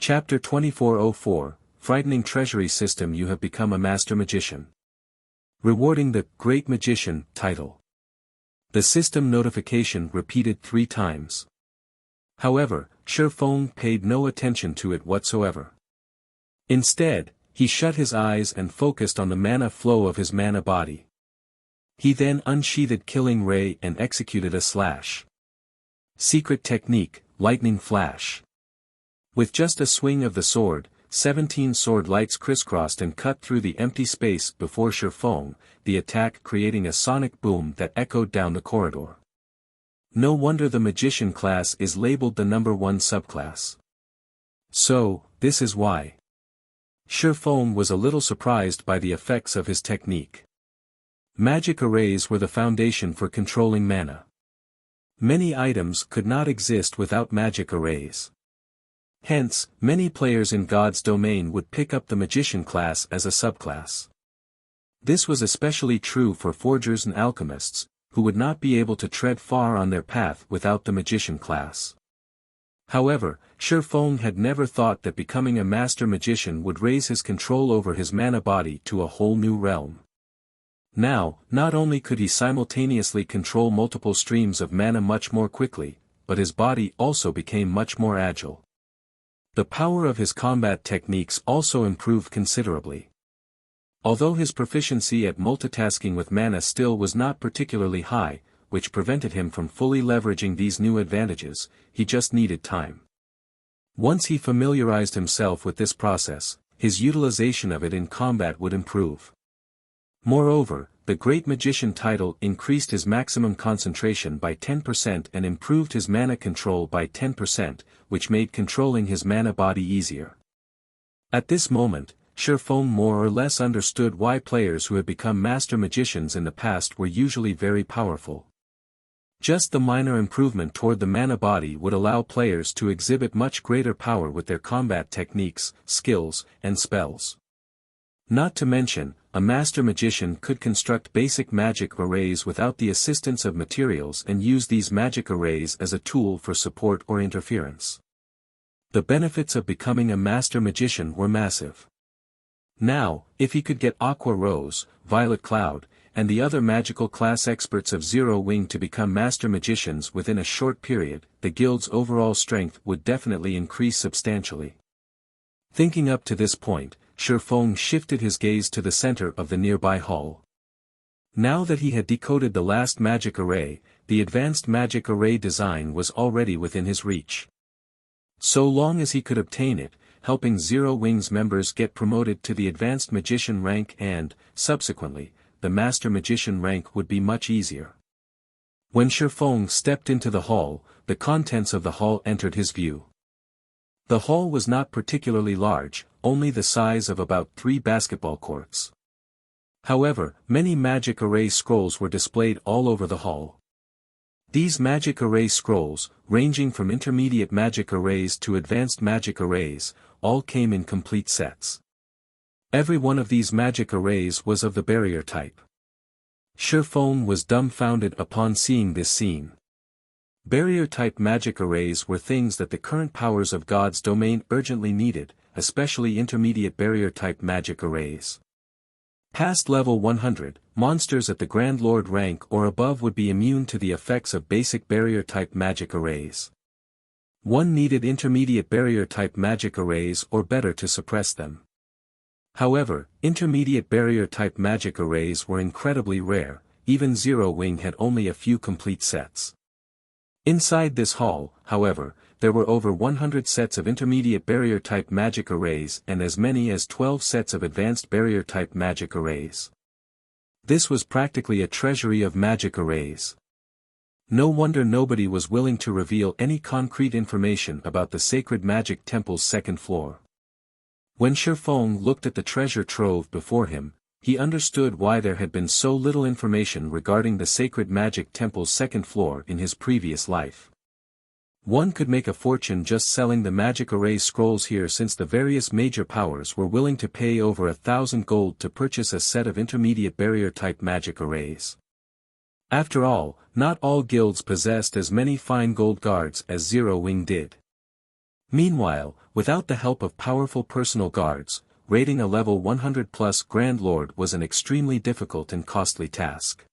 Chapter 2404, Frightening Treasury System. You have become a Master Magician. Rewarding the Great Magician title. The system notification repeated 3 times. However, Qilin paid no attention to it whatsoever. Instead, he shut his eyes and focused on the mana flow of his mana body. He then unsheathed Killing Ray and executed a slash. Secret technique, Lightning Flash. With just a swing of the sword, 17 sword lights crisscrossed and cut through the empty space before Qilin, the attack creating a sonic boom that echoed down the corridor. No wonder the Magician class is labeled the number 1 subclass. So, this is why. Qilin was a little surprised by the effects of his technique. Magic arrays were the foundation for controlling mana. Many items could not exist without magic arrays. Hence, many players in God's domain would pick up the Magician class as a subclass. This was especially true for forgers and alchemists, who would not be able to tread far on their path without the Magician class. However, Qilin had never thought that becoming a Master Magician would raise his control over his mana body to a whole new realm. Now, not only could he simultaneously control multiple streams of mana much more quickly, but his body also became much more agile. The power of his combat techniques also improved considerably. Although his proficiency at multitasking with mana still was not particularly high, which prevented him from fully leveraging these new advantages, he just needed time. Once he familiarized himself with this process, his utilization of it in combat would improve. Moreover, the Great Magician title increased his maximum concentration by 10% and improved his mana control by 10%, which made controlling his mana body easier. At this moment, Qilin more or less understood why players who had become Master Magicians in the past were usually very powerful. Just the minor improvement toward the mana body would allow players to exhibit much greater power with their combat techniques, skills, and spells. Not to mention, a Master Magician could construct basic magic arrays without the assistance of materials and use these magic arrays as a tool for support or interference. The benefits of becoming a Master Magician were massive. Now, if he could get Aqua Rose, Violet Cloud, and the other magical class experts of Zero Wing to become Master Magicians within a short period, the guild's overall strength would definitely increase substantially. Thinking up to this point, Qilin shifted his gaze to the center of the nearby hall. Now that he had decoded the last magic array, the advanced magic array design was already within his reach. So long as he could obtain it, helping Zero Wing's members get promoted to the Advanced Magician rank and, subsequently, the Master Magician rank would be much easier. When Qilin stepped into the hall, the contents of the hall entered his view. The hall was not particularly large, only the size of about 3 basketball courts. However, many magic array scrolls were displayed all over the hall. These magic array scrolls, ranging from intermediate magic arrays to advanced magic arrays, all came in complete sets. Every one of these magic arrays was of the barrier type. Qilin was dumbfounded upon seeing this scene. Barrier-type magic arrays were things that the current powers of God's domain urgently needed, especially intermediate barrier-type magic arrays. Past level 100, monsters at the Grand Lord rank or above would be immune to the effects of basic barrier-type magic arrays. One needed intermediate barrier-type magic arrays or better to suppress them. However, intermediate barrier-type magic arrays were incredibly rare, even Zero Wing had only a few complete sets. Inside this hall, however, there were over 100 sets of intermediate barrier-type magic arrays and as many as 12 sets of advanced barrier-type magic arrays. This was practically a treasury of magic arrays. No wonder nobody was willing to reveal any concrete information about the sacred magic temple's 2nd floor. When Qilin looked at the treasure trove before him, he understood why there had been so little information regarding the sacred magic temple's 2nd floor in his previous life. One could make a fortune just selling the magic array scrolls here since the various major powers were willing to pay over 1,000 gold to purchase a set of intermediate barrier-type magic arrays. After all, not all guilds possessed as many fine gold guards as Zero Wing did. Meanwhile, without the help of powerful personal guards, raiding a level 100+ Grand Lord was an extremely difficult and costly task.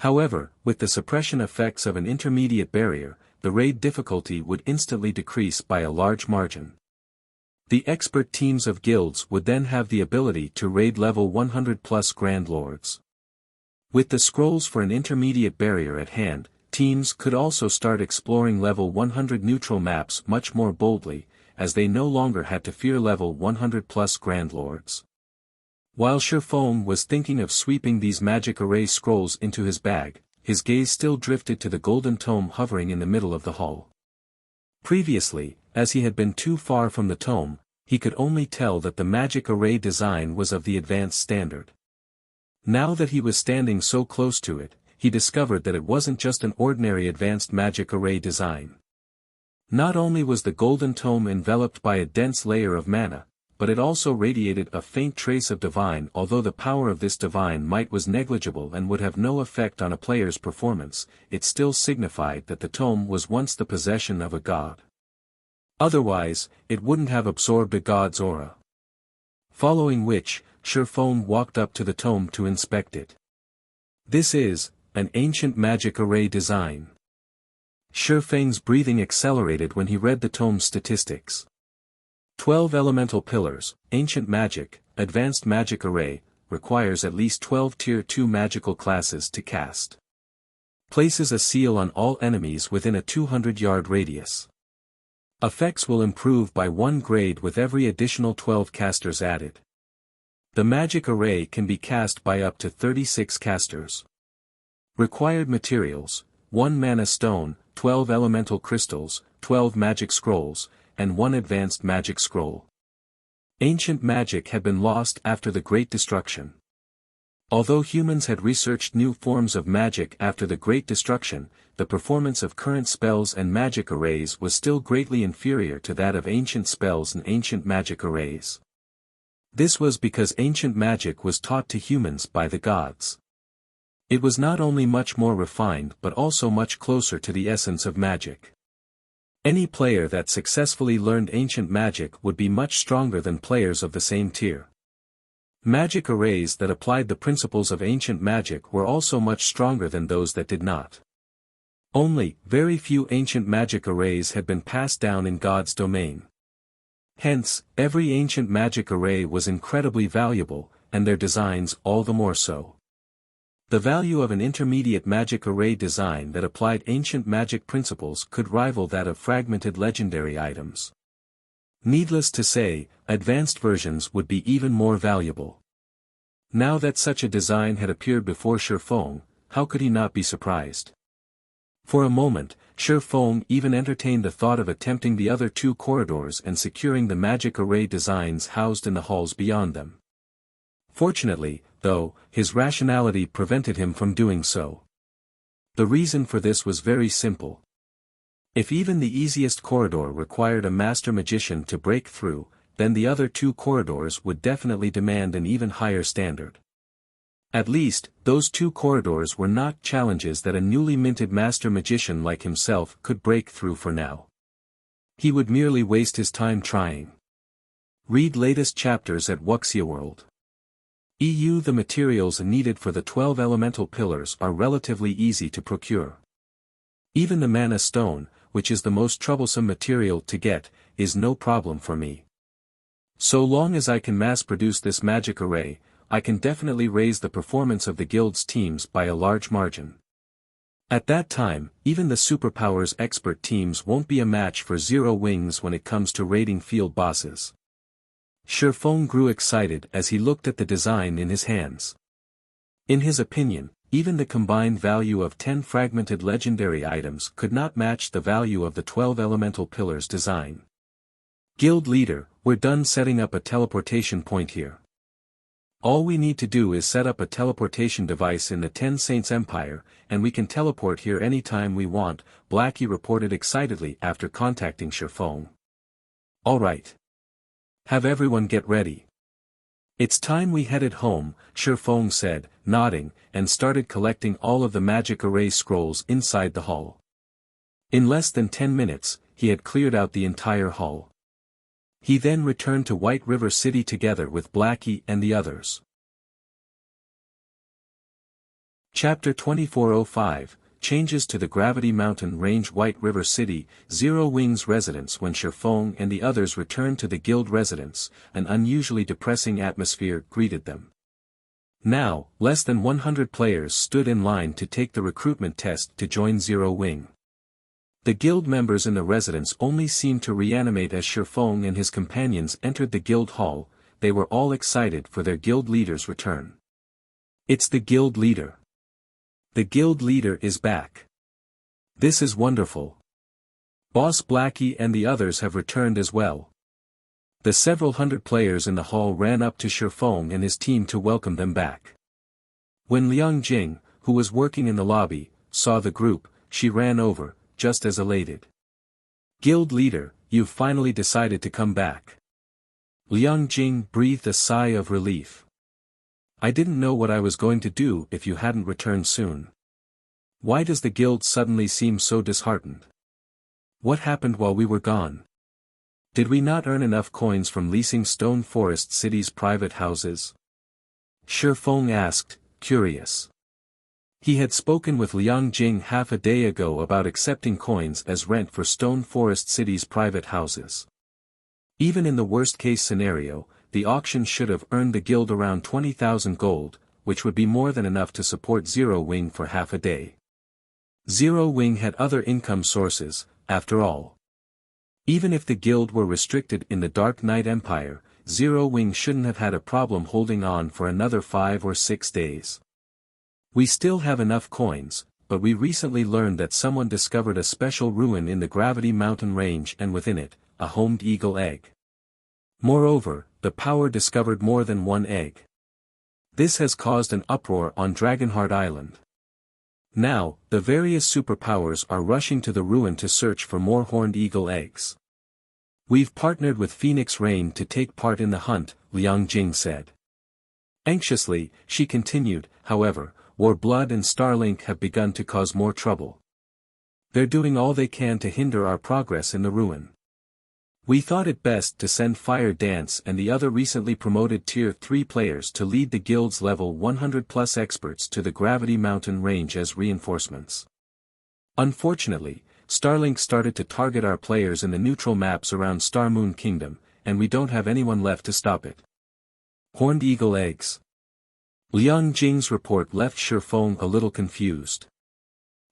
However, with the suppression effects of an intermediate barrier, the raid difficulty would instantly decrease by a large margin. The expert teams of guilds would then have the ability to raid level 100+ Grand Lords. With the scrolls for an intermediate barrier at hand, teams could also start exploring level 100 neutral maps much more boldly, as they no longer had to fear level 100+ Grand Lords. While Shifeng was thinking of sweeping these magic array scrolls into his bag, his gaze still drifted to the golden tome hovering in the middle of the hall. Previously, as he had been too far from the tome, he could only tell that the magic array design was of the advanced standard. Now that he was standing so close to it, he discovered that it wasn't just an ordinary advanced magic array design. Not only was the golden tome enveloped by a dense layer of mana, but it also radiated a faint trace of divine. Although the power of this divine might was negligible and would have no effect on a player's performance, it still signified that the tome was once the possession of a god. Otherwise, it wouldn't have absorbed a god's aura. Following which, Shifeng walked up to the tome to inspect it. This is an ancient magic array design. Shifeng's breathing accelerated when he read the tome's statistics. 12 elemental pillars, ancient magic, advanced magic array, requires at least 12 tier 2 magical classes to cast. Places a seal on all enemies within a 200-yard radius. Effects will improve by 1 grade with every additional 12 casters added. The magic array can be cast by up to 36 casters. Required materials: 1 mana stone, 12 elemental crystals, 12 magic scrolls, and 1 advanced magic scroll. Ancient magic had been lost after the Great Destruction. Although humans had researched new forms of magic after the Great Destruction, the performance of current spells and magic arrays was still greatly inferior to that of ancient spells and ancient magic arrays. This was because ancient magic was taught to humans by the gods. It was not only much more refined but also much closer to the essence of magic. Any player that successfully learned ancient magic would be much stronger than players of the same tier. Magic arrays that applied the principles of ancient magic were also much stronger than those that did not. Only very few ancient magic arrays had been passed down in God's domain. Hence, every ancient magic array was incredibly valuable, and their designs all the more so. The value of an intermediate magic array design that applied ancient magic principles could rival that of fragmented legendary items. Needless to say, advanced versions would be even more valuable. Now that such a design had appeared before Shifeng, how could he not be surprised? For a moment, Shifeng even entertained the thought of attempting the other 2 corridors and securing the magic array designs housed in the halls beyond them. Fortunately, though, his rationality prevented him from doing so. The reason for this was very simple. If even the easiest corridor required a master magician to break through, then the other 2 corridors would definitely demand an even higher standard. At least, those 2 corridors were not challenges that a newly minted master magician like himself could break through for now. He would merely waste his time trying. Read latest chapters at Wuxia World. The materials needed for the 12 elemental pillars are relatively easy to procure. Even the mana stone, which is the most troublesome material to get, is no problem for me. So long as I can mass-produce this magic array, I can definitely raise the performance of the guild's teams by a large margin. At that time, even the superpowers expert teams won't be a match for Zero Wings when it comes to raiding field bosses. Shifeng grew excited as he looked at the design in his hands. In his opinion, even the combined value of 10 fragmented legendary items could not match the value of the 12 elemental pillars design. Guild leader, we're done setting up a teleportation point here. All we need to do is set up a teleportation device in the 10 Saints Empire, and we can teleport here anytime we want, Blackie reported excitedly after contacting Shifeng. Alright. Have everyone get ready. It's time we headed home, Shifeng said, nodding, and started collecting all of the magic array scrolls inside the hall. In less than 10 minutes, he had cleared out the entire hull. He then returned to White River City together with Blackie and the others. Chapter 2405, Changes to the Gravity Mountain Range. White River City, Zero Wing's residence. When Shifeng and the others returned to the guild residence, an unusually depressing atmosphere greeted them. Now, less than 100 players stood in line to take the recruitment test to join Zero Wing. The guild members in the residence only seemed to reanimate as Shifeng and his companions entered the guild hall. They were all excited for their guild leader's return. It's the guild leader. The guild leader is back. This is wonderful. Boss Blackie and the others have returned as well. The several hundred players in the hall ran up to Shifeng and his team to welcome them back. When Liang Jing, who was working in the lobby, saw the group, she ran over, just as elated. Guild leader, you've finally decided to come back. Liang Jing breathed a sigh of relief. I didn't know what I was going to do if you hadn't returned soon. Why does the guild suddenly seem so disheartened? What happened while we were gone? Did we not earn enough coins from leasing Stone Forest City's private houses? Shifeng asked, curious. He had spoken with Liang Jing half a day ago about accepting coins as rent for Stone Forest City's private houses. Even in the worst-case scenario, the auction should have earned the guild around 20,000 gold, which would be more than enough to support Zero Wing for half a day. Zero Wing had other income sources, after all. Even if the guild were restricted in the Dark Knight Empire, Zero Wing shouldn't have had a problem holding on for another 5 or 6 days. We still have enough coins, but we recently learned that someone discovered a special ruin in the Gravity Mountain Range and within it, a homed eagle egg. Moreover, the power discovered more than one egg. This has caused an uproar on Dragonheart Island. Now, the various superpowers are rushing to the ruin to search for more horned eagle eggs. We've partnered with Phoenix Rain to take part in the hunt, Liang Jing said. Anxiously, she continued, however, Warblood and Starlink have begun to cause more trouble. They're doing all they can to hinder our progress in the ruin. We thought it best to send Fire Dance and the other recently promoted Tier 3 players to lead the guild's level 100+ experts to the Gravity Mountain Range as reinforcements. Unfortunately, Starlink started to target our players in the neutral maps around Star Moon Kingdom, and we don't have anyone left to stop it. Horned eagle eggs. Liang Jing's report left Shifeng a little confused.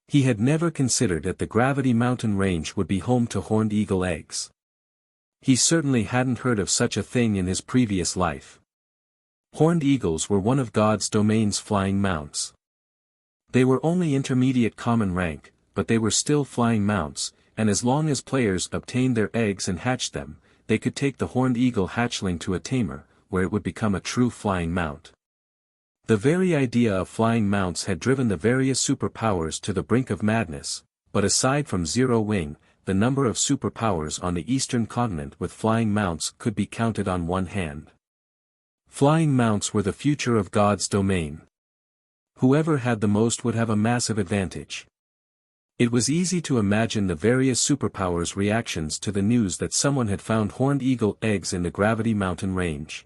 He had never considered that the Gravity Mountain Range would be home to horned eagle eggs. He certainly hadn't heard of such a thing in his previous life. Horned eagles were one of God's domain's flying mounts. They were only intermediate common rank, but they were still flying mounts, and as long as players obtained their eggs and hatched them, they could take the horned eagle hatchling to a tamer, where it would become a true flying mount. The very idea of flying mounts had driven the various superpowers to the brink of madness, but aside from Zero Wing, the number of superpowers on the eastern continent with flying mounts could be counted on one hand. Flying mounts were the future of God's domain. Whoever had the most would have a massive advantage. It was easy to imagine the various superpowers' reactions to the news that someone had found horned eagle eggs in the Gravity Mountain Range.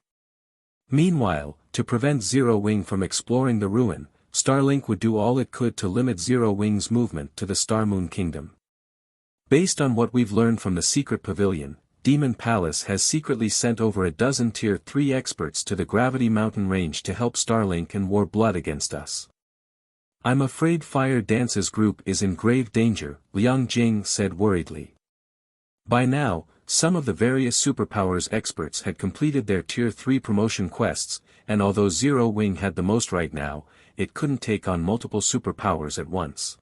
Meanwhile, to prevent Zero Wing from exploring the ruin, Starlink would do all it could to limit Zero Wing's movement to the Star Moon Kingdom. Based on what we've learned from the secret pavilion, Demon Palace has secretly sent over a dozen Tier 3 experts to the Gravity Mountain Range to help Starlink and Warblood against us. I'm afraid Fire Dance's group is in grave danger, Liang Jing said worriedly. By now, some of the various superpowers experts had completed their Tier 3 promotion quests, and although Zero Wing had the most right now, it couldn't take on multiple superpowers at once.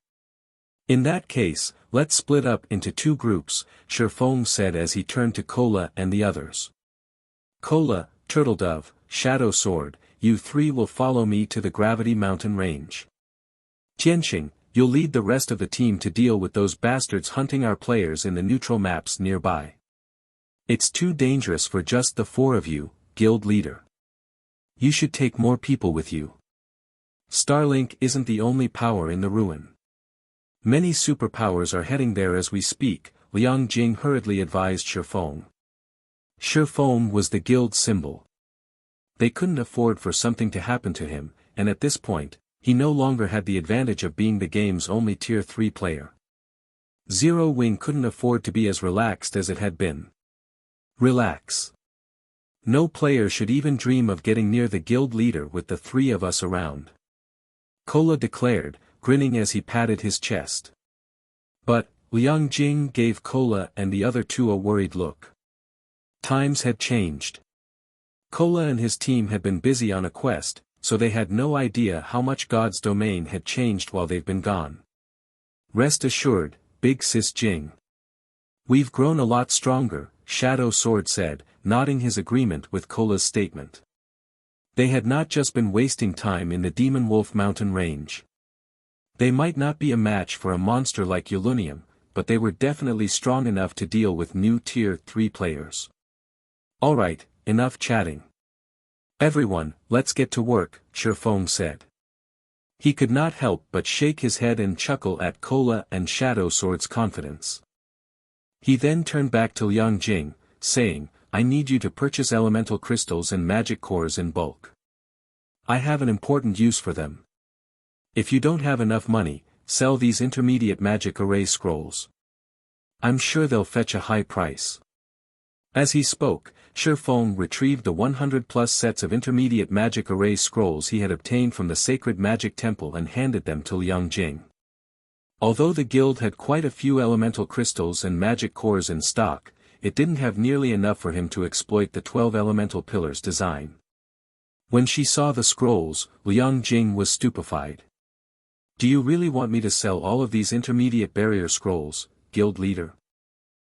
In that case, let's split up into 2 groups, Shifeng said as he turned to Kola and the others. Kola, Turtledove, Shadow Sword, you 3 will follow me to the Gravity Mountain Range. Tianxing, you'll lead the rest of the team to deal with those bastards hunting our players in the neutral maps nearby. It's too dangerous for just the 4 of you, guild leader. You should take more people with you. Starlink isn't the only power in the ruin. Many superpowers are heading there as we speak, Liang Jing hurriedly advised Shifeng. Shifeng was the guild symbol. They couldn't afford for something to happen to him, and at this point, he no longer had the advantage of being the game's only Tier 3 player. Zero Wing couldn't afford to be as relaxed as it had been. Relax. No player should even dream of getting near the guild leader with the three of us around. Kola declared, grinning as he patted his chest. But, Liang Jing gave Kola and the other two a worried look. Times had changed. Kola and his team had been busy on a quest, so they had no idea how much God's domain had changed while they've been gone. Rest assured, Big Sis Jing. We've grown a lot stronger, Shadow Sword said, nodding his agreement with Kola's statement. They had not just been wasting time in the Demon Wolf Mountain range. They might not be a match for a monster like Yulunium, but they were definitely strong enough to deal with new Tier 3 players. Alright, enough chatting. Everyone, let's get to work, Shifeng said. He could not help but shake his head and chuckle at Kola and Shadow Sword's confidence. He then turned back to Liang Jing, saying, I need you to purchase elemental crystals and magic cores in bulk. I have an important use for them. If you don't have enough money, sell these intermediate magic array scrolls. I'm sure they'll fetch a high price. As he spoke, Shifeng retrieved the 100+ sets of intermediate magic array scrolls he had obtained from the sacred magic temple and handed them to Liang Jing. Although the guild had quite a few elemental crystals and magic cores in stock, it didn't have nearly enough for him to exploit the 12 elemental pillars design. When she saw the scrolls, Liang Jing was stupefied. Do you really want me to sell all of these intermediate barrier scrolls, guild leader?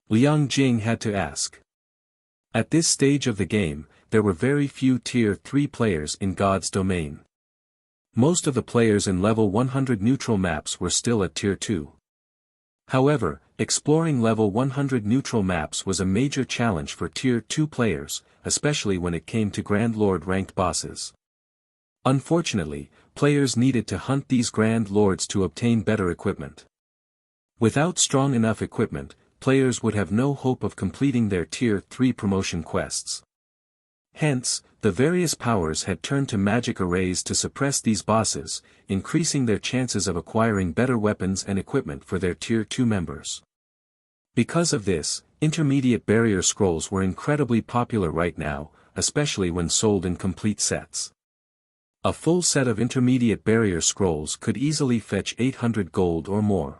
Liang Jing had to ask. At this stage of the game, there were very few Tier 3 players in God's domain. Most of the players in level 100 neutral maps were still at Tier 2. However, exploring level 100 neutral maps was a major challenge for Tier 2 players, especially when it came to Grand Lord ranked bosses. Unfortunately, players needed to hunt these Grand Lords to obtain better equipment. Without strong enough equipment, players would have no hope of completing their Tier 3 promotion quests. Hence, the various powers had turned to magic arrays to suppress these bosses, increasing their chances of acquiring better weapons and equipment for their Tier 2 members. Because of this, intermediate barrier scrolls were incredibly popular right now, especially when sold in complete sets. A full set of intermediate barrier scrolls could easily fetch 800 gold or more.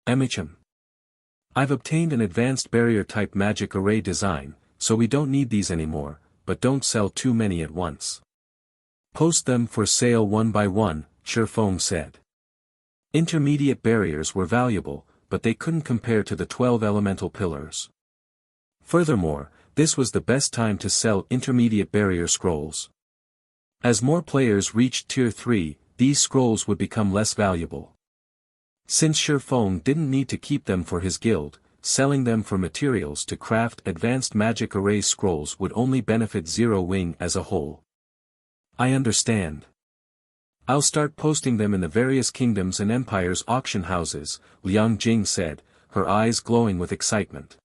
Emicham. I've obtained an advanced barrier-type magic array design, so we don't need these anymore, but don't sell too many at once. Post them for sale one by one, Shifeng said. Intermediate barriers were valuable, but they couldn't compare to the 12 elemental pillars. Furthermore, this was the best time to sell intermediate barrier scrolls. As more players reached Tier 3, these scrolls would become less valuable. Since Shifeng didn't need to keep them for his guild, selling them for materials to craft advanced magic array scrolls would only benefit Zero Wing as a whole. I understand. I'll start posting them in the various kingdoms and empires' auction houses, Liang Jing said, her eyes glowing with excitement.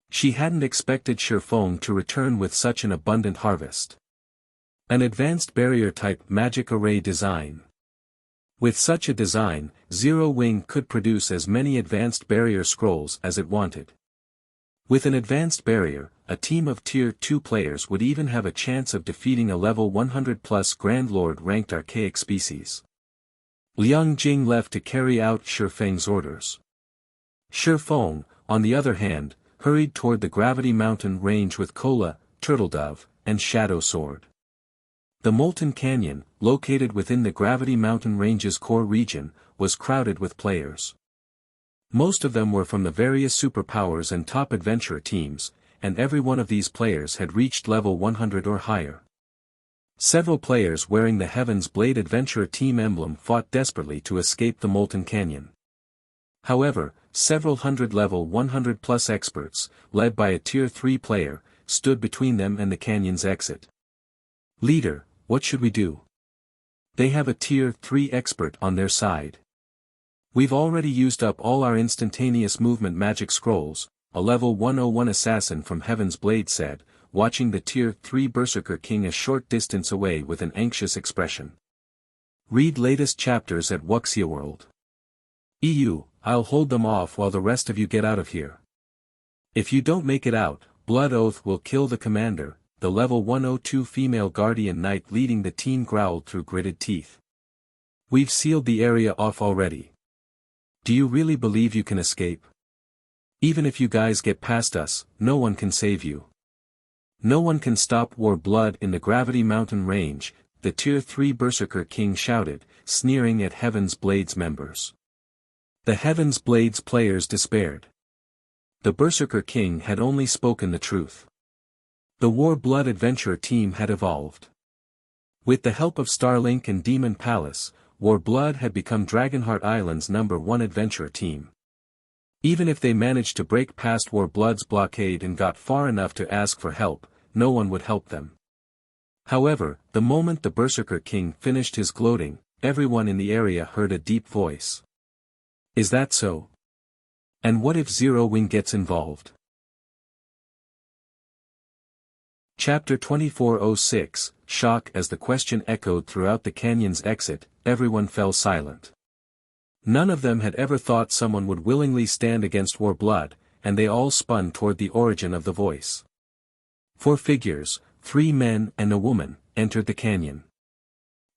She hadn't expected Shifeng to return with such an abundant harvest. An advanced barrier-type magic array design. With such a design, Zero Wing could produce as many advanced barrier scrolls as it wanted. With an advanced barrier, a team of Tier 2 players would even have a chance of defeating a level 100+ Grand Lord ranked archaic species. Liang Jing left to carry out Shifeng's orders. Shifeng, on the other hand, hurried toward the Gravity Mountain range with Kola, Turtledove, and Shadow Sword. The Molten Canyon, located within the Gravity Mountain Range's core region, was crowded with players. Most of them were from the various superpowers and top adventurer teams, and every one of these players had reached level 100 or higher. Several players wearing the Heaven's Blade Adventurer team emblem fought desperately to escape the Molten Canyon. However, several hundred level 100+ experts, led by a Tier 3 player, stood between them and the canyon's exit. Leader, what should we do? They have a Tier 3 expert on their side. We've already used up all our instantaneous movement magic scrolls, a level 101 assassin from Heaven's Blade said, watching the Tier 3 Berserker King a short distance away with an anxious expression. Read latest chapters at Wuxia World. I'll hold them off while the rest of you get out of here. If you don't make it out, Blood Oath will kill the commander, the level 102 female guardian knight leading the team growled through gritted teeth. We've sealed the area off already. Do you really believe you can escape? Even if you guys get past us, no one can save you. No one can stop War Blood in the Gravity Mountain range, the Tier 3 Berserker King shouted, sneering at Heaven's Blade's members. The Heaven's Blade's players despaired. The Berserker King had only spoken the truth. The War Blood adventure team had evolved. With the help of Starlink and Demon Palace, War Blood had become Dragonheart Island's #1 adventure team. Even if they managed to break past War Blood's blockade and got far enough to ask for help, no one would help them. However, the moment the Berserker King finished his gloating, everyone in the area heard a deep voice. Is that so? And what if Zero Wing gets involved? Chapter 2406, Shock. As the question echoed throughout the canyon's exit, everyone fell silent. None of them had ever thought someone would willingly stand against War Blood, and they all spun toward the origin of the voice. 4 figures, 3 men and a woman, entered the canyon.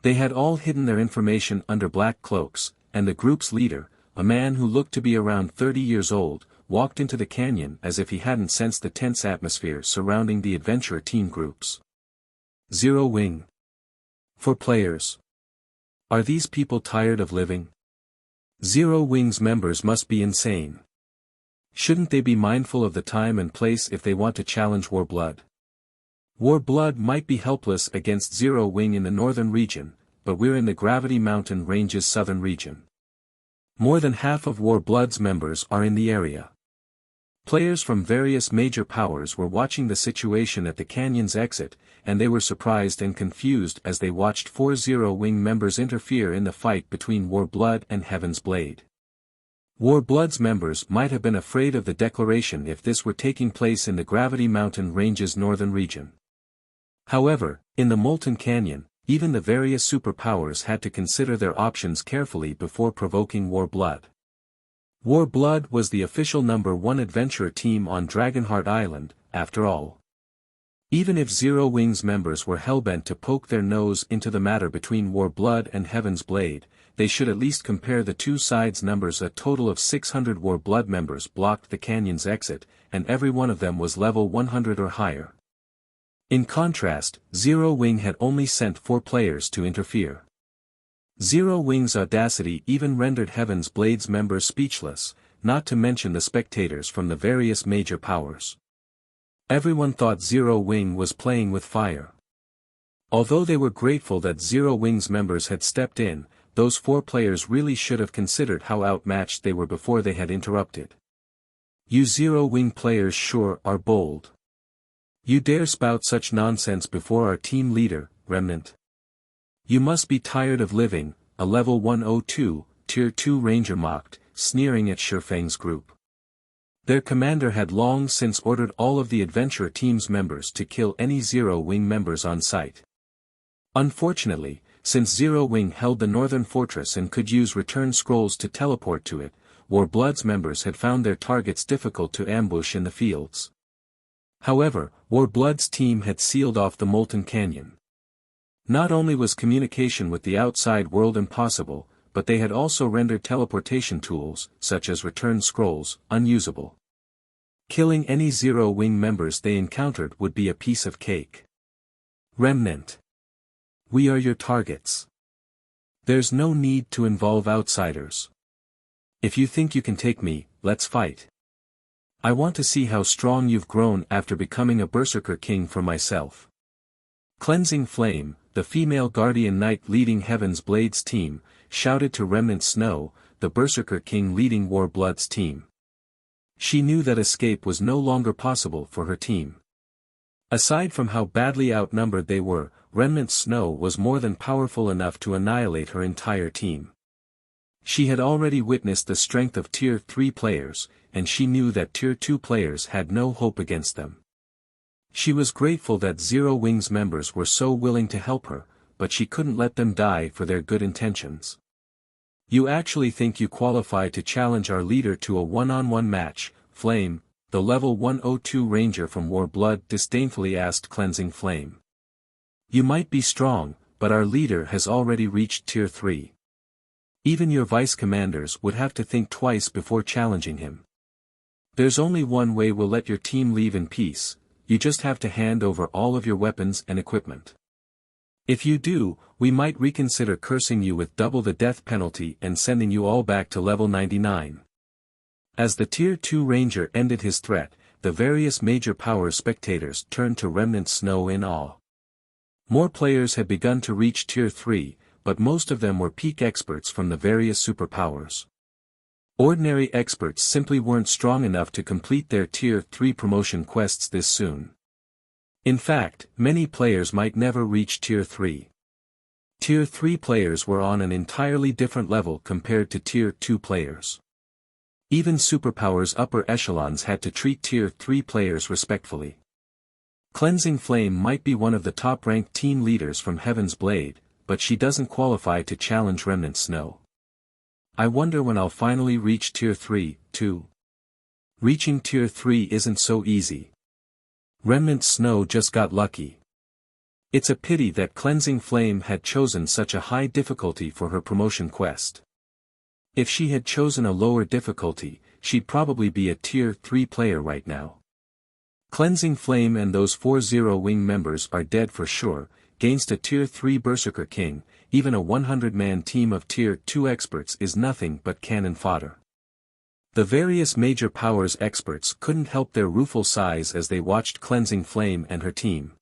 They had all hidden their information under black cloaks, and the group's leader, a man who looked to be around 30 years old, walked into the canyon as if he hadn't sensed the tense atmosphere surrounding the adventure team groups. Zero Wing. 4 players. Are these people tired of living? Zero Wing's members must be insane. Shouldn't they be mindful of the time and place if they want to challenge War Blood? War Blood might be helpless against Zero Wing in the northern region, but we're in the Gravity Mountain Range's southern region. More than half of War Blood's members are in the area. Players from various major powers were watching the situation at the canyon's exit, and they were surprised and confused as they watched 4 Zero Wing members interfere in the fight between War Blood and Heaven's Blade. War Blood's members might have been afraid of the declaration if this were taking place in the Gravity Mountain Range's northern region. However, in the Molten Canyon, even the various superpowers had to consider their options carefully before provoking War Blood. War Blood was the official #1 adventure team on Dragonheart Island, after all. Even if Zero Wing's members were hellbent to poke their nose into the matter between War Blood and Heaven's Blade, they should at least compare the two sides' numbers. A total of 600 War Blood members blocked the canyon's exit, and every one of them was level 100 or higher. In contrast, Zero Wing had only sent 4 players to interfere. Zero Wing's audacity even rendered Heaven's Blade's members speechless, not to mention the spectators from the various major powers. Everyone thought Zero Wing was playing with fire. Although they were grateful that Zero Wing's members had stepped in, those 4 players really should have considered how outmatched they were before they had interrupted. You Zero Wing players sure are bold. You dare spout such nonsense before our team leader, Remnant. You must be tired of living, a level 102, Tier 2 Ranger mocked, sneering at Shifang's group. Their commander had long since ordered all of the adventure team's members to kill any Zero Wing members on sight. Unfortunately, since Zero Wing held the northern fortress and could use return scrolls to teleport to it, War Blood's members had found their targets difficult to ambush in the fields. However, War Blood's team had sealed off the Molten Canyon. Not only was communication with the outside world impossible, but they had also rendered teleportation tools, such as return scrolls, unusable. Killing any Zero Wing members they encountered would be a piece of cake. Remnant. We are your targets. There's no need to involve outsiders. If you think you can take me, let's fight. I want to see how strong you've grown after becoming a Berserker King for myself. Cleansing Flame, the female guardian knight leading Heaven's Blade's team, shouted to Remnant Snow, the Berserker King leading War Blood's team. She knew that escape was no longer possible for her team. Aside from how badly outnumbered they were, Remnant Snow was more than powerful enough to annihilate her entire team. She had already witnessed the strength of Tier 3 players, and she knew that Tier 2 players had no hope against them. She was grateful that Zero Wings members were so willing to help her, but she couldn't let them die for their good intentions. "You actually think you qualify to challenge our leader to a one-on-one match, Flame?" the level 102 ranger from Warblood disdainfully asked Cleansing Flame. "You might be strong, but our leader has already reached Tier 3. Even your vice commanders would have to think twice before challenging him. There's only one way we'll let your team leave in peace: you just have to hand over all of your weapons and equipment. If you do, we might reconsider cursing you with double the death penalty and sending you all back to level 99. As the Tier 2 Ranger ended his threat, the various major power spectators turned to Remnant Snow in awe. More players had begun to reach Tier 3, but most of them were peak experts from the various superpowers. Ordinary experts simply weren't strong enough to complete their Tier 3 promotion quests this soon. In fact, many players might never reach Tier 3. Tier 3 players were on an entirely different level compared to Tier 2 players. Even superpowers upper echelons had to treat Tier 3 players respectfully. Cleansing Flame might be one of the top-ranked team leaders from Heaven's Blade, but she doesn't qualify to challenge Remnant Snow. I wonder when I'll finally reach Tier 3, too. Reaching Tier 3 isn't so easy. Remnant Snow just got lucky. It's a pity that Cleansing Flame had chosen such a high difficulty for her promotion quest. If she had chosen a lower difficulty, she'd probably be a Tier 3 player right now. Cleansing Flame and those 4 Zero Wing members are dead for sure. Against a Tier 3 Berserker King, even a 100-man team of Tier 2 experts is nothing but cannon fodder. The various major powers experts couldn't help their rueful sighs as they watched Cleansing Flame and her team.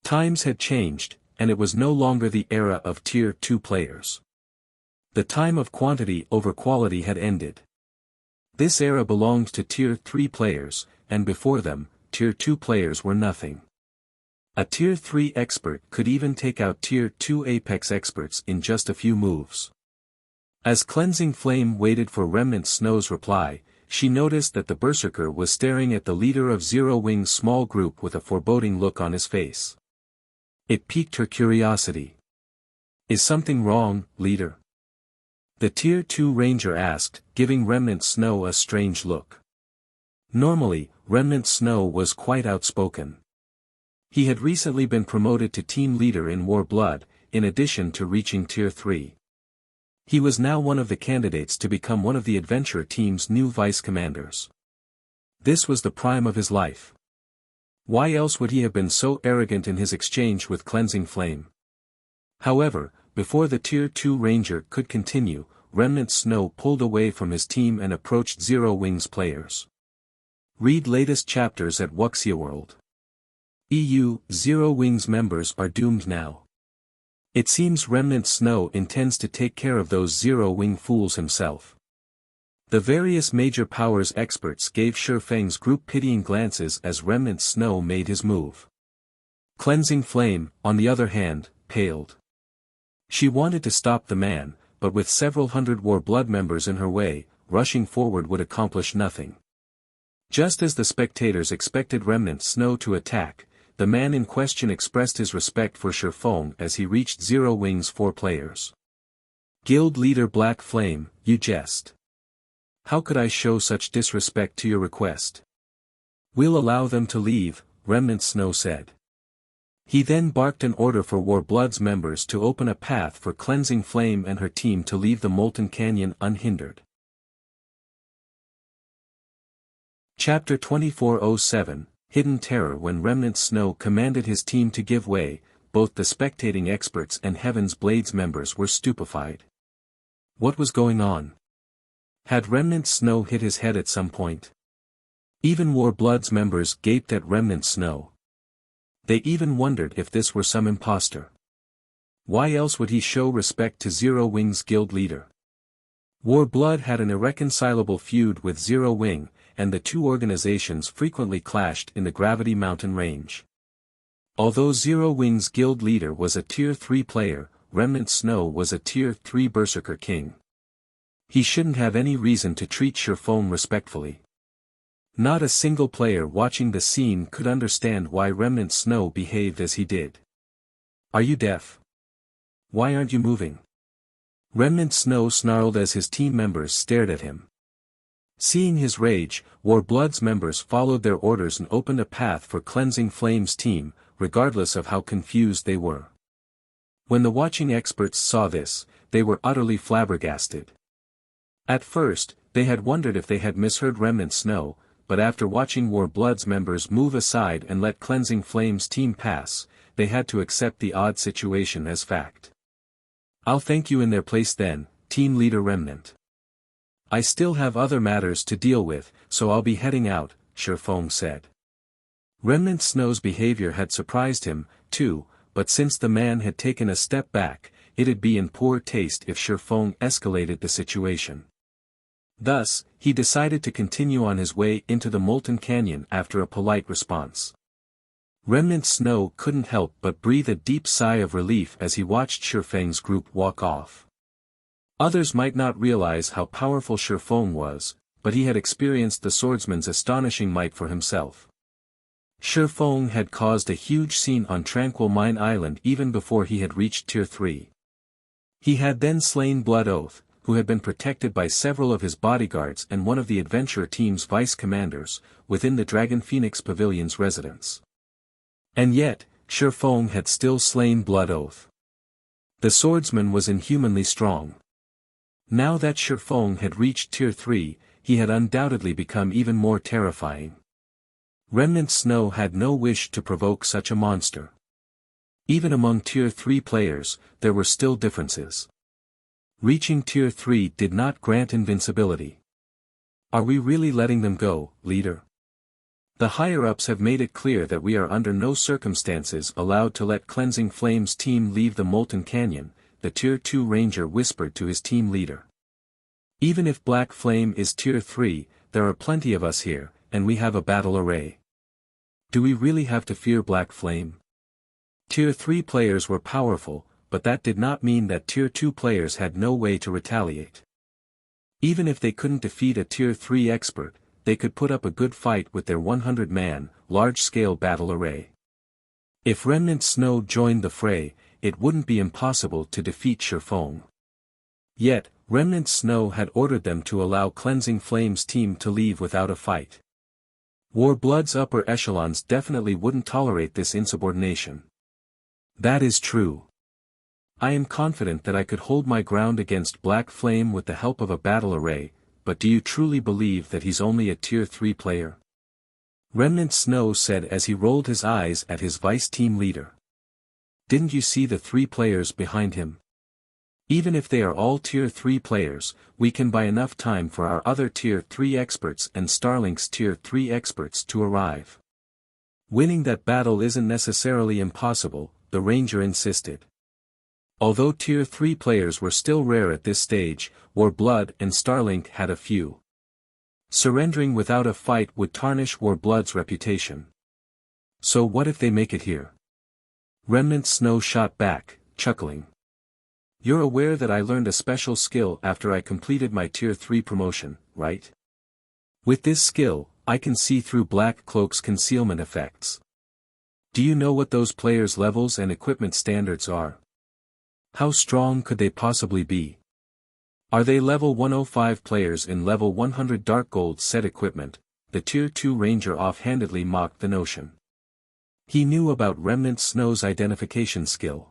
Times had changed, and it was no longer the era of Tier 2 players. The time of quantity over quality had ended. This era belonged to Tier 3 players, and before them, Tier 2 players were nothing. A Tier 3 expert could even take out Tier 2 Apex experts in just a few moves. As Cleansing Flame waited for Remnant Snow's reply, she noticed that the Berserker was staring at the leader of Zero Wing's small group with a foreboding look on his face. It piqued her curiosity. "Is something wrong, leader?" the Tier 2 Ranger asked, giving Remnant Snow a strange look. Normally, Remnant Snow was quite outspoken. He had recently been promoted to team leader in Warblood, in addition to reaching Tier 3. He was now one of the candidates to become one of the adventurer team's new vice commanders. This was the prime of his life. Why else would he have been so arrogant in his exchange with Cleansing Flame? However, before the Tier 2 Ranger could continue, Remnant Snow pulled away from his team and approached Zero Wings players. Read latest chapters at Wuxia World. Zero Wings members are doomed now. It seems Remnant Snow intends to take care of those Zero Wing fools himself. The various major powers experts gave Shifeng's group pitying glances as Remnant Snow made his move. Cleansing Flame, on the other hand, paled. She wanted to stop the man, but with several hundred Warblood members in her way, rushing forward would accomplish nothing. Just as the spectators expected Remnant Snow to attack, the man in question expressed his respect for Shifeng as he reached Zero Wing's 4 players. "Guild leader Black Flame, you jest. How could I show such disrespect to your request?" "We'll allow them to leave," Remnant Snow said. He then barked an order for Warblood's members to open a path for Cleansing Flame and her team to leave the Molten Canyon unhindered. Chapter 2407, Hidden Terror. When Remnant Snow commanded his team to give way, both the spectating experts and Heaven's Blades members were stupefied. What was going on? Had Remnant Snow hit his head at some point? Even Warblood's members gaped at Remnant Snow. They even wondered if this were some impostor. Why else would he show respect to Zero Wing's guild leader? Warblood had an irreconcilable feud with Zero Wing, and the two organizations frequently clashed in the Gravity Mountain range. Although Zero Wing's guild leader was a Tier 3 player, Remnant Snow was a Tier 3 Berserker King. He shouldn't have any reason to treat Shifeng respectfully. Not a single player watching the scene could understand why Remnant Snow behaved as he did. Are you deaf? Why aren't you moving? Remnant Snow snarled as his team members stared at him. Seeing his rage, Warblood's members followed their orders and opened a path for Cleansing Flame's team, regardless of how confused they were. When the watching experts saw this, they were utterly flabbergasted. At first, they had wondered if they had misheard Remnant Snow, but after watching Warblood's members move aside and let Cleansing Flame's team pass, they had to accept the odd situation as fact. I'll thank you in their place then, Team Leader Remnant. I still have other matters to deal with, so I'll be heading out, Shifeng said. Remnant Snow's behavior had surprised him, too, but since the man had taken a step back, it'd be in poor taste if Shifeng escalated the situation. Thus, he decided to continue on his way into the Molten Canyon after a polite response. Remnant Snow couldn't help but breathe a deep sigh of relief as he watched Shifeng's group walk off. Others might not realize how powerful Shifeng was, but he had experienced the swordsman's astonishing might for himself. Shifeng had caused a huge scene on Tranquil Mine Island even before he had reached Tier 3. He had then slain Blood Oath, who had been protected by several of his bodyguards and one of the adventure team's vice-commanders, within the Dragon Phoenix Pavilion's residence. And yet, Shifeng had still slain Blood Oath. The swordsman was inhumanly strong. Now that Shifeng had reached Tier 3, he had undoubtedly become even more terrifying. Remnant Snow had no wish to provoke such a monster. Even among Tier 3 players, there were still differences. Reaching Tier 3 did not grant invincibility. Are we really letting them go, leader? The higher-ups have made it clear that we are under no circumstances allowed to let Cleansing Flame's team leave the Molten Canyon, the Tier 2 ranger whispered to his team leader. Even if Black Flame is Tier 3, there are plenty of us here, and we have a battle array. Do we really have to fear Black Flame? Tier 3 players were powerful, but that did not mean that Tier 2 players had no way to retaliate. Even if they couldn't defeat a Tier 3 expert, they could put up a good fight with their 100-man, large-scale battle array. If Remnant Snow joined the fray, it wouldn't be impossible to defeat Shifeng. Yet, Remnant Snow had ordered them to allow Cleansing Flame's team to leave without a fight. Warblood's upper echelons definitely wouldn't tolerate this insubordination. That is true. I am confident that I could hold my ground against Black Flame with the help of a battle array, but do you truly believe that he's only a Tier 3 player? Remnant Snow said as he rolled his eyes at his vice-team leader. Didn't you see the 3 players behind him? Even if they are all Tier 3 players, we can buy enough time for our other Tier 3 experts and Starlink's Tier 3 experts to arrive. Winning that battle isn't necessarily impossible, the ranger insisted. Although Tier 3 players were still rare at this stage, Warblood and Starlink had a few. Surrendering without a fight would tarnish Warblood's reputation. So what if they make it here? Remnant Snow shot back, chuckling. You're aware that I learned a special skill after I completed my Tier 3 promotion, right? With this skill, I can see through Black Cloak's concealment effects. Do you know what those players' levels and equipment standards are? How strong could they possibly be? Are they level 105 players in level 100 Dark Gold set equipment? The Tier 2 ranger offhandedly mocked the notion. He knew about Remnant Snow's identification skill.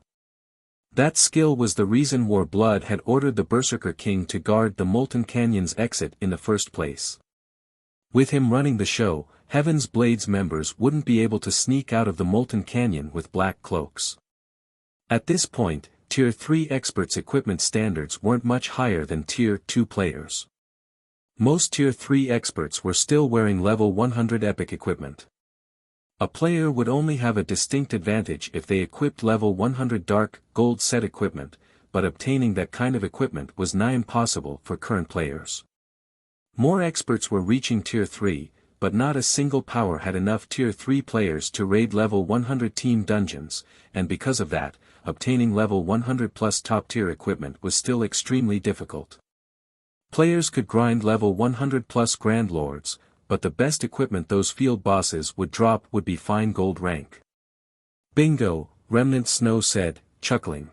That skill was the reason Warblood had ordered the Berserker King to guard the Molten Canyon's exit in the first place. With him running the show, Heaven's Blades members wouldn't be able to sneak out of the Molten Canyon with black cloaks. At this point, Tier 3 experts' equipment standards weren't much higher than Tier 2 players. Most Tier 3 experts were still wearing level 100 epic equipment. A player would only have a distinct advantage if they equipped level 100 Dark Gold set equipment, but obtaining that kind of equipment was nigh impossible for current players. More experts were reaching Tier 3, but not a single power had enough Tier 3 players to raid level 100 team dungeons, and because of that, obtaining level 100 plus top tier equipment was still extremely difficult. Players could grind level 100 plus Grand Lords, but the best equipment those field bosses would drop would be fine gold rank. Bingo, Remnant Snow said, chuckling.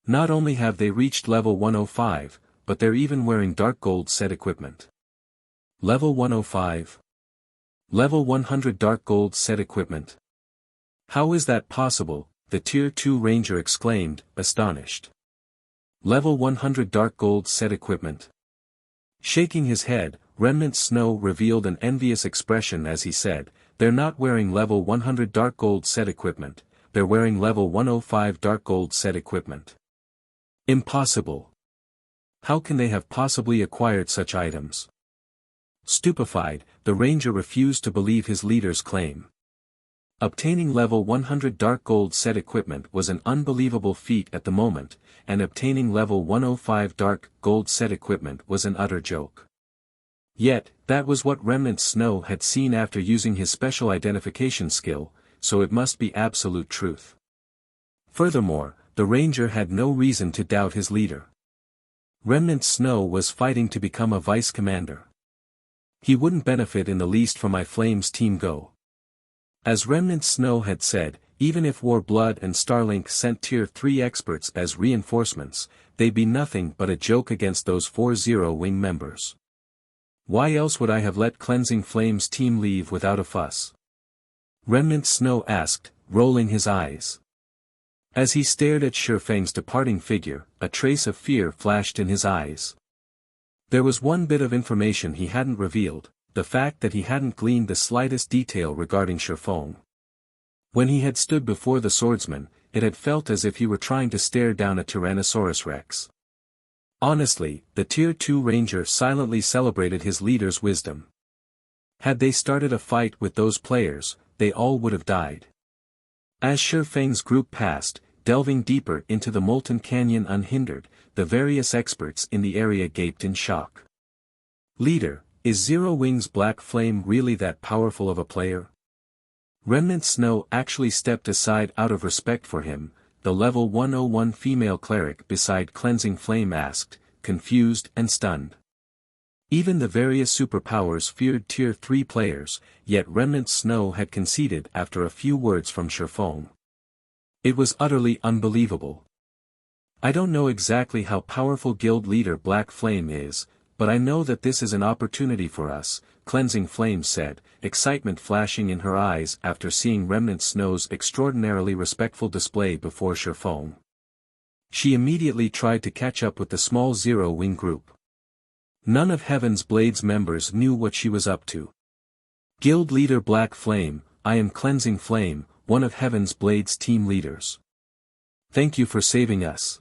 Not only have they reached level 105, but they're even wearing dark gold set equipment. Level 105. Level 100 dark gold set equipment. How is that possible? The Tier 2 Ranger exclaimed, astonished. Level 100 dark gold set equipment. Shaking his head, Remnant Snow revealed an envious expression as he said, they're not wearing level 100 dark gold set equipment, they're wearing level 105 dark gold set equipment. Impossible. How can they have possibly acquired such items? Stupefied, the Ranger refused to believe his leader's claim. Obtaining level 100 dark gold set equipment was an unbelievable feat at the moment, and obtaining level 105 dark gold set equipment was an utter joke. Yet, that was what Remnant Snow had seen after using his special identification skill, so it must be absolute truth. Furthermore, the Ranger had no reason to doubt his leader. Remnant Snow was fighting to become a vice commander. He wouldn't benefit in the least from my Flames team go. As Remnant Snow had said, even if Warblood and Starlink sent Tier 3 experts as reinforcements, they'd be nothing but a joke against those 4 Zero-Wing members. Why else would I have let Cleansing Flames team leave without a fuss? Remnant Snow asked, rolling his eyes. As he stared at Shurfeng's departing figure, a trace of fear flashed in his eyes. There was one bit of information he hadn't revealed, the fact that he hadn't gleaned the slightest detail regarding Shurfeng. When he had stood before the swordsman, it had felt as if he were trying to stare down a Tyrannosaurus Rex. Honestly, the Tier 2 Ranger silently celebrated his leader's wisdom. Had they started a fight with those players, they all would have died. As Shurfeng's group passed, delving deeper into the Molten Canyon unhindered, the various experts in the area gaped in shock. Leader, is Zero Wing's Black Flame really that powerful of a player? Remnant Snow actually stepped aside out of respect for him, the level 101 female cleric beside Cleansing Flame asked, confused and stunned. Even the various superpowers feared Tier 3 players, yet Remnant Snow had conceded after a few words from Shurfeng. It was utterly unbelievable. I don't know exactly how powerful guild leader Black Flame is, but I know that this is an opportunity for us, Cleansing Flame said, excitement flashing in her eyes after seeing Remnant Snow's extraordinarily respectful display before Shurfeng. She immediately tried to catch up with the small Zero-Wing group. None of Heaven's Blade's members knew what she was up to. Guild leader Black Flame, I am Cleansing Flame, one of Heaven's Blade's team leaders. Thank you for saving us.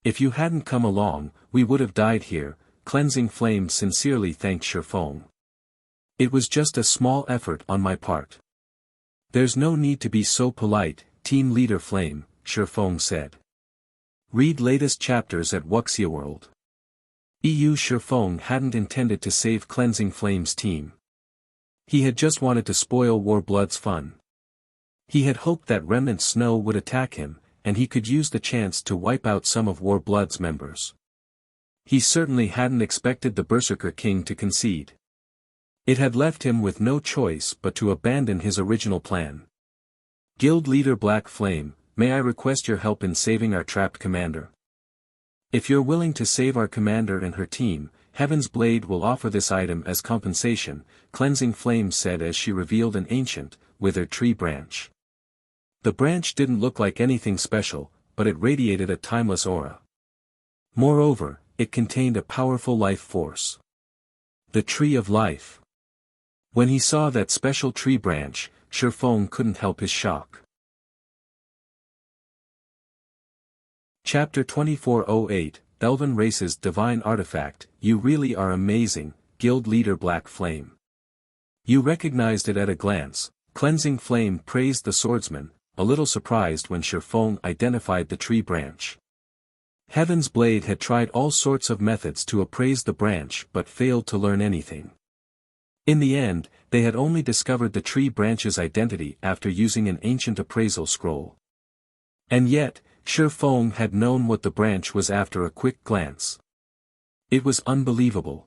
If you hadn't come along, we would have died here, Cleansing Flame sincerely thanked Shurfeng. It was just a small effort on my part. There's no need to be so polite, Team Leader Flame, Shurfeng said. Read latest chapters at Wuxia World. Shurfeng hadn't intended to save Cleansing Flame's team. He had just wanted to spoil Warblood's fun. He had hoped that Remnant Snow would attack him, and he could use the chance to wipe out some of Warblood's members. He certainly hadn't expected the Berserker King to concede. It had left him with no choice but to abandon his original plan. Guild leader Black Flame, may I request your help in saving our trapped commander? If you're willing to save our commander and her team, Heaven's Blade will offer this item as compensation, Cleansing Flame said as she revealed an ancient, withered tree branch. The branch didn't look like anything special, but it radiated a timeless aura. Moreover, it contained a powerful life force. The Tree of Life. When he saw that special tree branch, Shurfeng couldn't help his shock. Chapter 2408, Elven Race's Divine Artifact, you really are amazing, Guild Leader Black Flame. You recognized it at a glance, Cleansing Flame praised the swordsman, a little surprised when Shurfeng identified the tree branch. Heaven's Blade had tried all sorts of methods to appraise the branch but failed to learn anything. In the end, they had only discovered the tree branch's identity after using an ancient appraisal scroll. And yet, Shurfeng had known what the branch was after a quick glance. It was unbelievable.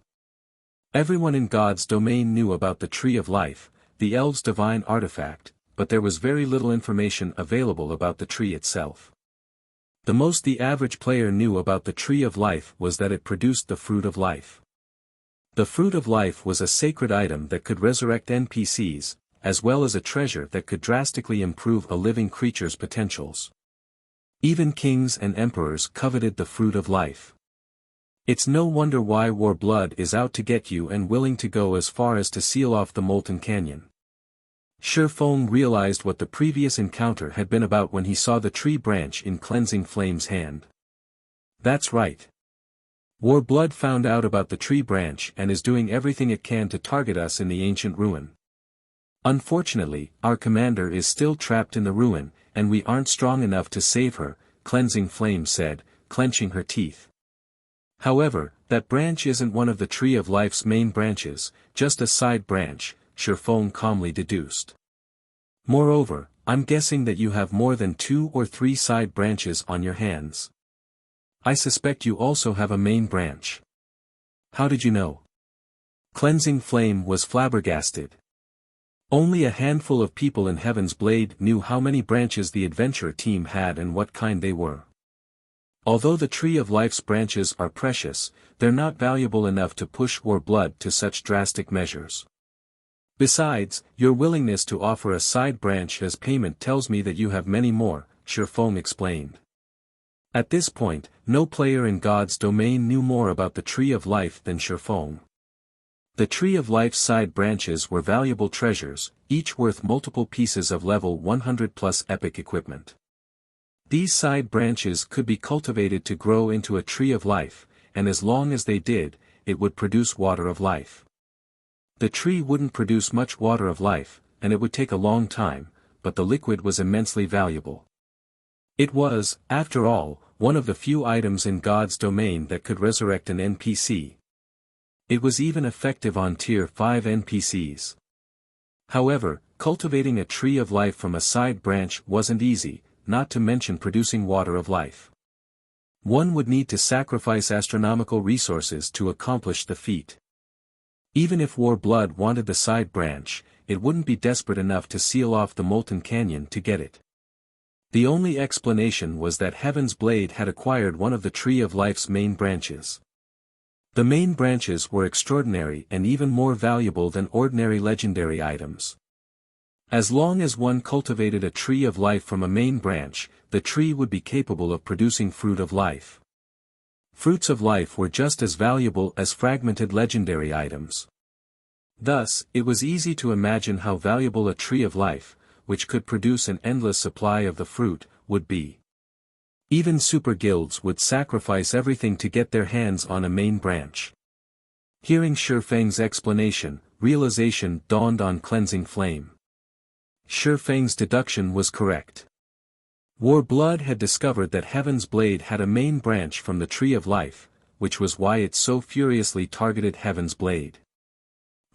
Everyone in God's domain knew about the Tree of Life, the elves' divine artifact, but there was very little information available about the tree itself. The most the average player knew about the Tree of Life was that it produced the Fruit of Life. The Fruit of Life was a sacred item that could resurrect NPCs, as well as a treasure that could drastically improve a living creature's potentials. Even kings and emperors coveted the Fruit of Life. It's no wonder why Warblood is out to get you and willing to go as far as to seal off the Molten Canyon. Shifeng realized what the previous encounter had been about when he saw the tree branch in Cleansing Flame's hand. That's right. Warblood found out about the tree branch and is doing everything it can to target us in the ancient ruin. Unfortunately, our commander is still trapped in the ruin, and we aren't strong enough to save her, Cleansing Flame said, clenching her teeth. However, that branch isn't one of the Tree of Life's main branches, just a side branch, Shifeng calmly deduced. Moreover, I'm guessing that you have more than 2 or 3 side branches on your hands. I suspect you also have a main branch. How did you know? Cleansing Flame was flabbergasted. Only a handful of people in Heaven's Blade knew how many branches the adventure team had and what kind they were. Although the Tree of Life's branches are precious, they're not valuable enough to push Warblood to such drastic measures. Besides, your willingness to offer a side branch as payment tells me that you have many more, Shifeng explained. At this point, no player in God's domain knew more about the Tree of Life than Shifeng. The Tree of Life's side branches were valuable treasures, each worth multiple pieces of level 100+ epic equipment. These side branches could be cultivated to grow into a Tree of Life, and as long as they did, it would produce Water of Life. The tree wouldn't produce much Water of Life, and it would take a long time, but the liquid was immensely valuable. It was, after all, one of the few items in God's domain that could resurrect an NPC. It was even effective on Tier 5 NPCs. However, cultivating a Tree of Life from a side branch wasn't easy, not to mention producing Water of Life. One would need to sacrifice astronomical resources to accomplish the feat. Even if Warblood wanted the side branch, it wouldn't be desperate enough to seal off the Molten Canyon to get it. The only explanation was that Heaven's Blade had acquired one of the Tree of Life's main branches. The main branches were extraordinary and even more valuable than ordinary legendary items. As long as one cultivated a Tree of Life from a main branch, the tree would be capable of producing Fruit of Life. Fruits of Life were just as valuable as fragmented legendary items. Thus, it was easy to imagine how valuable a Tree of Life, which could produce an endless supply of the fruit, would be. Even super guilds would sacrifice everything to get their hands on a main branch. Hearing Shifeng's explanation, realization dawned on Cleansing Flame. Shifeng's deduction was correct. Warblood had discovered that Heaven's Blade had a main branch from the Tree of Life, which was why it so furiously targeted Heaven's Blade.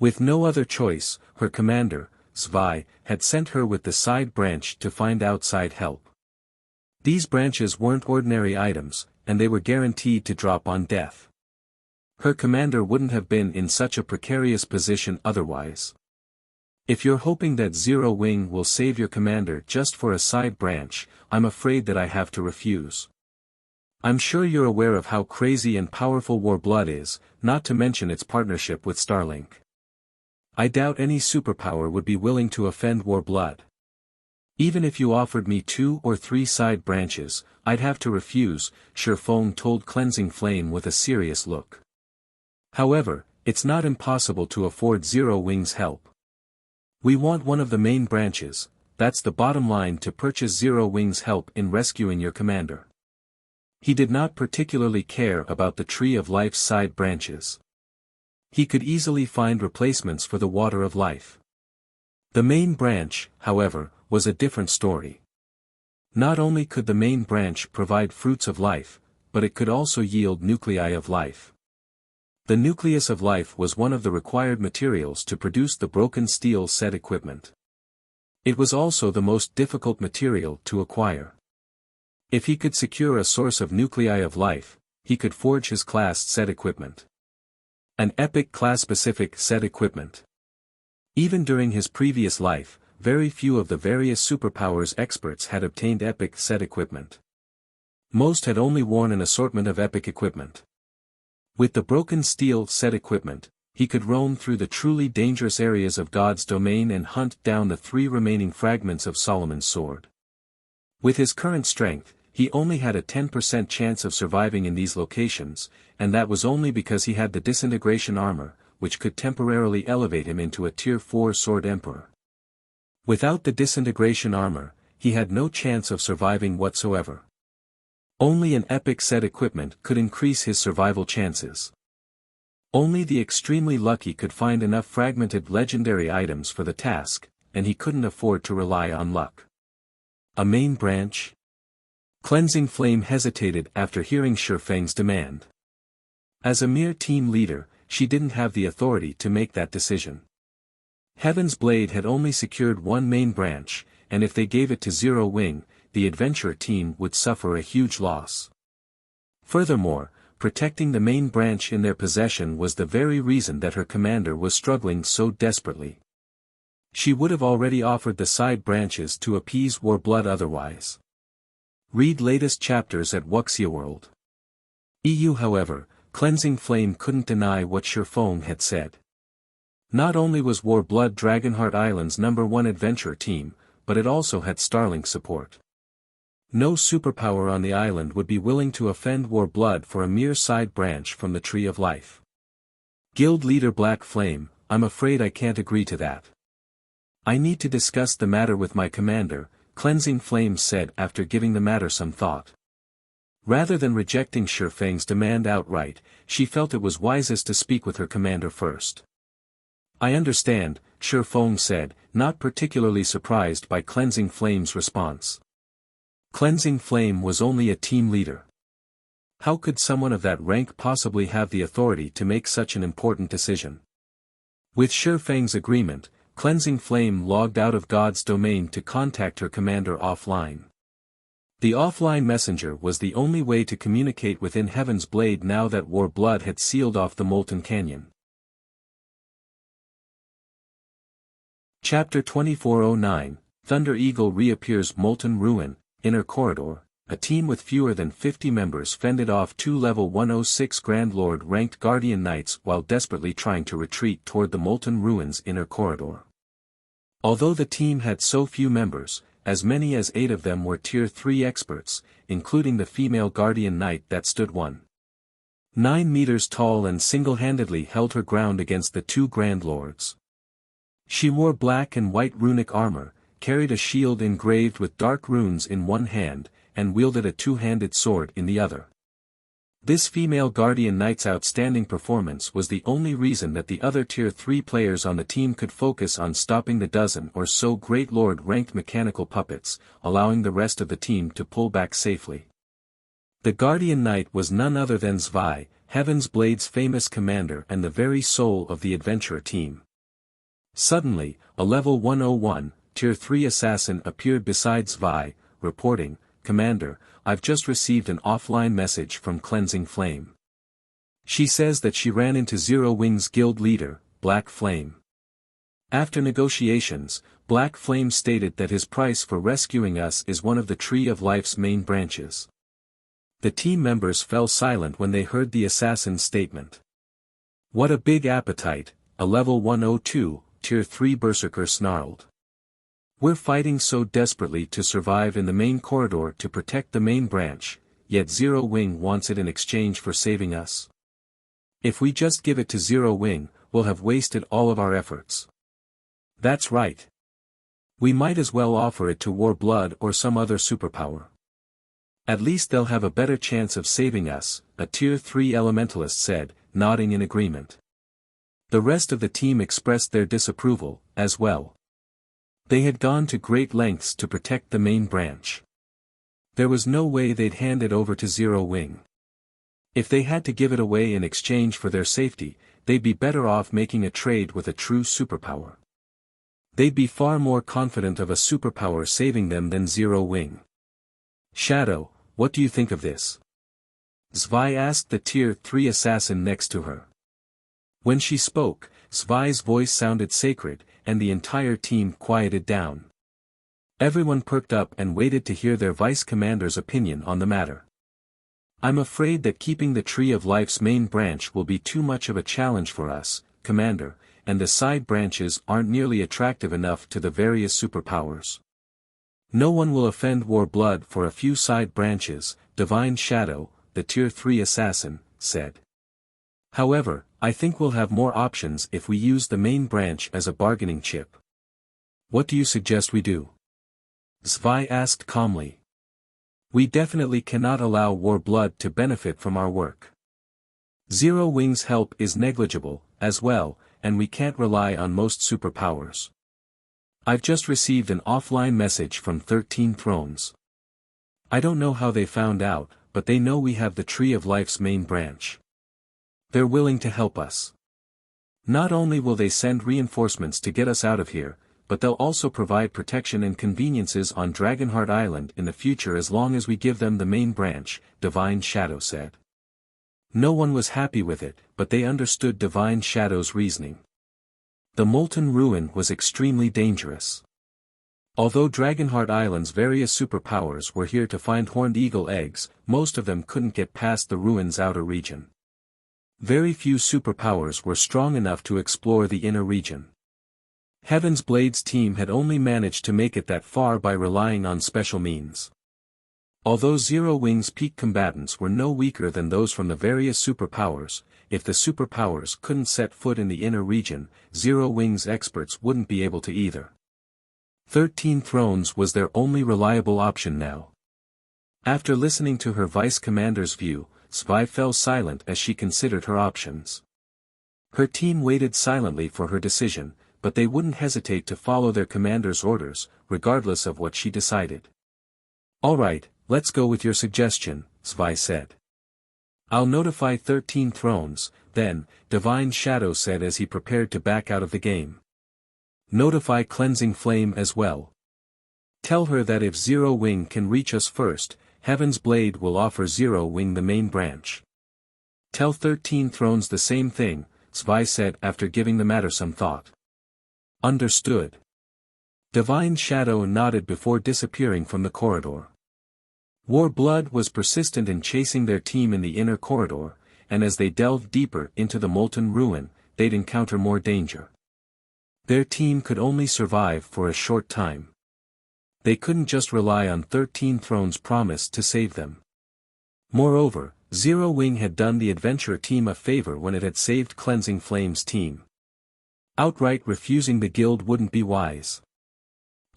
With no other choice, her commander, Zwei, had sent her with the side branch to find outside help. These branches weren't ordinary items, and they were guaranteed to drop on death. Her commander wouldn't have been in such a precarious position otherwise. If you're hoping that Zero Wing will save your commander just for a side branch, I'm afraid that I have to refuse. I'm sure you're aware of how crazy and powerful Warblood is, not to mention its partnership with Starlink. I doubt any superpower would be willing to offend Warblood. Even if you offered me 2 or 3 side branches, I'd have to refuse, Shifeng told Cleansing Flame with a serious look. However, it's not impossible to afford Zero Wing's help. We want one of the main branches, that's the bottom line, to purchase Zero Wing's help in rescuing your commander. He did not particularly care about the Tree of Life's side branches. He could easily find replacements for the Water of Life. The main branch, however, was a different story. Not only could the main branch provide fruits of life, but it could also yield nuclei of life. The nucleus of life was one of the required materials to produce the broken steel set equipment. It was also the most difficult material to acquire. If he could secure a source of nuclei of life, he could forge his class set equipment. An epic class-specific set equipment. Even during his previous life, very few of the various superpowers experts had obtained epic set equipment. Most had only worn an assortment of epic equipment. With the broken steel set equipment, he could roam through the truly dangerous areas of God's domain and hunt down the 3 remaining fragments of Solomon's sword. With his current strength, he only had a 10% chance of surviving in these locations, and that was only because he had the disintegration armor, which could temporarily elevate him into a Tier 4 Sword Emperor. Without the disintegration armor, he had no chance of surviving whatsoever. Only an epic set equipment could increase his survival chances. Only the extremely lucky could find enough fragmented legendary items for the task, and he couldn't afford to rely on luck. A main branch? Cleansing Flame hesitated after hearing Shifeng's demand. As a mere team leader, she didn't have the authority to make that decision. Heaven's Blade had only secured 1 main branch, and if they gave it to Zero Wing, the adventurer team would suffer a huge loss. Furthermore, protecting the main branch in their possession was the very reason that her commander was struggling so desperately. She would have already offered the side branches to appease Warblood otherwise. Read latest chapters at Wuxia World. EU. However, Cleansing Flame couldn't deny what Shifeng had said. Not only was Warblood Dragonheart Island's #1 adventurer team, but it also had Starlink support. No superpower on the island would be willing to offend Warblood for a mere side branch from the Tree of Life. Guild Leader Black Flame, I'm afraid I can't agree to that. I need to discuss the matter with my commander, Cleansing Flame said after giving the matter some thought. Rather than rejecting Shifeng's demand outright, she felt it was wisest to speak with her commander first. I understand, Shifeng said, not particularly surprised by Cleansing Flame's response. Cleansing Flame was only a team leader. How could someone of that rank possibly have the authority to make such an important decision? With Shifeng's agreement, Cleansing Flame logged out of God's domain to contact her commander offline. The offline messenger was the only way to communicate within Heaven's Blade now that Warblood had sealed off the Molten Canyon. Chapter 2409, Thunder Eagle Reappears Molten Ruin. Inner Corridor, a team with fewer than 50 members fended off 2 level 106 Grand Lord ranked Guardian Knights while desperately trying to retreat toward the Molten Ruins Inner Corridor. Although the team had so few members, as many as 8 of them were Tier 3 experts, including the female Guardian Knight that stood 1.9 meters tall and single-handedly held her ground against the 2 Grand Lords. She wore black and white runic armor, carried a shield engraved with dark runes in one hand, and wielded a 2-handed sword in the other. This female Guardian Knight's outstanding performance was the only reason that the other Tier 3 players on the team could focus on stopping the dozen or so Great Lord-ranked mechanical puppets, allowing the rest of the team to pull back safely. The Guardian Knight was none other than Zwei, Heaven's Blade's famous commander and the very soul of the adventurer team. Suddenly, a level 101, Tier 3 assassin appeared beside Zwei, reporting, "Commander, I've just received an offline message from Cleansing Flame. She says that she ran into Zero Wing's guild leader, Black Flame. After negotiations, Black Flame stated that his price for rescuing us is one of the Tree of Life's main branches." The team members fell silent when they heard the assassin's statement. "What a big appetite," a level 102, Tier 3 berserker snarled. "We're fighting so desperately to survive in the main corridor to protect the main branch, yet Zero Wing wants it in exchange for saving us. If we just give it to Zero Wing, we'll have wasted all of our efforts." "That's right. We might as well offer it to Warblood or some other superpower. At least they'll have a better chance of saving us," a Tier 3 elementalist said, nodding in agreement. The rest of the team expressed their disapproval, as well. They had gone to great lengths to protect the main branch. There was no way they'd hand it over to Zero Wing. If they had to give it away in exchange for their safety, they'd be better off making a trade with a true superpower. They'd be far more confident of a superpower saving them than Zero Wing. "Shadow, what do you think of this?" Zwei asked the Tier 3 assassin next to her. When she spoke, Zwei's voice sounded sacred, and the entire team quieted down. Everyone perked up and waited to hear their vice commander's opinion on the matter. I'm afraid that keeping the Tree of Life's main branch will be too much of a challenge for us, Commander, and the side branches aren't nearly attractive enough to the various superpowers. No one will offend Warblood for a few side branches, Divine Shadow, the Tier 3 assassin, said. However, I think we'll have more options if we use the main branch as a bargaining chip. What do you suggest we do? Zwei asked calmly. We definitely cannot allow Warblood to benefit from our work. Zero Wing's help is negligible, as well, and we can't rely on most superpowers. I've just received an offline message from 13 Thrones. I don't know how they found out, but they know we have the Tree of Life's main branch. They're willing to help us. Not only will they send reinforcements to get us out of here, but they'll also provide protection and conveniences on Dragonheart Island in the future as long as we give them the main branch, Divine Shadow said. No one was happy with it, but they understood Divine Shadow's reasoning. The Molten Ruin was extremely dangerous. Although Dragonheart Island's various superpowers were here to find horned eagle eggs, most of them couldn't get past the ruin's outer region. Very few superpowers were strong enough to explore the inner region. Heaven's Blade's team had only managed to make it that far by relying on special means. Although Zero Wing's peak combatants were no weaker than those from the various superpowers, if the superpowers couldn't set foot in the inner region, Zero Wing's experts wouldn't be able to either. 13 Thrones was their only reliable option now. After listening to her vice commander's view, Zwei fell silent as she considered her options. Her team waited silently for her decision, but they wouldn't hesitate to follow their commander's orders, regardless of what she decided. All right, let's go with your suggestion, Zwei said. I'll notify 13 Thrones, then, Divine Shadow said as he prepared to back out of the game. Notify Cleansing Flame as well. Tell her that if Zero Wing can reach us first, Heaven's Blade will offer Zero Wing the main branch. Tell 13 Thrones the same thing, Zwei said after giving the matter some thought. Understood. Divine Shadow nodded before disappearing from the corridor. Warblood was persistent in chasing their team in the inner corridor, and as they delved deeper into the Molten Ruin, they'd encounter more danger. Their team could only survive for a short time. They couldn't just rely on 13 Thrones' promise to save them. Moreover, Zero Wing had done the adventurer team a favor when it had saved Cleansing Flame's team. Outright refusing the guild wouldn't be wise.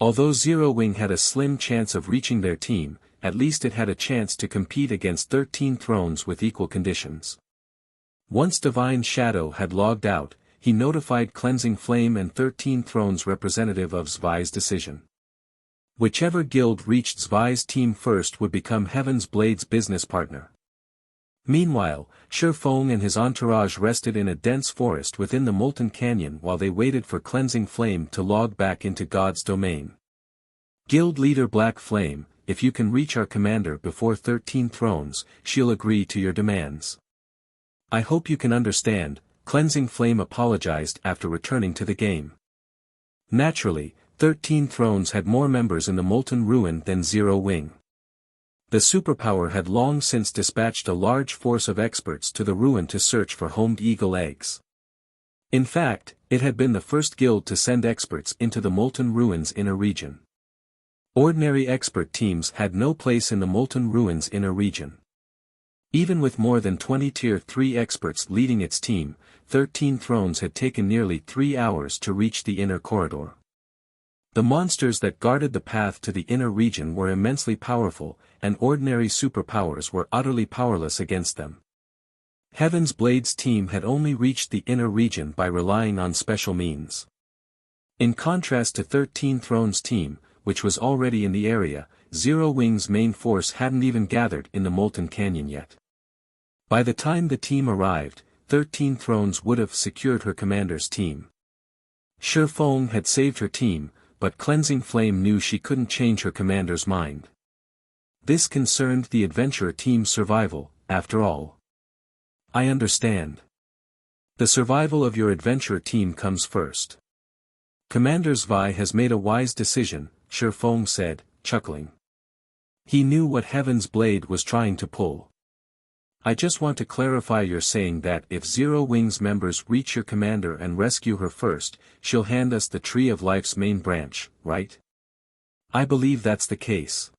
Although Zero Wing had a slim chance of reaching their team, at least it had a chance to compete against 13 Thrones with equal conditions. Once Divine Shadow had logged out, he notified Cleansing Flame and 13 Thrones representative of Zwei's decision. Whichever guild reached Zwei's team first would become Heaven's Blade's business partner. Meanwhile, Shifeng and his entourage rested in a dense forest within the Molten Canyon while they waited for Cleansing Flame to log back into God's domain. Guild leader Black Flame, if you can reach our commander before 13 Thrones, she'll agree to your demands. I hope you can understand, Cleansing Flame apologized after returning to the game. Naturally, 13 Thrones had more members in the Molten Ruin than Zero Wing. The superpower had long since dispatched a large force of experts to the ruin to search for homed eagle eggs. In fact, it had been the first guild to send experts into the Molten Ruin's inner region. Ordinary expert teams had no place in the Molten Ruin's inner region. Even with more than 20 Tier 3 experts leading its team, 13 Thrones had taken nearly 3 hours to reach the inner corridor. The monsters that guarded the path to the inner region were immensely powerful, and ordinary superpowers were utterly powerless against them. Heaven's Blade's team had only reached the inner region by relying on special means. In contrast to 13 Thrones' team, which was already in the area, Zero Wing's main force hadn't even gathered in the Molten Canyon yet. By the time the team arrived, 13 Thrones would have secured her commander's team. Shifeng had saved her team, but Cleansing Flame knew she couldn't change her commander's mind. This concerned the adventurer team's survival, after all. I understand. The survival of your adventure team comes first. Commander Zvi has made a wise decision, Shi Feng said, chuckling. He knew what Heaven's Blade was trying to pull. I just want to clarify, you're saying that if Zero Wings members reach your commander and rescue her first, she'll hand us the Tree of Life's main branch, right? I believe that's the case.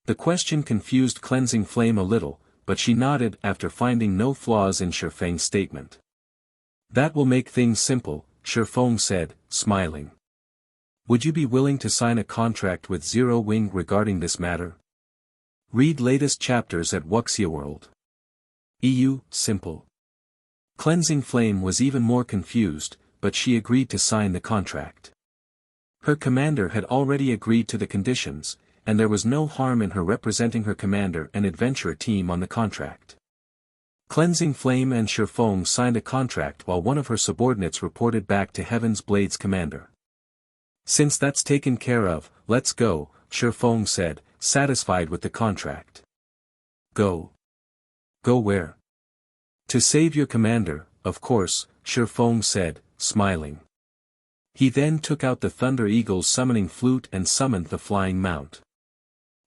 The question confused Cleansing Flame a little, but she nodded after finding no flaws in Shi Feng's statement. That will make things simple, Shi Feng said, smiling. Would you be willing to sign a contract with Zero Wing regarding this matter? Read latest chapters at Wuxia World. EU, simple. Cleansing Flame was even more confused, but she agreed to sign the contract. Her commander had already agreed to the conditions, and there was no harm in her representing her commander and adventurer team on the contract. Cleansing Flame and Shi Feng signed a contract while one of her subordinates reported back to Heaven's Blade's commander. Since that's taken care of, let's go, Shi Feng said, satisfied with the contract. Go. Go where? To save your commander, of course, Shi Feng said, smiling. He then took out the Thunder Eagle's summoning flute and summoned the flying mount.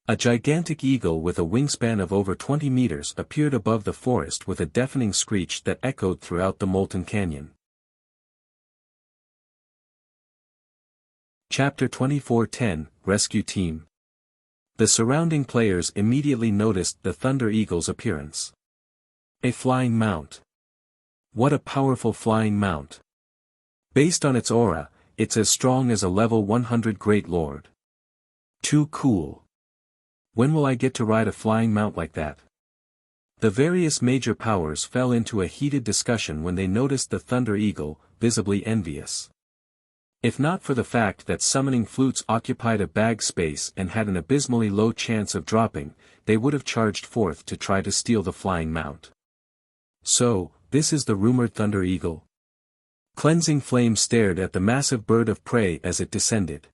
A gigantic eagle with a wingspan of over 20 meters appeared above the forest with a deafening screech that echoed throughout the Molten Canyon. Chapter 24:10, Rescue Team. The surrounding players immediately noticed the Thunder Eagle's appearance. A flying mount. What a powerful flying mount. Based on its aura, it's as strong as a level 100 Great Lord. Too cool. When will I get to ride a flying mount like that? The various major powers fell into a heated discussion when they noticed the Thunder Eagle, visibly envious. If not for the fact that summoning flutes occupied a bag space and had an abysmally low chance of dropping, they would have charged forth to try to steal the flying mount. So, this is the rumored Thunder Eagle? Cleansing Flame stared at the massive bird of prey as it descended.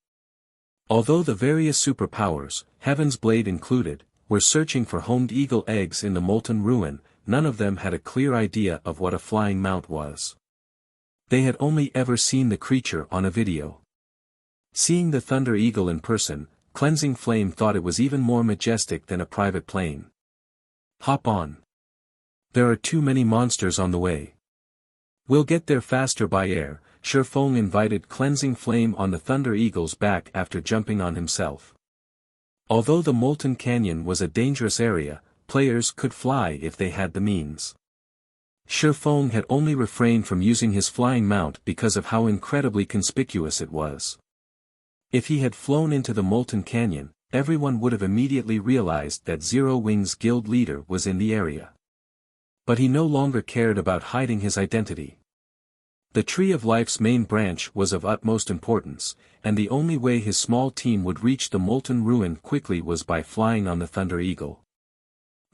Although the various superpowers, Heaven's Blade included, were searching for homed eagle eggs in the Molten Ruin, none of them had a clear idea of what a flying mount was. They had only ever seen the creature on a video. Seeing the Thunder Eagle in person, Cleansing Flame thought it was even more majestic than a private plane. Hop on. There are too many monsters on the way. We'll get there faster by air, Shi Feng invited Cleansing Flame on the Thunder Eagle's back after jumping on himself. Although the Molten Canyon was a dangerous area, players could fly if they had the means. Shi Feng had only refrained from using his flying mount because of how incredibly conspicuous it was. If he had flown into the Molten Canyon, everyone would have immediately realized that Zero Wing's guild leader was in the area. But he no longer cared about hiding his identity. The Tree of Life's main branch was of utmost importance, and the only way his small team would reach the Molten Ruin quickly was by flying on the Thunder Eagle.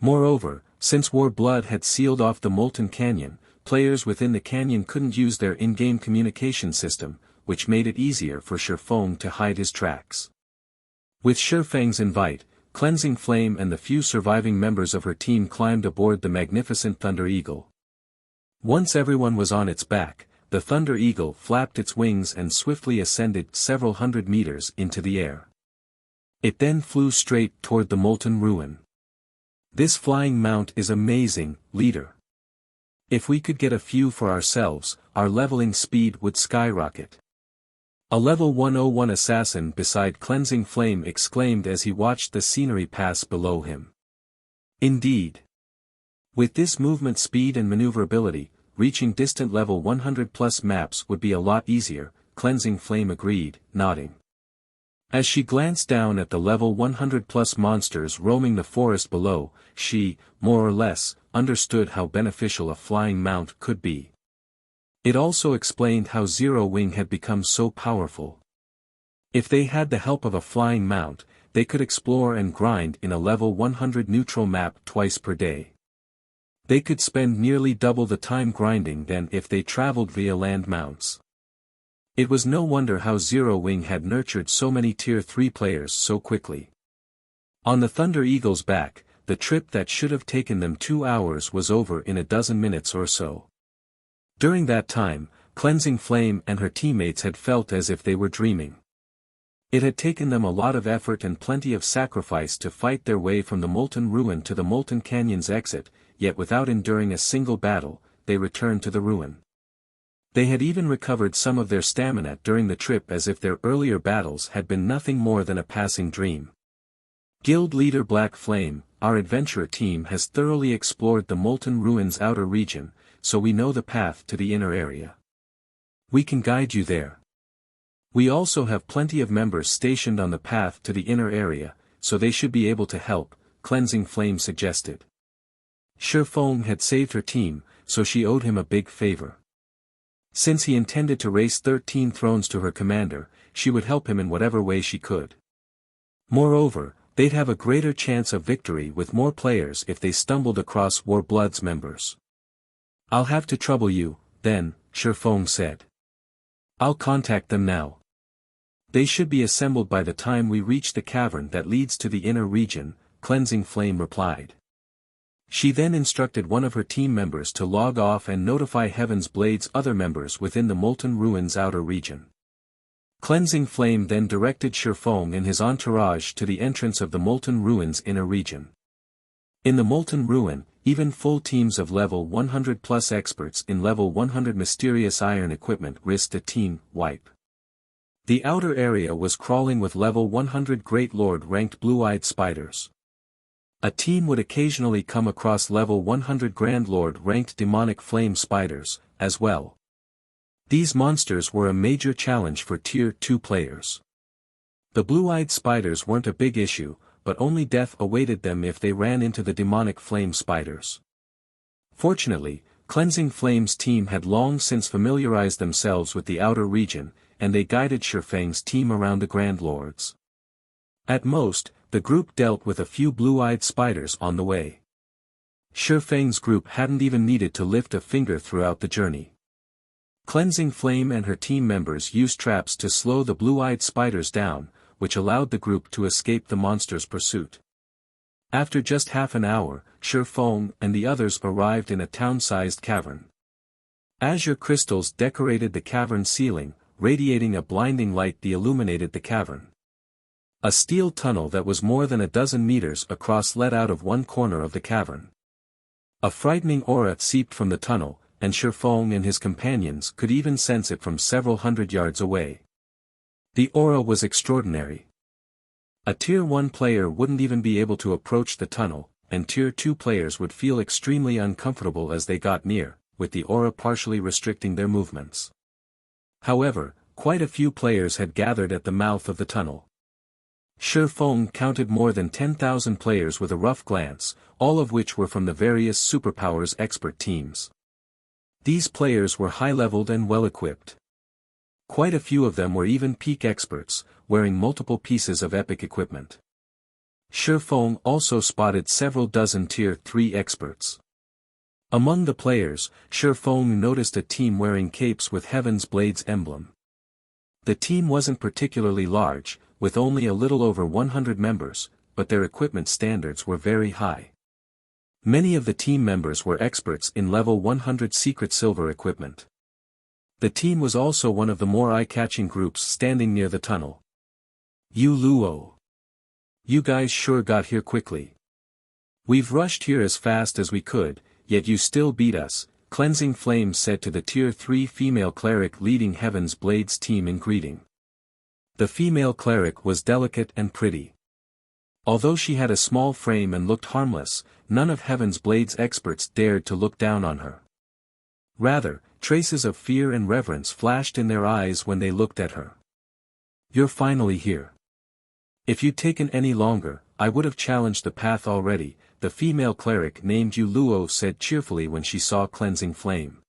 Moreover, since War Blood had sealed off the Molten Canyon, players within the canyon couldn't use their in-game communication system, which made it easier for Shi Feng to hide his tracks. With Shi Feng's invite, Cleansing Flame and the few surviving members of her team climbed aboard the magnificent Thunder Eagle. Once everyone was on its back, the Thunder Eagle flapped its wings and swiftly ascended several hundred meters into the air. It then flew straight toward the Molten Ruin. This flying mount is amazing, leader. If we could get a few for ourselves, our leveling speed would skyrocket. A level 101 assassin beside Cleansing Flame exclaimed as he watched the scenery pass below him. Indeed. With this movement speed and maneuverability, reaching distant level 100+ maps would be a lot easier, Cleansing Flame agreed, nodding. As she glanced down at the level 100+ monsters roaming the forest below, she, more or less, understood how beneficial a flying mount could be. It also explained how Zero Wing had become so powerful. If they had the help of a flying mount, they could explore and grind in a level 100 neutral map twice per day. They could spend nearly double the time grinding than if they traveled via land mounts. It was no wonder how Zero Wing had nurtured so many Tier 3 players so quickly. On the Thunder Eagle's back, the trip that should have taken them 2 hours was over in a dozen minutes or so. During that time, Cleansing Flame and her teammates had felt as if they were dreaming. It had taken them a lot of effort and plenty of sacrifice to fight their way from the Molten Ruin to the Molten Canyon's exit, yet without enduring a single battle, they returned to the ruin. They had even recovered some of their stamina during the trip as if their earlier battles had been nothing more than a passing dream. Guild Leader Black Flame, our adventurer team has thoroughly explored the Molten Ruin's outer region, so we know the path to the inner area. We can guide you there. We also have plenty of members stationed on the path to the inner area, so they should be able to help, Cleansing Flame suggested. Shifeng had saved her team, so she owed him a big favor. Since he intended to race 13 thrones to her commander, she would help him in whatever way she could. Moreover, they'd have a greater chance of victory with more players if they stumbled across Warblood's members. I'll have to trouble you, then, Shifeng said. I'll contact them now. They should be assembled by the time we reach the cavern that leads to the inner region, Cleansing Flame replied. She then instructed one of her team members to log off and notify Heaven's Blade's other members within the Molten Ruin's outer region. Cleansing Flame then directed Shifeng and his entourage to the entrance of the Molten Ruin's inner region. In the Molten Ruin, even full teams of level 100 plus experts in level 100 mysterious iron equipment risked a team wipe. The outer area was crawling with level 100 Great Lord ranked blue-eyed spiders. A team would occasionally come across level 100 Grand Lord ranked demonic flame spiders, as well. These monsters were a major challenge for Tier 2 players. The blue-eyed spiders weren't a big issue, but only death awaited them if they ran into the demonic flame spiders. Fortunately, Cleansing Flame's team had long since familiarized themselves with the outer region, and they guided Shifeng's team around the Grand Lords. At most, the group dealt with a few blue-eyed spiders on the way. Shifeng's group hadn't even needed to lift a finger throughout the journey. Cleansing Flame and her team members used traps to slow the blue-eyed spiders down, which allowed the group to escape the monster's pursuit. After just half an hour, Shifeng and the others arrived in a town-sized cavern. Azure crystals decorated the cavern ceiling, radiating a blinding light that illuminated the cavern. A steel tunnel that was more than a dozen meters across led out of one corner of the cavern. A frightening aura seeped from the tunnel, and Shifeng and his companions could even sense it from several hundred yards away. The aura was extraordinary. A Tier 1 player wouldn't even be able to approach the tunnel, and Tier 2 players would feel extremely uncomfortable as they got near, with the aura partially restricting their movements. However, quite a few players had gathered at the mouth of the tunnel. Shifeng counted more than 10,000 players with a rough glance, all of which were from the various superpowers expert teams. These players were high-leveled and well-equipped. Quite a few of them were even peak experts, wearing multiple pieces of epic equipment. Shifeng also spotted several dozen Tier 3 experts. Among the players, Shifeng noticed a team wearing capes with Heaven's Blade's emblem. The team wasn't particularly large, with only a little over 100 members, but their equipment standards were very high. Many of the team members were experts in level 100 secret silver equipment. The team was also one of the more eye-catching groups standing near the tunnel. You Luo. You guys sure got here quickly. We've rushed here as fast as we could, yet you still beat us, Cleansing Flame said to the Tier 3 female cleric leading Heaven's Blade's team in greeting. The female cleric was delicate and pretty. Although she had a small frame and looked harmless, none of Heaven's Blade's experts dared to look down on her. Rather, traces of fear and reverence flashed in their eyes when they looked at her. You're finally here. If you'd taken any longer, I would have challenged the path already, the female cleric named Yu Luo said cheerfully when she saw Cleansing Flame.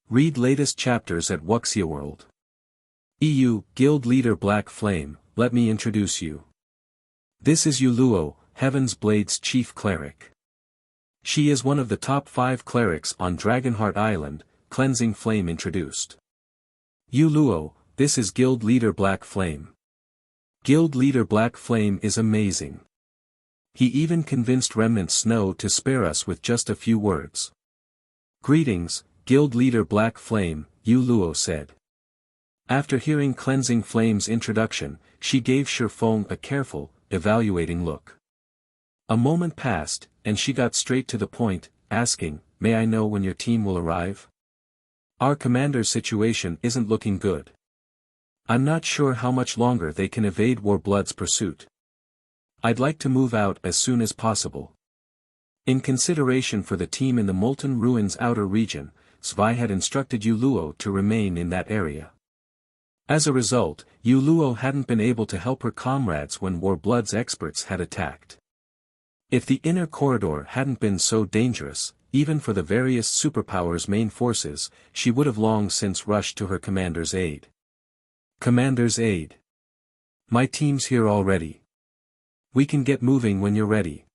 Read latest chapters at Wuxia World. EU, Guild Leader Black Flame, let me introduce you. This is Yu Luo, Heaven's Blade's chief cleric. She is one of the top 5 clerics on Dragonheart Island, Cleansing Flame introduced. Yu Luo, this is Guild Leader Black Flame. Guild Leader Black Flame is amazing. He even convinced Remnant Snow to spare us with just a few words. "Greetings, Guild Leader Black Flame," Yu Luo said. After hearing Cleansing Flame's introduction, she gave Shifeng a careful, evaluating look. A moment passed, and she got straight to the point, asking, "May I know when your team will arrive? Our commander's situation isn't looking good. I'm not sure how much longer they can evade Warblood's pursuit. I'd like to move out as soon as possible." In consideration for the team in the Molten Ruin's outer region, Zwei had instructed Yu Luo to remain in that area. As a result, Yu Luo hadn't been able to help her comrades when Warblood's experts had attacked. If the inner corridor hadn't been so dangerous, even for the various superpowers' main forces, she would have long since rushed to her commander's aid. "Commander's aid. My team's here already. We can get moving when you're ready."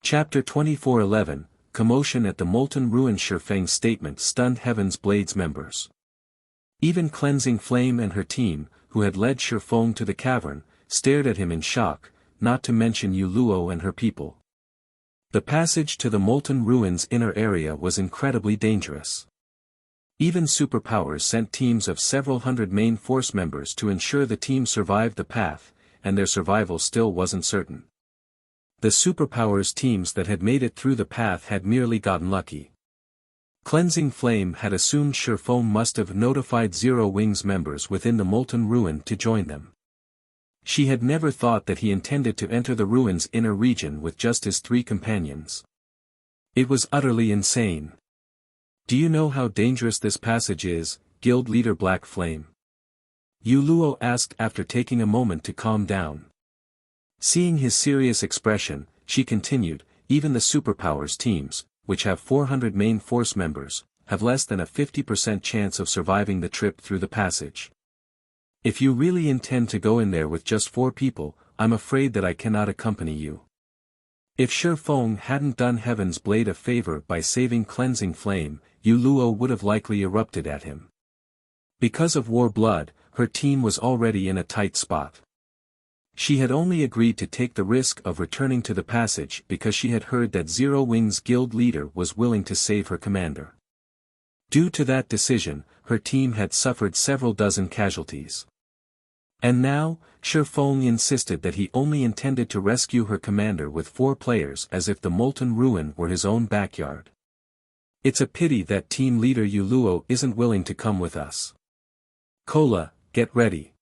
Chapter 24:11, Commotion at the Molten Ruin. Shifeng's statement stunned Heaven's Blade's members. Even Cleansing Flame and her team, who had led Shifeng to the cavern, stared at him in shock, not to mention Yu Luo and her people. The passage to the Molten Ruin's inner area was incredibly dangerous. Even superpowers sent teams of several hundred main force members to ensure the team survived the path, and their survival still wasn't certain. The superpowers teams that had made it through the path had merely gotten lucky. Cleansing Flame had assumed Shifeng must have notified Zero Wings members within the Molten Ruin to join them. She had never thought that he intended to enter the ruin's inner region with just his 3 companions. It was utterly insane. "Do you know how dangerous this passage is, Guild Leader Black Flame?" Yu Luo asked after taking a moment to calm down. Seeing his serious expression, she continued, "Even the superpowers teams, which have 400 main force members, have less than a 50% chance of surviving the trip through the passage. If you really intend to go in there with just 4 people, I'm afraid that I cannot accompany you." If Shifeng hadn't done Heaven's Blade a favor by saving Cleansing Flame, Yu Luo would have likely erupted at him. Because of Warblood, her team was already in a tight spot. She had only agreed to take the risk of returning to the passage because she had heard that Zero Wings guild leader was willing to save her commander. Due to that decision, her team had suffered several dozen casualties. And now, Shifeng insisted that he only intended to rescue her commander with 4 players as if the Molten Ruin were his own backyard. "It's a pity that team leader Yu Luo isn't willing to come with us. Kola, get ready.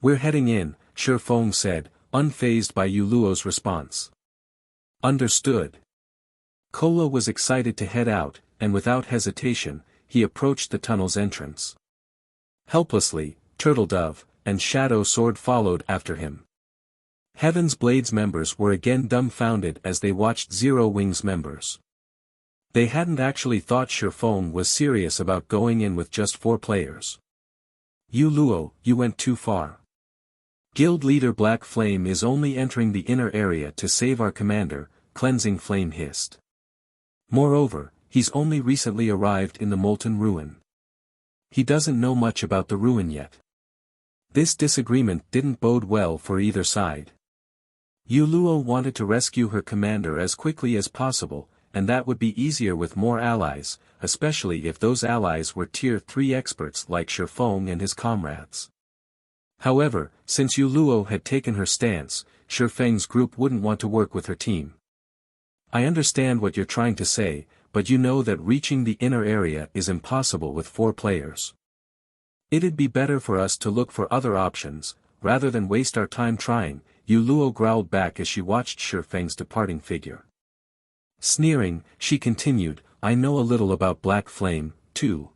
We're heading in," Shifeng said, unfazed by Yu Luo's response. "Understood." Kola was excited to head out, and without hesitation, he approached the tunnel's entrance. Helplessly, Turtledove and Shadow Sword followed after him. Heaven's Blade's members were again dumbfounded as they watched Zero Wings members. They hadn't actually thought Shifeng was serious about going in with just 4 players. "Yu Luo, you went too far. Guild leader Black Flame is only entering the inner area to save our commander," Cleansing Flame hissed. "Moreover, he's only recently arrived in the Molten Ruin. He doesn't know much about the ruin yet." This disagreement didn't bode well for either side. Yu Luo wanted to rescue her commander as quickly as possible, and that would be easier with more allies, especially if those allies were Tier 3 experts like Shifeng and his comrades. However, since Yu Luo had taken her stance, Shifeng's group wouldn't want to work with her team. "I understand what you're trying to say, but you know that reaching the inner area is impossible with 4 players. It'd be better for us to look for other options, rather than waste our time trying," Yu Luo growled back as she watched Shifeng's departing figure. Sneering, she continued, "I know a little about Black Flame, too.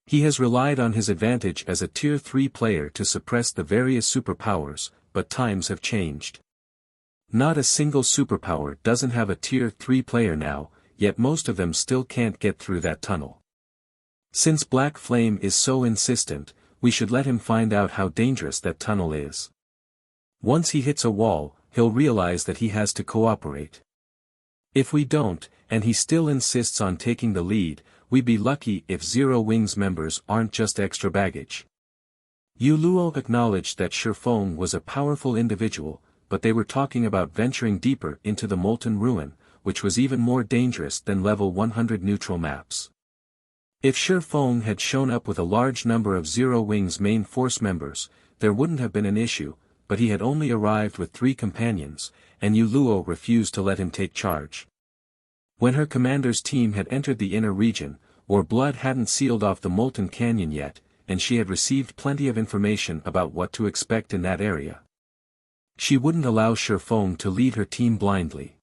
He has relied on his advantage as a Tier 3 player to suppress the various superpowers, but times have changed. Not a single superpower doesn't have a Tier 3 player now, yet most of them still can't get through that tunnel. Since Black Flame is so insistent, we should let him find out how dangerous that tunnel is. Once he hits a wall, he'll realize that he has to cooperate. If we don't, and he still insists on taking the lead, we'd be lucky if Zero Wings members aren't just extra baggage." Yu Luo acknowledged that Shifeng was a powerful individual, but they were talking about venturing deeper into the Molten Ruin, which was even more dangerous than level 100 neutral maps. If Shifeng had shown up with a large number of Zero Wing's main force members, there wouldn't have been an issue, but he had only arrived with 3 companions, and Yu Luo refused to let him take charge. When her commander's team had entered the inner region, or blood hadn't sealed off the Molten Canyon yet, and she had received plenty of information about what to expect in that area. She wouldn't allow Shifeng to lead her team blindly.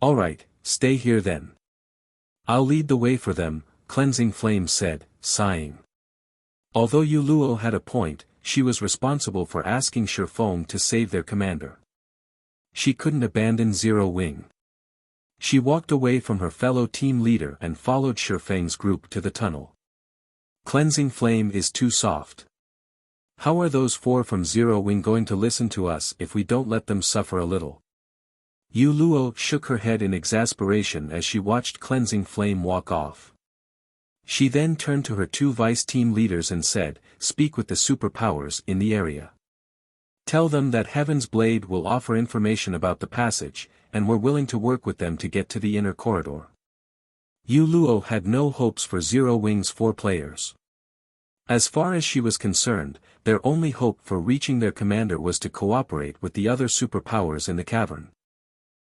"Alright, stay here then. I'll lead the way for them," Cleansing Flame said, sighing. Although Yu Luo had a point, she was responsible for asking Shifeng to save their commander. She couldn't abandon Zero Wing. She walked away from her fellow team leader and followed Shifeng's group to the tunnel. "Cleansing Flame is too soft. How are those 4 from Zero Wing going to listen to us if we don't let them suffer a little?" Yu Luo shook her head in exasperation as she watched Cleansing Flame walk off. She then turned to her 2 vice team leaders and said, "Speak with the superpowers in the area. Tell them that Heaven's Blade will offer information about the passage, and we're willing to work with them to get to the inner corridor." Yu Luo had no hopes for Zero Wing's 4 players. As far as she was concerned, their only hope for reaching their commander was to cooperate with the other superpowers in the cavern.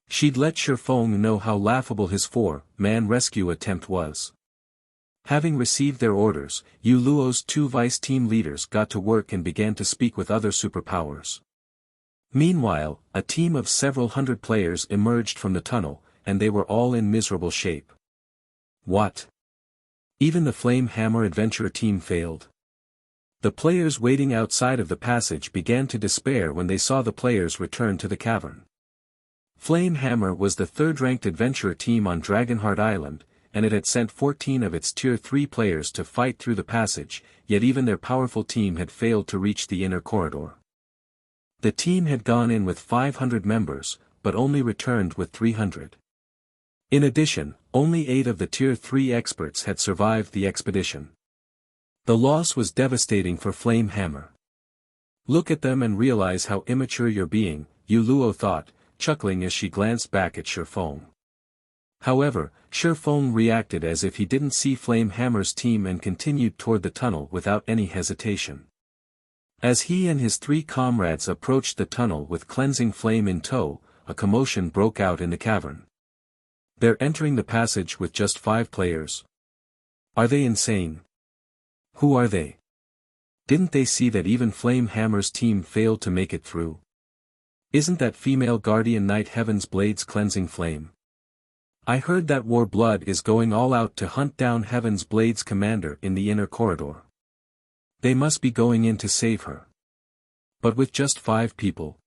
She'd let Shifeng know how laughable his 4-man rescue attempt was. Having received their orders, Yu Luo's 2 vice team leaders got to work and began to speak with other superpowers. Meanwhile, a team of several hundred players emerged from the tunnel, and they were all in miserable shape. What? Even the Flame Hammer Adventurer team failed? The players waiting outside of the passage began to despair when they saw the players return to the cavern. Flame Hammer was the 3rd-ranked adventurer team on Dragonheart Island, and it had sent 14 of its Tier 3 players to fight through the passage, yet even their powerful team had failed to reach the inner corridor. The team had gone in with 500 members, but only returned with 300. In addition, only 8 of the Tier 3 experts had survived the expedition. The loss was devastating for Flame Hammer. "Look at them and realize how immature you're being," Yu Luo thought, chuckling as she glanced back at Shifeng. However, Shifeng reacted as if he didn't see Flame Hammer's team and continued toward the tunnel without any hesitation. As he and his 3 comrades approached the tunnel with Cleansing Flame in tow, a commotion broke out in the cavern. "They're entering the passage with just 5 players. Are they insane? Who are they? Didn't they see that even Flame Hammer's team failed to make it through? Isn't that female guardian knight Heaven's Blade's Cleansing Flame? I heard that War Blood is going all out to hunt down Heaven's Blade's commander in the inner corridor. They must be going in to save her. But with just 5 people?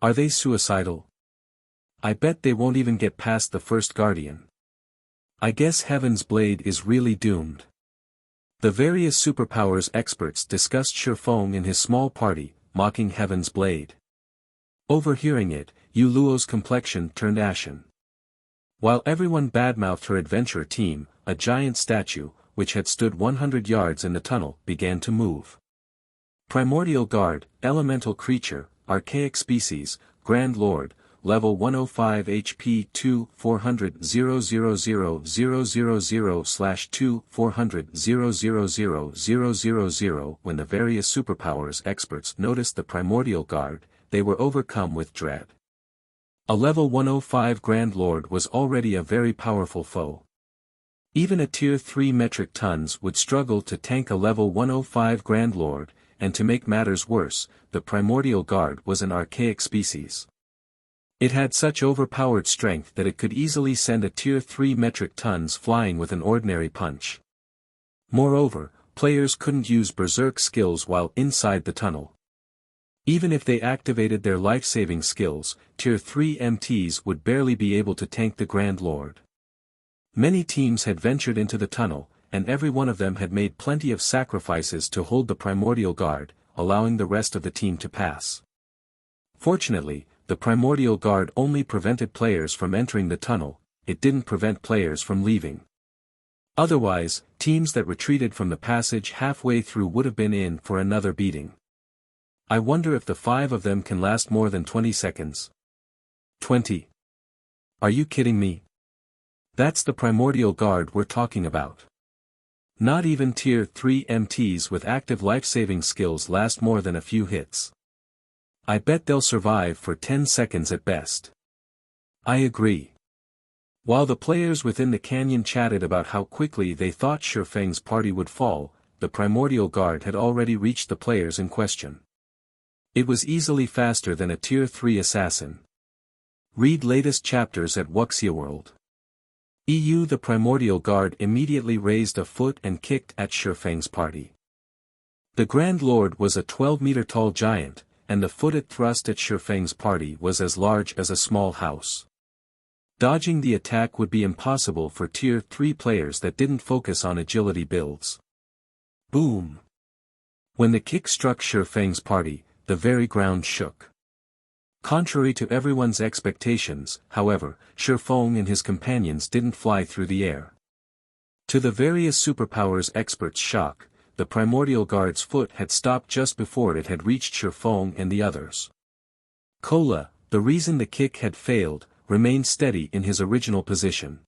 Are they suicidal? I bet they won't even get past the first guardian. I guess Heaven's Blade is really doomed." The various superpowers experts discussed Shifeng in his small party, mocking Heaven's Blade. Overhearing it, Yu Luo's complexion turned ashen. While everyone badmouthed her adventurer team, a giant statue, which had stood 100 yards in the tunnel, began to move. Primordial Guard, Elemental Creature, Archaic Species, Grand Lord, Level 105 HP 2-400-000-000/2-400-000-000. When the various superpowers experts noticed the Primordial Guard, they were overcome with dread. A level 105 Grand Lord was already a very powerful foe. Even a Tier 3 metric tons would struggle to tank a level 105 Grand Lord, and to make matters worse, the Primordial Guard was an archaic species. It had such overpowered strength that it could easily send a Tier 3 metric tons flying with an ordinary punch. Moreover, players couldn't use berserk skills while inside the tunnel. Even if they activated their life-saving skills, Tier 3 MTs would barely be able to tank the Grand Lord. Many teams had ventured into the tunnel, and every one of them had made plenty of sacrifices to hold the Primordial Guard, allowing the rest of the team to pass. Fortunately, the Primordial Guard only prevented players from entering the tunnel, it didn't prevent players from leaving. Otherwise, teams that retreated from the passage halfway through would have been in for another beating. I wonder if the 5 of them can last more than 20 seconds. 20. Are you kidding me? That's the primordial guard we're talking about. Not even tier 3 MTs with active life-saving skills last more than a few hits. I bet they'll survive for 10 seconds at best. I agree. While the players within the canyon chatted about how quickly they thought Shifeng's party would fall, the primordial guard had already reached the players in question. It was easily faster than a tier 3 assassin. Read latest chapters at Wuxia World. The primordial guard immediately raised a foot and kicked at Shifeng's party. The Grand Lord was a 12-meter-tall giant, and the foot it thrust at Shifeng's party was as large as a small house. Dodging the attack would be impossible for tier 3 players that didn't focus on agility builds. Boom! When the kick struck Shifeng's party, the very ground shook. Contrary to everyone's expectations, however, Shifeng and his companions didn't fly through the air. To the various superpowers experts' shock, the primordial guard's foot had stopped just before it had reached Shifeng and the others. Kola, the reason the kick had failed, remained steady in his original position.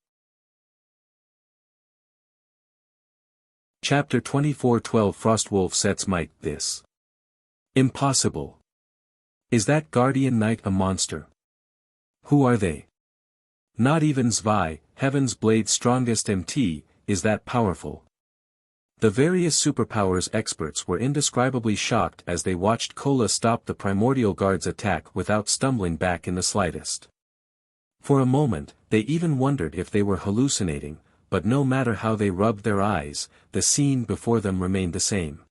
Chapter 24:12 Frostwolf sets might this. Impossible. Is that Guardian Knight a monster? Who are they? Not even Zwei, Heaven's Blade's strongest MT, is that powerful. The various superpowers experts were indescribably shocked as they watched Kola stop the primordial guard's attack without stumbling back in the slightest. For a moment, they even wondered if they were hallucinating, but no matter how they rubbed their eyes, the scene before them remained the same.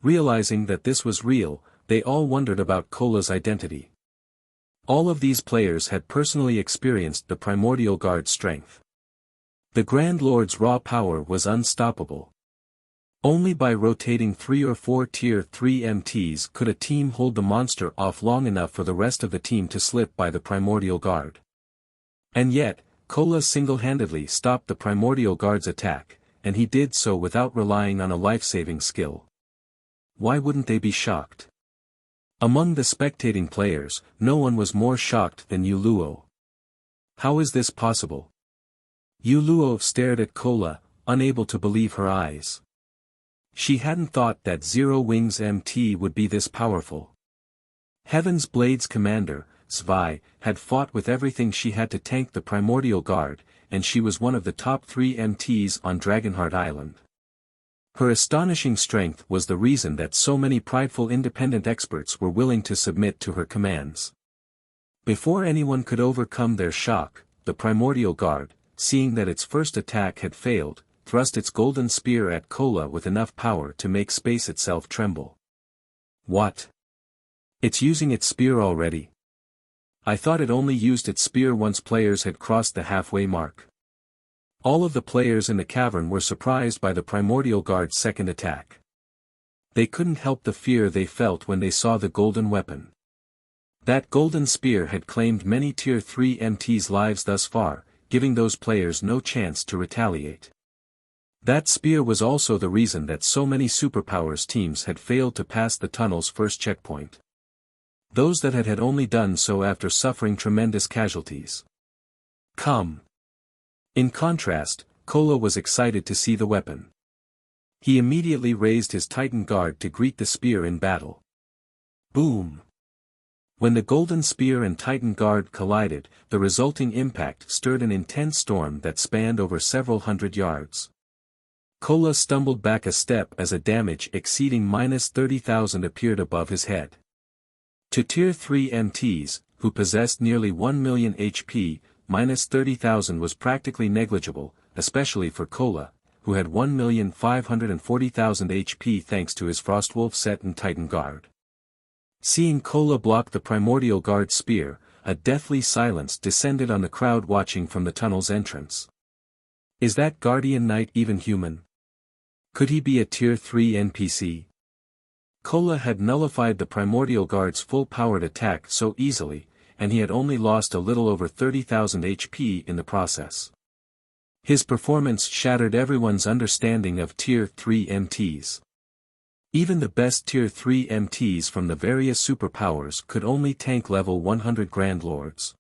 Realizing that this was real, they all wondered about Kola's identity. All of these players had personally experienced the primordial guard's strength. The Grand Lord's raw power was unstoppable. Only by rotating 3 or 4 tier 3 MTs could a team hold the monster off long enough for the rest of the team to slip by the primordial guard. And yet, Kola single-handedly stopped the primordial guard's attack, and he did so without relying on a life-saving skill. Why wouldn't they be shocked? Among the spectating players, no one was more shocked than Yuluo. How is this possible? Yuluo stared at Kola, unable to believe her eyes. She hadn't thought that Zero Wings MT would be this powerful. Heaven's Blade's commander, Zwei, had fought with everything she had to tank the primordial guard, and she was one of the top 3 MTs on Dragonheart Island. Her astonishing strength was the reason that so many prideful independent experts were willing to submit to her commands. Before anyone could overcome their shock, the primordial guard, seeing that its first attack had failed, thrust its golden spear at Kola with enough power to make space itself tremble. What? It's using its spear already? I thought it only used its spear once players had crossed the halfway mark. All of the players in the cavern were surprised by the primordial guard's second attack. They couldn't help the fear they felt when they saw the golden weapon. That golden spear had claimed many tier 3 MTs' lives thus far, giving those players no chance to retaliate. That spear was also the reason that so many superpowers teams had failed to pass the tunnel's first checkpoint. Those that had only done so after suffering tremendous casualties. Come. In contrast, Kola was excited to see the weapon. He immediately raised his Titan guard to greet the spear in battle. Boom! When the golden spear and Titan guard collided, the resulting impact stirred an intense storm that spanned over several hundred yards. Kola stumbled back a step as a damage exceeding -30,000 appeared above his head. To tier 3 MTs, who possessed nearly 1 million HP, -30,000 was practically negligible, especially for Kola, who had 1,540,000 HP thanks to his Frostwolf set and Titan guard. Seeing Kola block the primordial guard spear, a deathly silence descended on the crowd watching from the tunnel's entrance. Is that Guardian Knight even human? Could he be a tier 3 NPC? Kola had nullified the primordial guard's full-powered attack so easily, and he had only lost a little over 30,000 HP in the process. His performance shattered everyone's understanding of Tier 3 MTs. Even the best Tier 3 MTs from the various superpowers could only tank level 100 Grand Lords.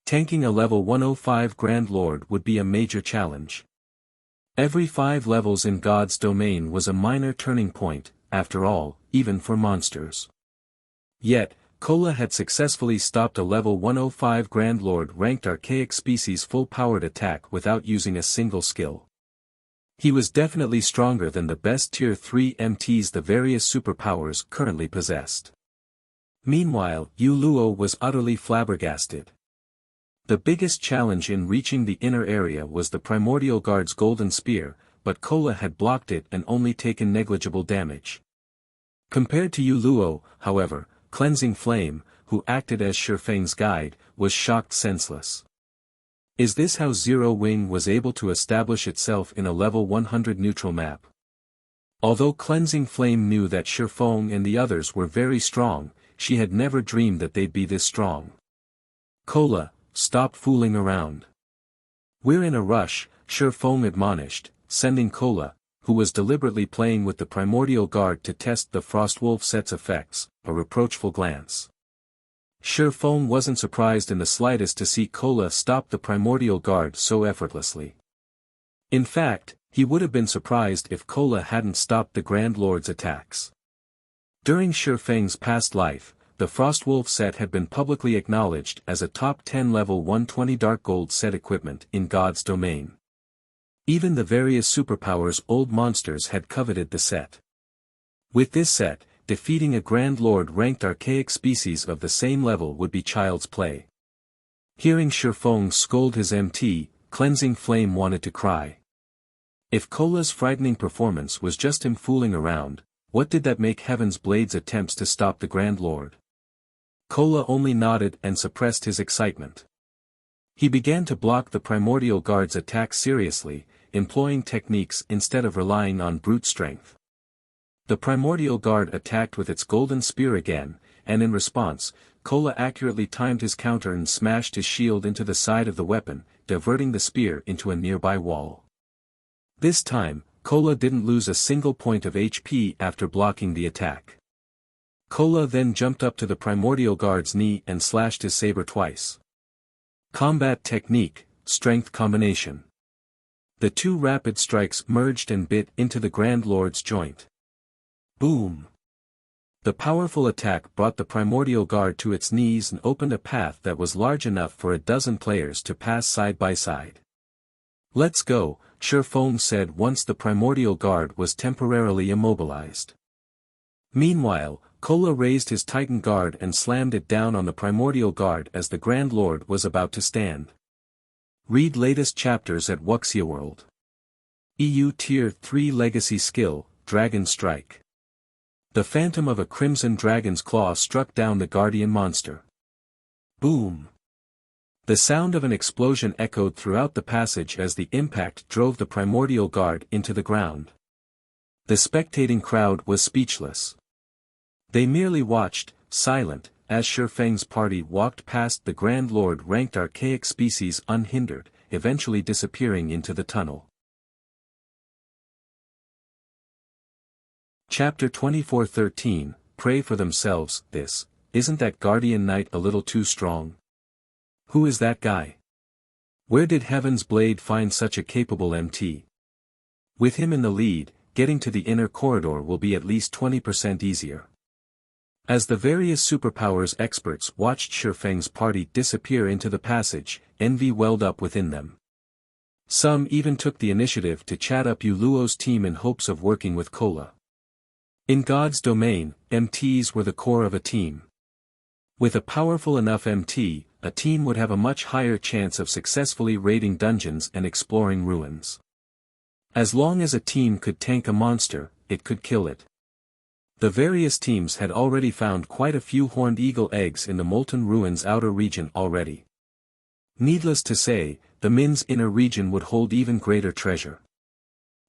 Tanking a level 105 Grand Lord would be a major challenge. Every 5 levels in God's domain was a minor turning point, after all, even for monsters. Yet, Kola had successfully stopped a level 105 Grand Lord ranked archaic species full-powered attack without using a single skill. He was definitely stronger than the best Tier 3 MTs the various superpowers currently possessed. Meanwhile, Yu Luo was utterly flabbergasted. The biggest challenge in reaching the inner area was the Primordial Guard's golden spear, but Kola had blocked it and only taken negligible damage. Compared to Yu Luo, however, Cleansing Flame, who acted as Shifeng's guide, was shocked senseless. Is this how Zero Wing was able to establish itself in a level 100 neutral map? Although Cleansing Flame knew that Shifeng and the others were very strong, she had never dreamed that they'd be this strong. Kola, stop fooling around. We're in a rush, Shifeng admonished, sending Kola, who was deliberately playing with the Primordial Guard to test the Frostwolf set's effects, a reproachful glance. Shifeng wasn't surprised in the slightest to see Kola stop the Primordial Guard so effortlessly. In fact, he would have been surprised if Kola hadn't stopped the Grand Lord's attacks. During Shifeng's past life, the Frostwolf set had been publicly acknowledged as a top 10 level 120 Dark Gold set equipment in God's domain. Even the various superpowers' old monsters had coveted the set. With this set, defeating a Grand Lord ranked archaic species of the same level would be child's play. Hearing Shifeng scold his MT, Cleansing Flame wanted to cry. If Kola's frightening performance was just him fooling around, what did that make Heaven's Blade's attempts to stop the Grand Lord? Kola only nodded and suppressed his excitement. He began to block the Primordial Guard's attack seriously, employing techniques instead of relying on brute strength. The Primordial Guard attacked with its golden spear again, and in response, Kola accurately timed his counter and smashed his shield into the side of the weapon, diverting the spear into a nearby wall. This time, Kola didn't lose a single point of HP after blocking the attack. Kola then jumped up to the Primordial Guard's knee and slashed his saber twice. Combat technique, strength combination. The two rapid strikes merged and bit into the Grand Lord's joint. Boom! The powerful attack brought the Primordial Guard to its knees and opened a path that was large enough for a dozen players to pass side by side. Let's go, Shifeng said once the Primordial Guard was temporarily immobilized. Meanwhile, Kola raised his Titan Guard and slammed it down on the Primordial Guard as the Grand Lord was about to stand. Read latest chapters at Wuxia World. EU Tier 3 Legacy Skill, Dragon Strike. The phantom of a crimson dragon's claw struck down the guardian monster. Boom! The sound of an explosion echoed throughout the passage as the impact drove the Primordial Guard into the ground. The spectating crowd was speechless. They merely watched, silent, as Shifeng's party walked past the Grand Lord ranked archaic species unhindered, eventually disappearing into the tunnel. Chapter 24:13, Pray for themselves. Isn't that Guardian Knight a little too strong? Who is that guy? Where did Heaven's Blade find such a capable MT? With him in the lead, getting to the inner corridor will be at least 20% easier. As the various superpowers experts watched Shifeng's party disappear into the passage, envy welled up within them. Some even took the initiative to chat up Yu Luo's team in hopes of working with Kola. In God's domain, MTs were the core of a team. With a powerful enough MT, a team would have a much higher chance of successfully raiding dungeons and exploring ruins. As long as a team could tank a monster, it could kill it. The various teams had already found quite a few horned eagle eggs in the Molten Ruin's outer region already. Needless to say, the Min's inner region would hold even greater treasure.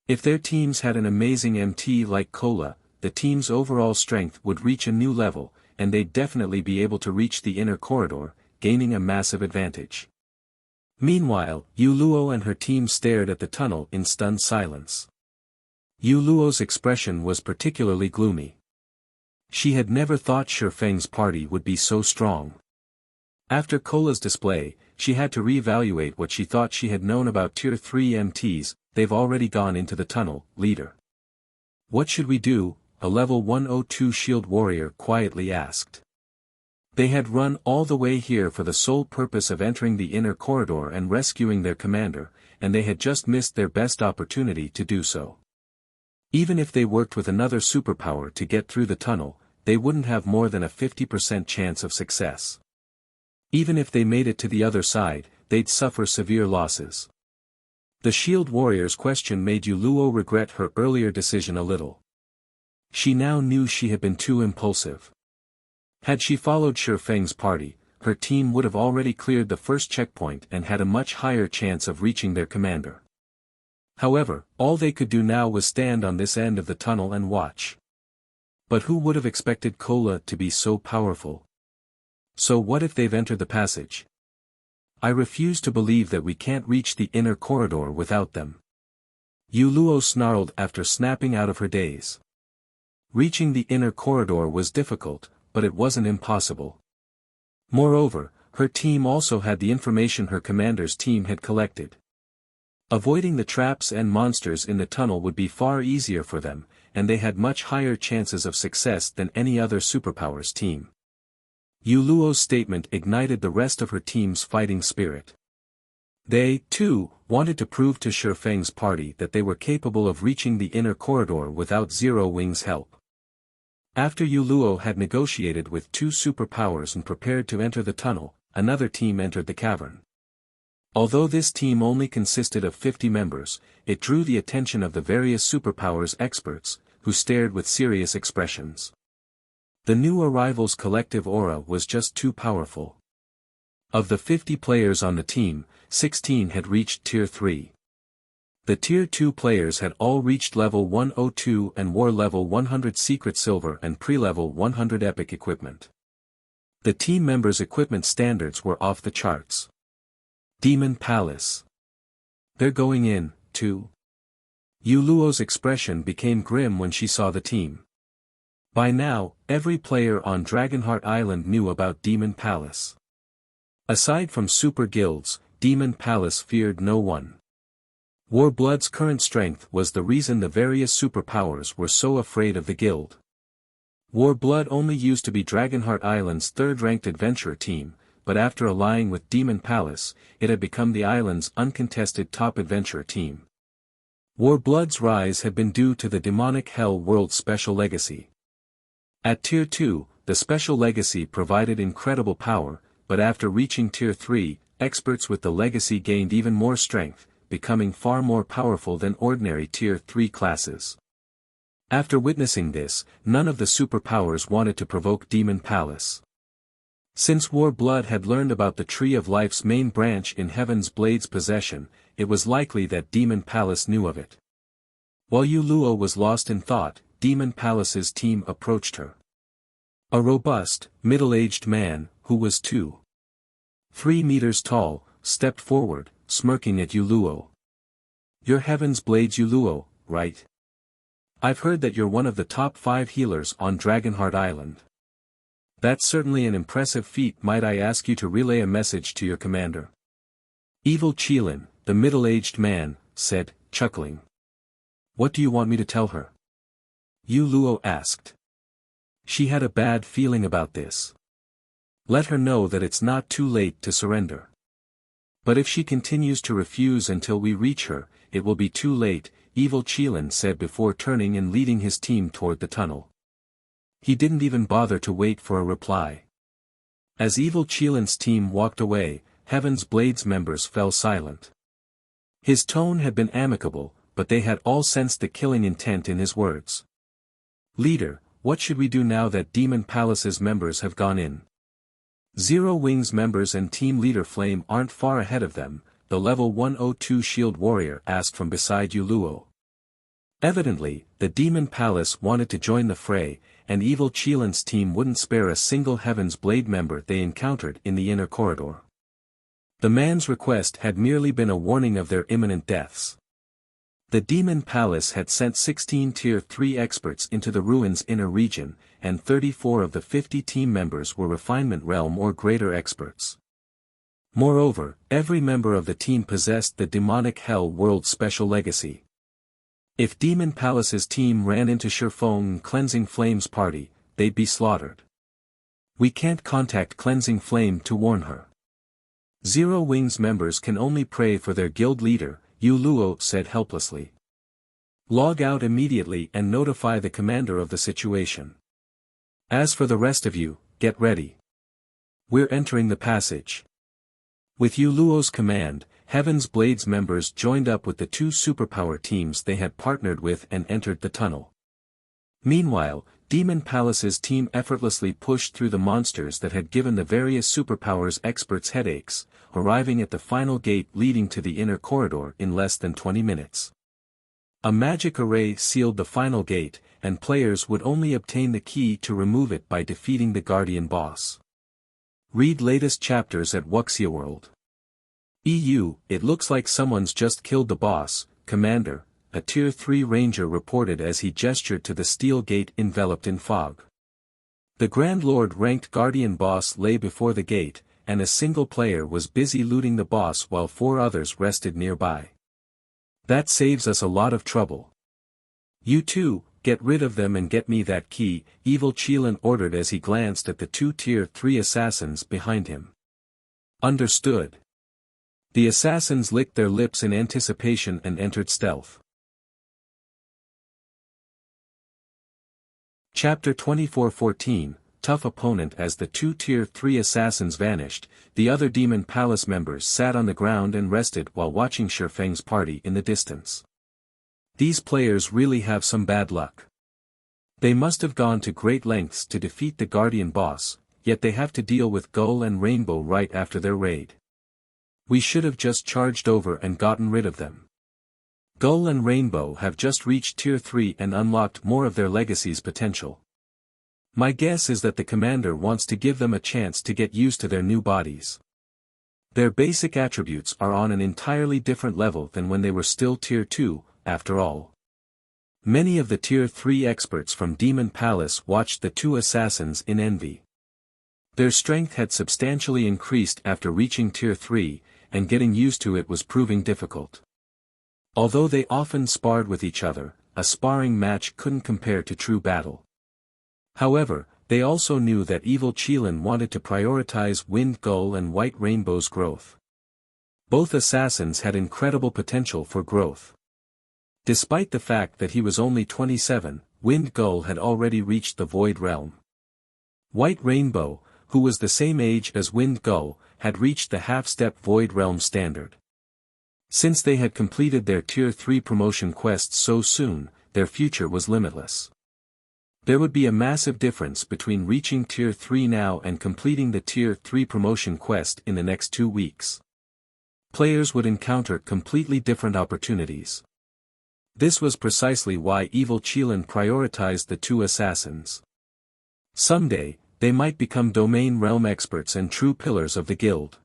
If their teams had an amazing MT like Kola, the team's overall strength would reach a new level, and they'd definitely be able to reach the inner corridor, gaining a massive advantage. Meanwhile, Yuluo and her team stared at the tunnel in stunned silence. Yuluo's expression was particularly gloomy. She had never thought Shifeng's party would be so strong. After Kola's display, she had to reevaluate what she thought she had known about Tier 3 MTs. They've already gone into the tunnel, leader. What should we do? A level 102 shield warrior quietly asked. They had run all the way here for the sole purpose of entering the inner corridor and rescuing their commander, and they had just missed their best opportunity to do so. Even if they worked with another superpower to get through the tunnel, they wouldn't have more than a 50% chance of success. Even if they made it to the other side, they'd suffer severe losses. The shield warrior's question made Yuluo regret her earlier decision a little. She now knew she had been too impulsive. Had she followed Shifeng's party, her team would have already cleared the first checkpoint and had a much higher chance of reaching their commander. However, all they could do now was stand on this end of the tunnel and watch. But who would have expected Kola to be so powerful? So what if they've entered the passage? I refuse to believe that we can't reach the inner corridor without them. Yuluo snarled after snapping out of her daze. Reaching the inner corridor was difficult, but it wasn't impossible. Moreover, her team also had the information her commander's team had collected. Avoiding the traps and monsters in the tunnel would be far easier for them, and they had much higher chances of success than any other superpower's team. Yuluo's statement ignited the rest of her team's fighting spirit. They, too, wanted to prove to Shifeng's party that they were capable of reaching the inner corridor without Zero Wing's help. After Yuluo had negotiated with two superpowers and prepared to enter the tunnel, another team entered the cavern. Although this team only consisted of 50 members, it drew the attention of the various superpowers experts, who stared with serious expressions. The new arrival's collective aura was just too powerful. Of the 50 players on the team, 16 had reached Tier 3. The Tier 2 players had all reached level 102 and wore level 100 Secret Silver and pre-level 100 Epic equipment. The team members' equipment standards were off the charts. Demon Palace. They're going in, too. Yuluo's expression became grim when she saw the team. By now, every player on Dragonheart Island knew about Demon Palace. Aside from super guilds, Demon Palace feared no one. Warblood's current strength was the reason the various superpowers were so afraid of the guild. Warblood only used to be Dragonheart Island's third-ranked adventurer team, but after allying with Demon Palace, it had become the island's uncontested top adventurer team. Warblood's rise had been due to the demonic Hell World Special Legacy. At Tier 2, the Special Legacy provided incredible power, but after reaching Tier 3, experts with the Legacy gained even more strength, becoming far more powerful than ordinary Tier 3 classes. After witnessing this, none of the superpowers wanted to provoke Demon Palace. Since Warblood had learned about the Tree of Life's main branch in Heaven's Blade's possession, it was likely that Demon Palace knew of it. While Yuluo was lost in thought, Demon Palace's team approached her. A robust, middle-aged man, who was 2.3 meters tall, stepped forward, smirking at Yuluo. You're Heaven's Blade's Yuluo, right? I've heard that you're one of the top 5 healers on Dragonheart Island. That's certainly an impressive feat. Might I ask you to relay a message to your commander? Evil Qilin, the middle-aged man, said, chuckling. What do you want me to tell her? Yuluo asked. She had a bad feeling about this. Let her know that it's not too late to surrender. But if she continues to refuse until we reach her, it will be too late, Evil Qilin said before turning and leading his team toward the tunnel. He didn't even bother to wait for a reply. As Evil Qilin's team walked away, Heaven's Blade's members fell silent. His tone had been amicable, but they had all sensed the killing intent in his words. Leader, what should we do now that Demon Palace's members have gone in? Zero Wing's members and team leader Flame aren't far ahead of them, the level 102 shield warrior asked from beside Yuluo. Evidently, the Demon Palace wanted to join the fray, and Evil Qilin's team wouldn't spare a single Heaven's Blade member they encountered in the inner corridor. The man's request had merely been a warning of their imminent deaths. The Demon Palace had sent 16 Tier 3 experts into the ruins' inner region, and 34 of the 50 team members were Refinement Realm or greater experts. Moreover, every member of the team possessed the Demonic Hell World Special Legacy. If Demon Palace's team ran into Shurfeng and Cleansing Flame's party, they'd be slaughtered. We can't contact Cleansing Flame to warn her. Zero Wings members can only pray for their guild leader, Yu Luo said helplessly. Log out immediately and notify the commander of the situation. As for the rest of you, get ready. We're entering the passage. With Yu Luo's command, Heaven's Blades members joined up with the two superpower teams they had partnered with and entered the tunnel. Meanwhile, Demon Palace's team effortlessly pushed through the monsters that had given the various superpowers experts headaches, arriving at the final gate leading to the inner corridor in less than 20 minutes. A magic array sealed the final gate, and players would only obtain the key to remove it by defeating the Guardian boss. Read latest chapters at Wuxia World. EU, it looks like someone's just killed the boss, Commander, a Tier 3 ranger reported as he gestured to the steel gate enveloped in fog. The Grand Lord-ranked Guardian boss lay before the gate, and a single player was busy looting the boss while 4 others rested nearby. That saves us a lot of trouble. You two, get rid of them and get me that key, Evil Qilin ordered as he glanced at the 2 Tier 3 assassins behind him. Understood. The assassins licked their lips in anticipation and entered stealth. Chapter 24:14, Tough Opponent. As the 2 Tier 3 assassins vanished, the other Demon Palace members sat on the ground and rested while watching Shurfeng's party in the distance. These players really have some bad luck. They must have gone to great lengths to defeat the Guardian boss, yet they have to deal with Gull and Rainbow right after their raid. We should have just charged over and gotten rid of them. Gull and Rainbow have just reached Tier 3 and unlocked more of their legacy's potential. My guess is that the commander wants to give them a chance to get used to their new bodies. Their basic attributes are on an entirely different level than when they were still Tier 2, after all. Many of the Tier 3 experts from Demon Palace watched the 2 assassins in envy. Their strength had substantially increased after reaching Tier 3, and getting used to it was proving difficult. Although they often sparred with each other, a sparring match couldn't compare to true battle. However, they also knew that Evil Qilin wanted to prioritize Wind Gull and White Rainbow's growth. Both assassins had incredible potential for growth. Despite the fact that he was only 27, Wind Gull had already reached the Void Realm. White Rainbow, who was the same age as Wind Gull, had reached the half-step Void Realm standard. Since they had completed their Tier 3 promotion quests so soon, their future was limitless. There would be a massive difference between reaching Tier 3 now and completing the Tier 3 promotion quest in the next 2 weeks. Players would encounter completely different opportunities. This was precisely why Evil Qilin prioritized the 2 assassins. Someday, they might become domain realm experts and true pillars of the guild.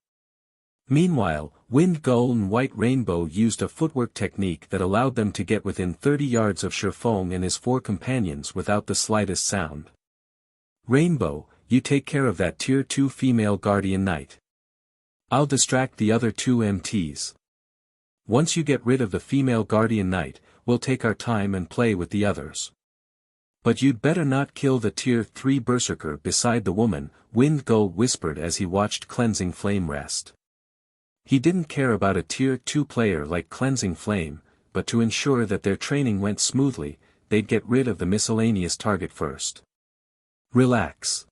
Meanwhile, Wind Gull and White Rainbow used a footwork technique that allowed them to get within 30 yards of Shurfeng and his 4 companions without the slightest sound. Rainbow, you take care of that Tier 2 female Guardian Knight. I'll distract the other 2 MTs. Once you get rid of the female Guardian Knight, we'll take our time and play with the others. But you'd better not kill the Tier 3 Berserker beside the woman, Wind Gull whispered as he watched Cleansing Flame rest. He didn't care about a Tier 2 player like Cleansing Flame, but to ensure that their training went smoothly, they'd get rid of the miscellaneous target first. Relax.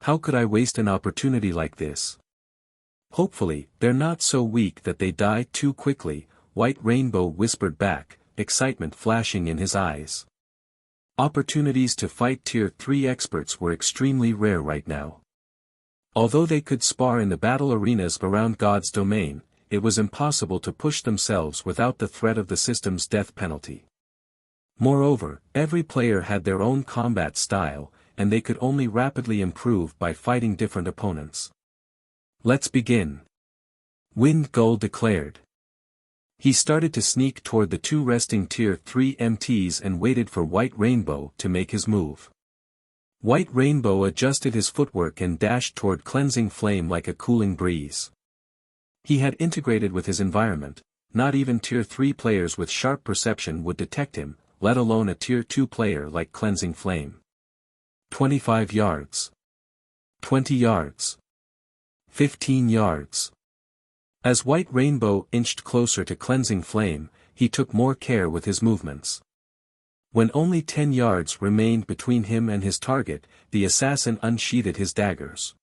How could I waste an opportunity like this? Hopefully, they're not so weak that they die too quickly, White Rainbow whispered back, excitement flashing in his eyes. Opportunities to fight Tier 3 experts were extremely rare right now. Although they could spar in the battle arenas around God's domain, it was impossible to push themselves without the threat of the system's death penalty. Moreover, every player had their own combat style, and they could only rapidly improve by fighting different opponents. Let's begin. Wind Gull declared. He started to sneak toward the two resting Tier 3 MTs and waited for White Rainbow to make his move. White Rainbow adjusted his footwork and dashed toward Cleansing Flame like a cooling breeze. He had integrated with his environment, not even Tier 3 players with sharp perception would detect him, let alone a Tier 2 player like Cleansing Flame. 25 yards. 20 yards. 15 yards. As White Rainbow inched closer to Cleansing Flame, he took more care with his movements. When only 10 yards remained between him and his target, the assassin unsheathed his daggers.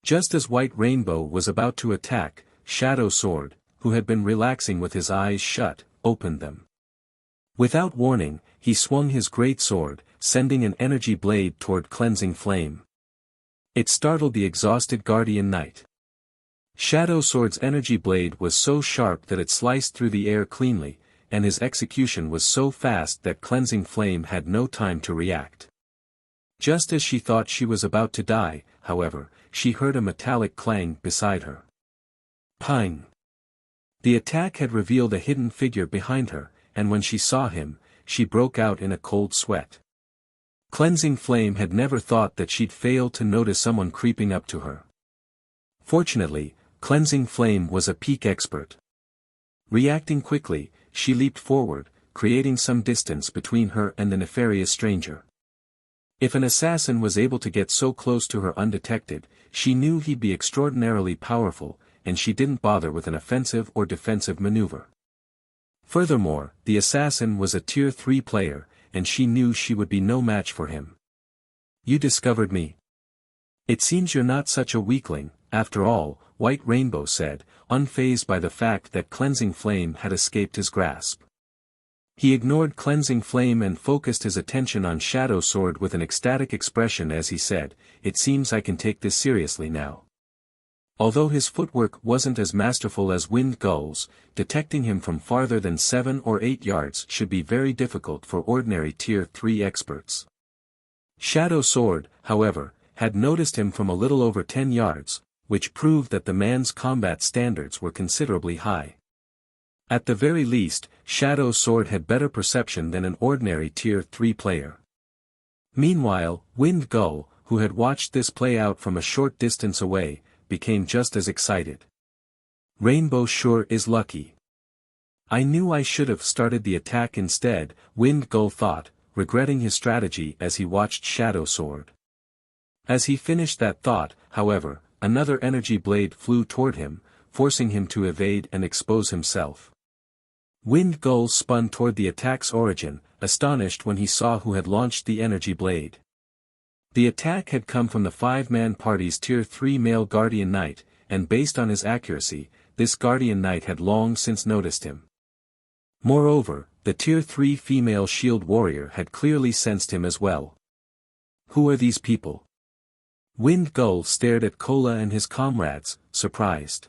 Just as White Rainbow was about to attack, Shadow Sword, who had been relaxing with his eyes shut, opened them. Without warning, he swung his great sword, sending an energy blade toward Cleansing Flame. It startled the exhausted Guardian Knight. Shadow Sword's energy blade was so sharp that it sliced through the air cleanly, and his execution was so fast that Cleansing Flame had no time to react. Just as she thought she was about to die, however, she heard a metallic clang beside her. Ping! The attack had revealed a hidden figure behind her, and when she saw him, she broke out in a cold sweat. Cleansing Flame had never thought that she'd fail to notice someone creeping up to her. Fortunately, Cleansing Flame was a peak expert. Reacting quickly, she leaped forward, creating some distance between her and the nefarious stranger. If an assassin was able to get so close to her undetected, she knew he'd be extraordinarily powerful, and she didn't bother with an offensive or defensive maneuver. Furthermore, the assassin was a Tier 3 player, and she knew she would be no match for him. You discovered me. It seems you're not such a weakling, after all, White Rainbow said, unfazed by the fact that Cleansing Flame had escaped his grasp. He ignored Cleansing Flame and focused his attention on Shadow Sword with an ecstatic expression as he said, "It seems I can take this seriously now." Although his footwork wasn't as masterful as Wind Gull's, detecting him from farther than 7 or 8 yards should be very difficult for ordinary Tier 3 experts. Shadow Sword, however, had noticed him from a little over 10 yards, which proved that the man's combat standards were considerably high. At the very least, Shadow Sword had better perception than an ordinary Tier 3 player. Meanwhile, Wind Gull, who had watched this play out from a short distance away, became just as excited. Rainbow sure is lucky. I knew I should have started the attack instead, Wind Gull thought, regretting his strategy as he watched Shadow Sword. As he finished that thought, however, another energy blade flew toward him, forcing him to evade and expose himself. Wind Gull spun toward the attack's origin, astonished when he saw who had launched the energy blade. The attack had come from the 5-man party's Tier 3 male Guardian Knight, and based on his accuracy, this Guardian Knight had long since noticed him. Moreover, the Tier 3 female Shield Warrior had clearly sensed him as well. Who are these people? Wind Gull stared at Kola and his comrades, surprised.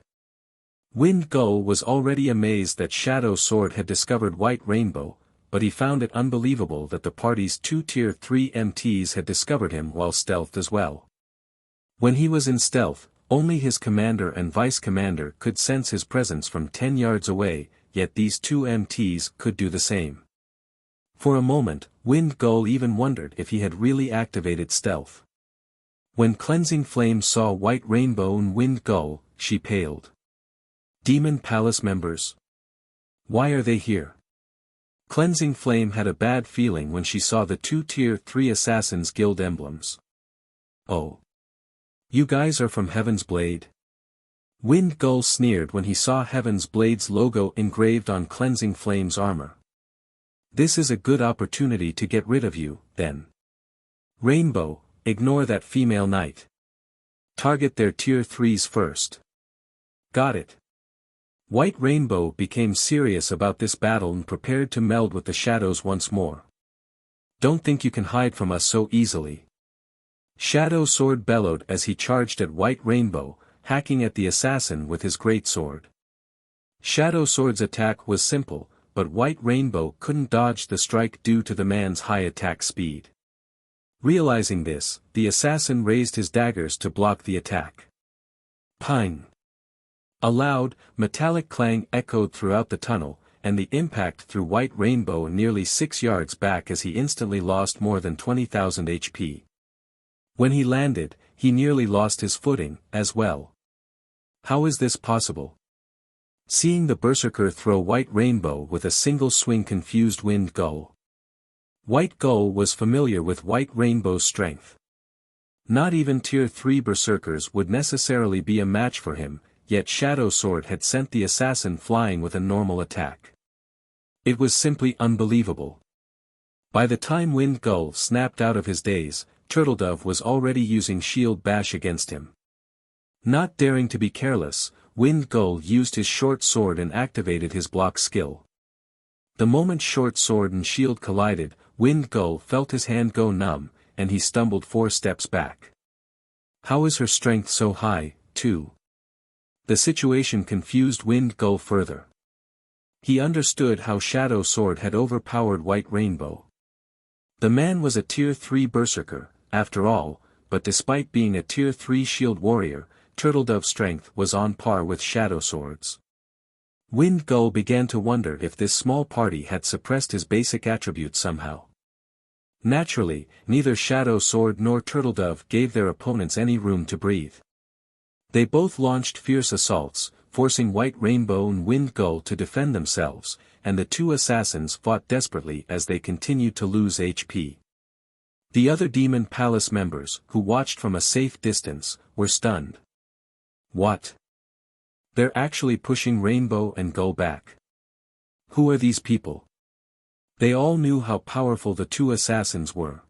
Wind Gull was already amazed that Shadow Sword had discovered White Rainbow, but he found it unbelievable that the party's 2 Tier 3 MTs had discovered him while stealthed as well. When he was in stealth, only his commander and vice-commander could sense his presence from 10 yards away, yet these 2 MTs could do the same. For a moment, Wind Gull even wondered if he had really activated stealth. When Cleansing Flame saw White Rainbow and Wind Gull, she paled. Demon Palace members? Why are they here? Cleansing Flame had a bad feeling when she saw the 2 Tier 3 Assassins Guild emblems. Oh. You guys are from Heaven's Blade? Wind Gull sneered when he saw Heaven's Blade's logo engraved on Cleansing Flame's armor. This is a good opportunity to get rid of you, then. Rainbow, ignore that female knight. Target their Tier 3s first. Got it. White Rainbow became serious about this battle and prepared to meld with the shadows once more. Don't think you can hide from us so easily. Shadow Sword bellowed as he charged at White Rainbow, hacking at the assassin with his greatsword. Shadow Sword's attack was simple, but White Rainbow couldn't dodge the strike due to the man's high attack speed. Realizing this, the assassin raised his daggers to block the attack. Ping! A loud, metallic clang echoed throughout the tunnel, and the impact threw White Rainbow nearly 6 yards back as he instantly lost more than 20,000 HP. When he landed, he nearly lost his footing, as well. How is this possible? Seeing the Berserker throw White Rainbow with a single swing confused Wind Gull. White Gull was familiar with White Rainbow's strength. Not even Tier 3 Berserkers would necessarily be a match for him, yet Shadow Sword had sent the assassin flying with a normal attack. It was simply unbelievable. By the time Wind Gull snapped out of his daze, Turtledove was already using Shield Bash against him. Not daring to be careless, Wind Gull used his short sword and activated his block skill. The moment short sword and shield collided, Wind Gull felt his hand go numb, and he stumbled 4 steps back. How is her strength so high, too? The situation confused Wind Gull further. He understood how Shadow Sword had overpowered White Rainbow. The man was a Tier 3 Berserker, after all, but despite being a Tier 3 Shield Warrior, Turtledove's strength was on par with Shadow Sword's. Wind Gull began to wonder if this small party had suppressed his basic attributes somehow. Naturally, neither Shadow Sword nor Turtledove gave their opponents any room to breathe. They both launched fierce assaults, forcing White Rainbow and Wind Gull to defend themselves, and the two assassins fought desperately as they continued to lose HP. The other Demon Palace members, who watched from a safe distance, were stunned. What? They're actually pushing Rainbow and Gull back. Who are these people? They all knew how powerful the two assassins were.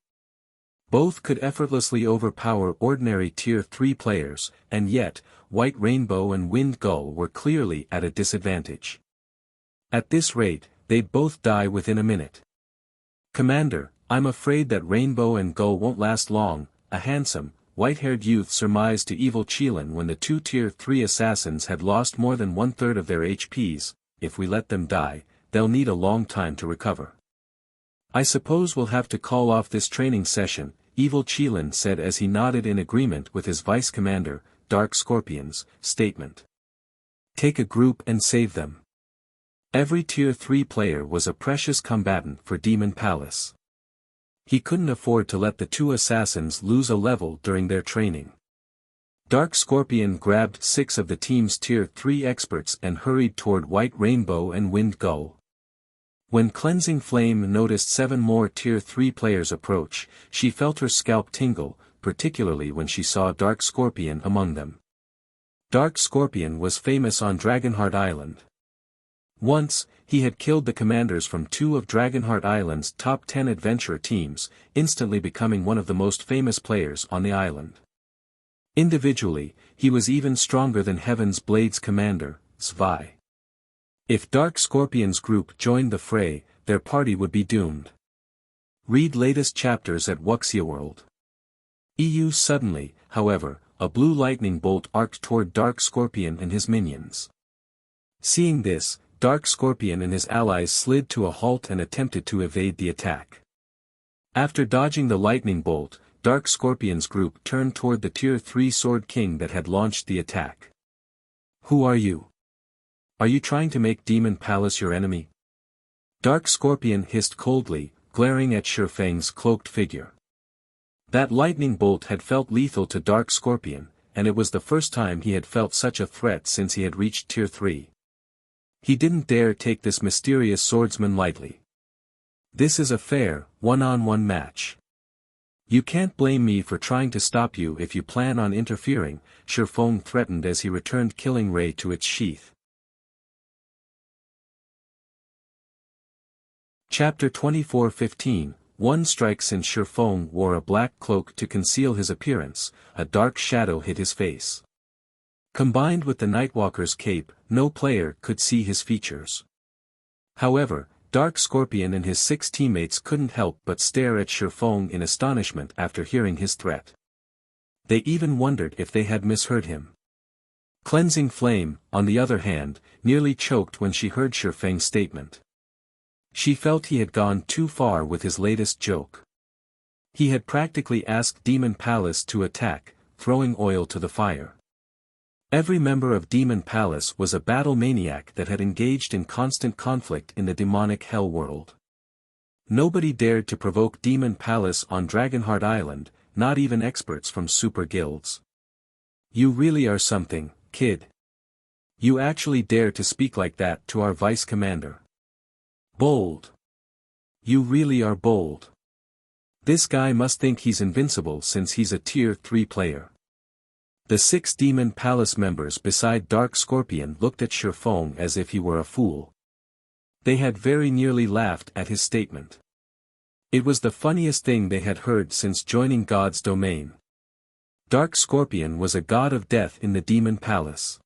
Both could effortlessly overpower ordinary Tier 3 players, and yet, White Rainbow and Wind Gull were clearly at a disadvantage. At this rate, they'd both die within a minute. Commander, I'm afraid that Rainbow and Gull won't last long, a handsome, white-haired youth surmised to evil Qilin when the two Tier 3 assassins had lost more than 1/3 of their HPs. If we let them die, they'll need a long time to recover. I suppose we'll have to call off this training session, evil Qilin said as he nodded in agreement with his vice commander, Dark Scorpion's, statement. Take a group and save them. Every Tier 3 player was a precious combatant for Demon Palace. He couldn't afford to let the two assassins lose a level during their training. Dark Scorpion grabbed 6 of the team's Tier 3 experts and hurried toward White Rainbow and Wind Gull. When Cleansing Flame noticed 7 more Tier 3 players approach, she felt her scalp tingle, particularly when she saw Dark Scorpion among them. Dark Scorpion was famous on Dragonheart Island. Once, he had killed the commanders from 2 of Dragonheart Island's top 10 adventurer teams, instantly becoming one of the most famous players on the island. Individually, he was even stronger than Heaven's Blade's commander, Svi. If Dark Scorpion's group joined the fray, their party would be doomed. Read latest chapters at Wuxia World. Suddenly, however, a blue lightning bolt arced toward Dark Scorpion and his minions. Seeing this, Dark Scorpion and his allies slid to a halt and attempted to evade the attack. After dodging the lightning bolt, Dark Scorpion's group turned toward the Tier 3 Sword King that had launched the attack. Who are you? Are you trying to make Demon Palace your enemy? Dark Scorpion hissed coldly, glaring at Shifeng's cloaked figure. That lightning bolt had felt lethal to Dark Scorpion, and it was the first time he had felt such a threat since he had reached Tier 3. He didn't dare take this mysterious swordsman lightly. This is a fair, one-on-one match. You can't blame me for trying to stop you if you plan on interfering, Shifeng threatened as he returned Killing Ray to its sheath. Chapter 24:15, One strike. Since Shifeng wore a black cloak to conceal his appearance, a dark shadow hid his face. Combined with the Nightwalker's cape, no player could see his features. However, Dark Scorpion and his 6 teammates couldn't help but stare at Shifeng in astonishment after hearing his threat. They even wondered if they had misheard him. Cleansing Flame, on the other hand, nearly choked when she heard Shifeng's statement. She felt he had gone too far with his latest joke. He had practically asked Demon Palace to attack, throwing oil to the fire. Every member of Demon Palace was a battle maniac that had engaged in constant conflict in the demonic hell world. Nobody dared to provoke Demon Palace on Dragonheart Island, not even experts from super guilds. You really are something, kid. You actually dare to speak like that to our vice commander. Bold. You really are bold. This guy must think he's invincible since he's a tier 3 player. The 6 Demon Palace members beside Dark Scorpion looked at Shifeng as if he were a fool. They had very nearly laughed at his statement. It was the funniest thing they had heard since joining God's domain. Dark Scorpion was a god of death in the Demon Palace.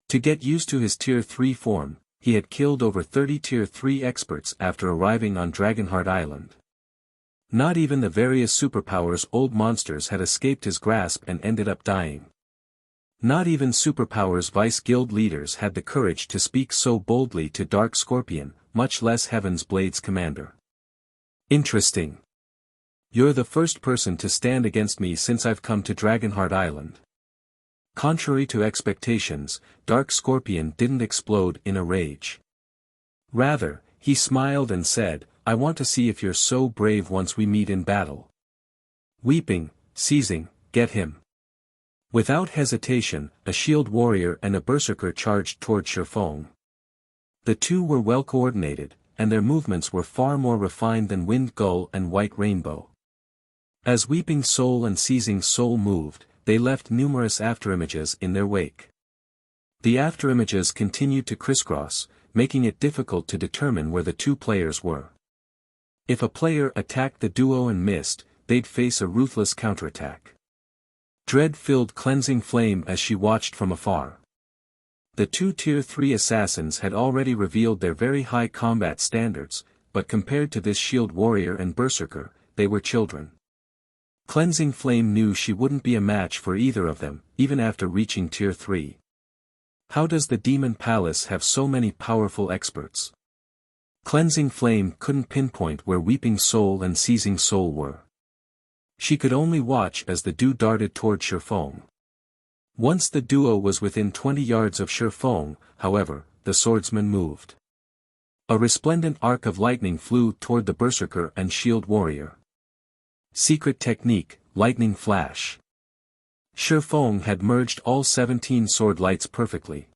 To get used to his tier 3 form, he had killed over 30 tier 3 experts after arriving on Dragonheart Island. Not even the various superpowers old monsters had escaped his grasp and ended up dying. Not even superpowers vice guild leaders had the courage to speak so boldly to Dark Scorpion, much less Heaven's Blade's commander. Interesting. You're the first person to stand against me since I've come to Dragonheart Island. Contrary to expectations, Dark Scorpion didn't explode in a rage. Rather, he smiled and said, I want to see if you're so brave once we meet in battle. Weeping, seizing, get him. Without hesitation, a shield warrior and a berserker charged toward Shifeng. The two were well coordinated, and their movements were far more refined than Wind Gull and White Rainbow. As Weeping Soul and Seizing Soul moved, they left numerous afterimages in their wake. The afterimages continued to crisscross, making it difficult to determine where the two players were. If a player attacked the duo and missed, they'd face a ruthless counterattack. Dread filled Cleansing Flame as she watched from afar. The two tier 3 assassins had already revealed their very high combat standards, but compared to this shield warrior and berserker, they were children. Cleansing Flame knew she wouldn't be a match for either of them, even after reaching tier 3. How does the Demon Palace have so many powerful experts? Cleansing Flame couldn't pinpoint where Weeping Soul and Seizing Soul were. She could only watch as the duo darted toward Shifeng. Once the duo was within 20 yards of Shifeng, however, the swordsman moved. A resplendent arc of lightning flew toward the berserker and shield warrior. Secret technique, lightning flash. Shifeng had merged all 17 sword lights perfectly.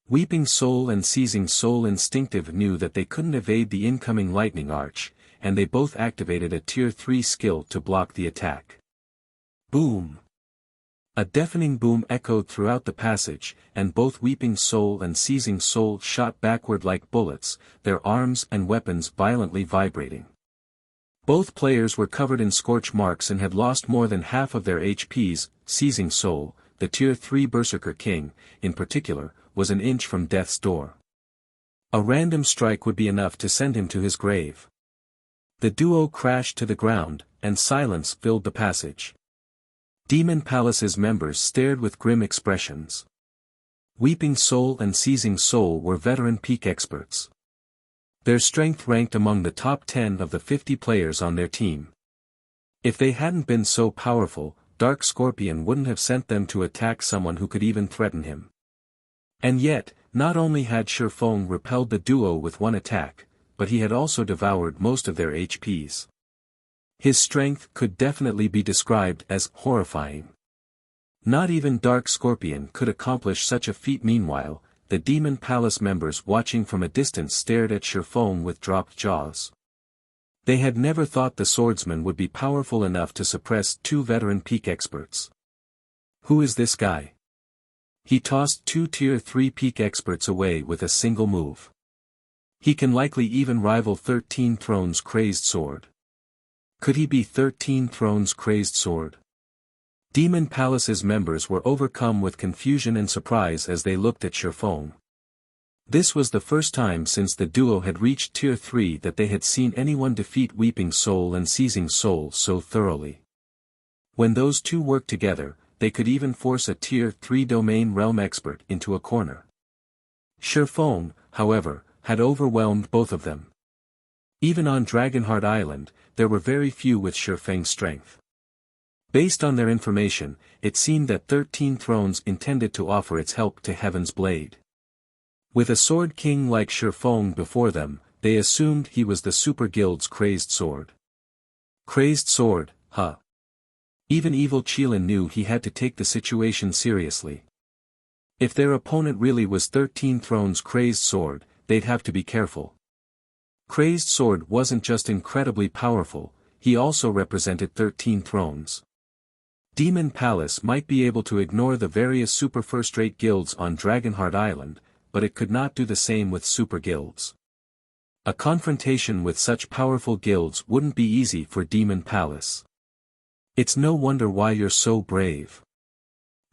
Weeping Soul and Seizing Soul instinctive knew that they couldn't evade the incoming lightning arch, and they both activated a tier 3 skill to block the attack. Boom! A deafening boom echoed throughout the passage, and both Weeping Soul and Seizing Soul shot backward like bullets, their arms and weapons violently vibrating. Both players were covered in scorch marks and had lost more than half of their HPs. Seizing Soul, the tier 3 Berserker King, in particular, was an inch from death's door. A random strike would be enough to send him to his grave. The duo crashed to the ground, and silence filled the passage. Demon Palace's members stared with grim expressions. Weeping Soul and Seizing Soul were veteran peak experts. Their strength ranked among the top 10 of the 50 players on their team. If they hadn't been so powerful, Dark Scorpion wouldn't have sent them to attack someone who could even threaten him. And yet, not only had Shifeng repelled the duo with one attack, but he had also devoured most of their HPs. His strength could definitely be described as horrifying. Not even Dark Scorpion could accomplish such a feat. Meanwhile, the Demon Palace members watching from a distance stared at Shifeng with dropped jaws. They had never thought the swordsman would be powerful enough to suppress two veteran peak experts. Who is this guy? He tossed two tier 3 peak experts away with a single move. He can likely even rival 13 Thrones Crazed Sword. Could he be 13 Thrones Crazed Sword? Demon Palace's members were overcome with confusion and surprise as they looked at Shifeng. This was the first time since the duo had reached tier 3 that they had seen anyone defeat Weeping Soul and Seizing Soul so thoroughly. When those two worked together, they could even force a tier 3 domain realm expert into a corner. Shifeng, however, had overwhelmed both of them. Even on Dragonheart Island, there were very few with Shifeng's strength. Based on their information, it seemed that 13 thrones intended to offer its help to Heaven's Blade. With a sword king like Shifeng before them, they assumed he was the Super Guild's crazed sword. Crazed sword, huh? Even evil Qilin knew he had to take the situation seriously. If their opponent really was 13 thrones crazed sword, they'd have to be careful. Crazed sword wasn't just incredibly powerful, he also represented 13 thrones. Demon Palace might be able to ignore the various super first-rate guilds on Dragonheart Island, but it could not do the same with super guilds. A confrontation with such powerful guilds wouldn't be easy for Demon Palace. It's no wonder why you're so brave.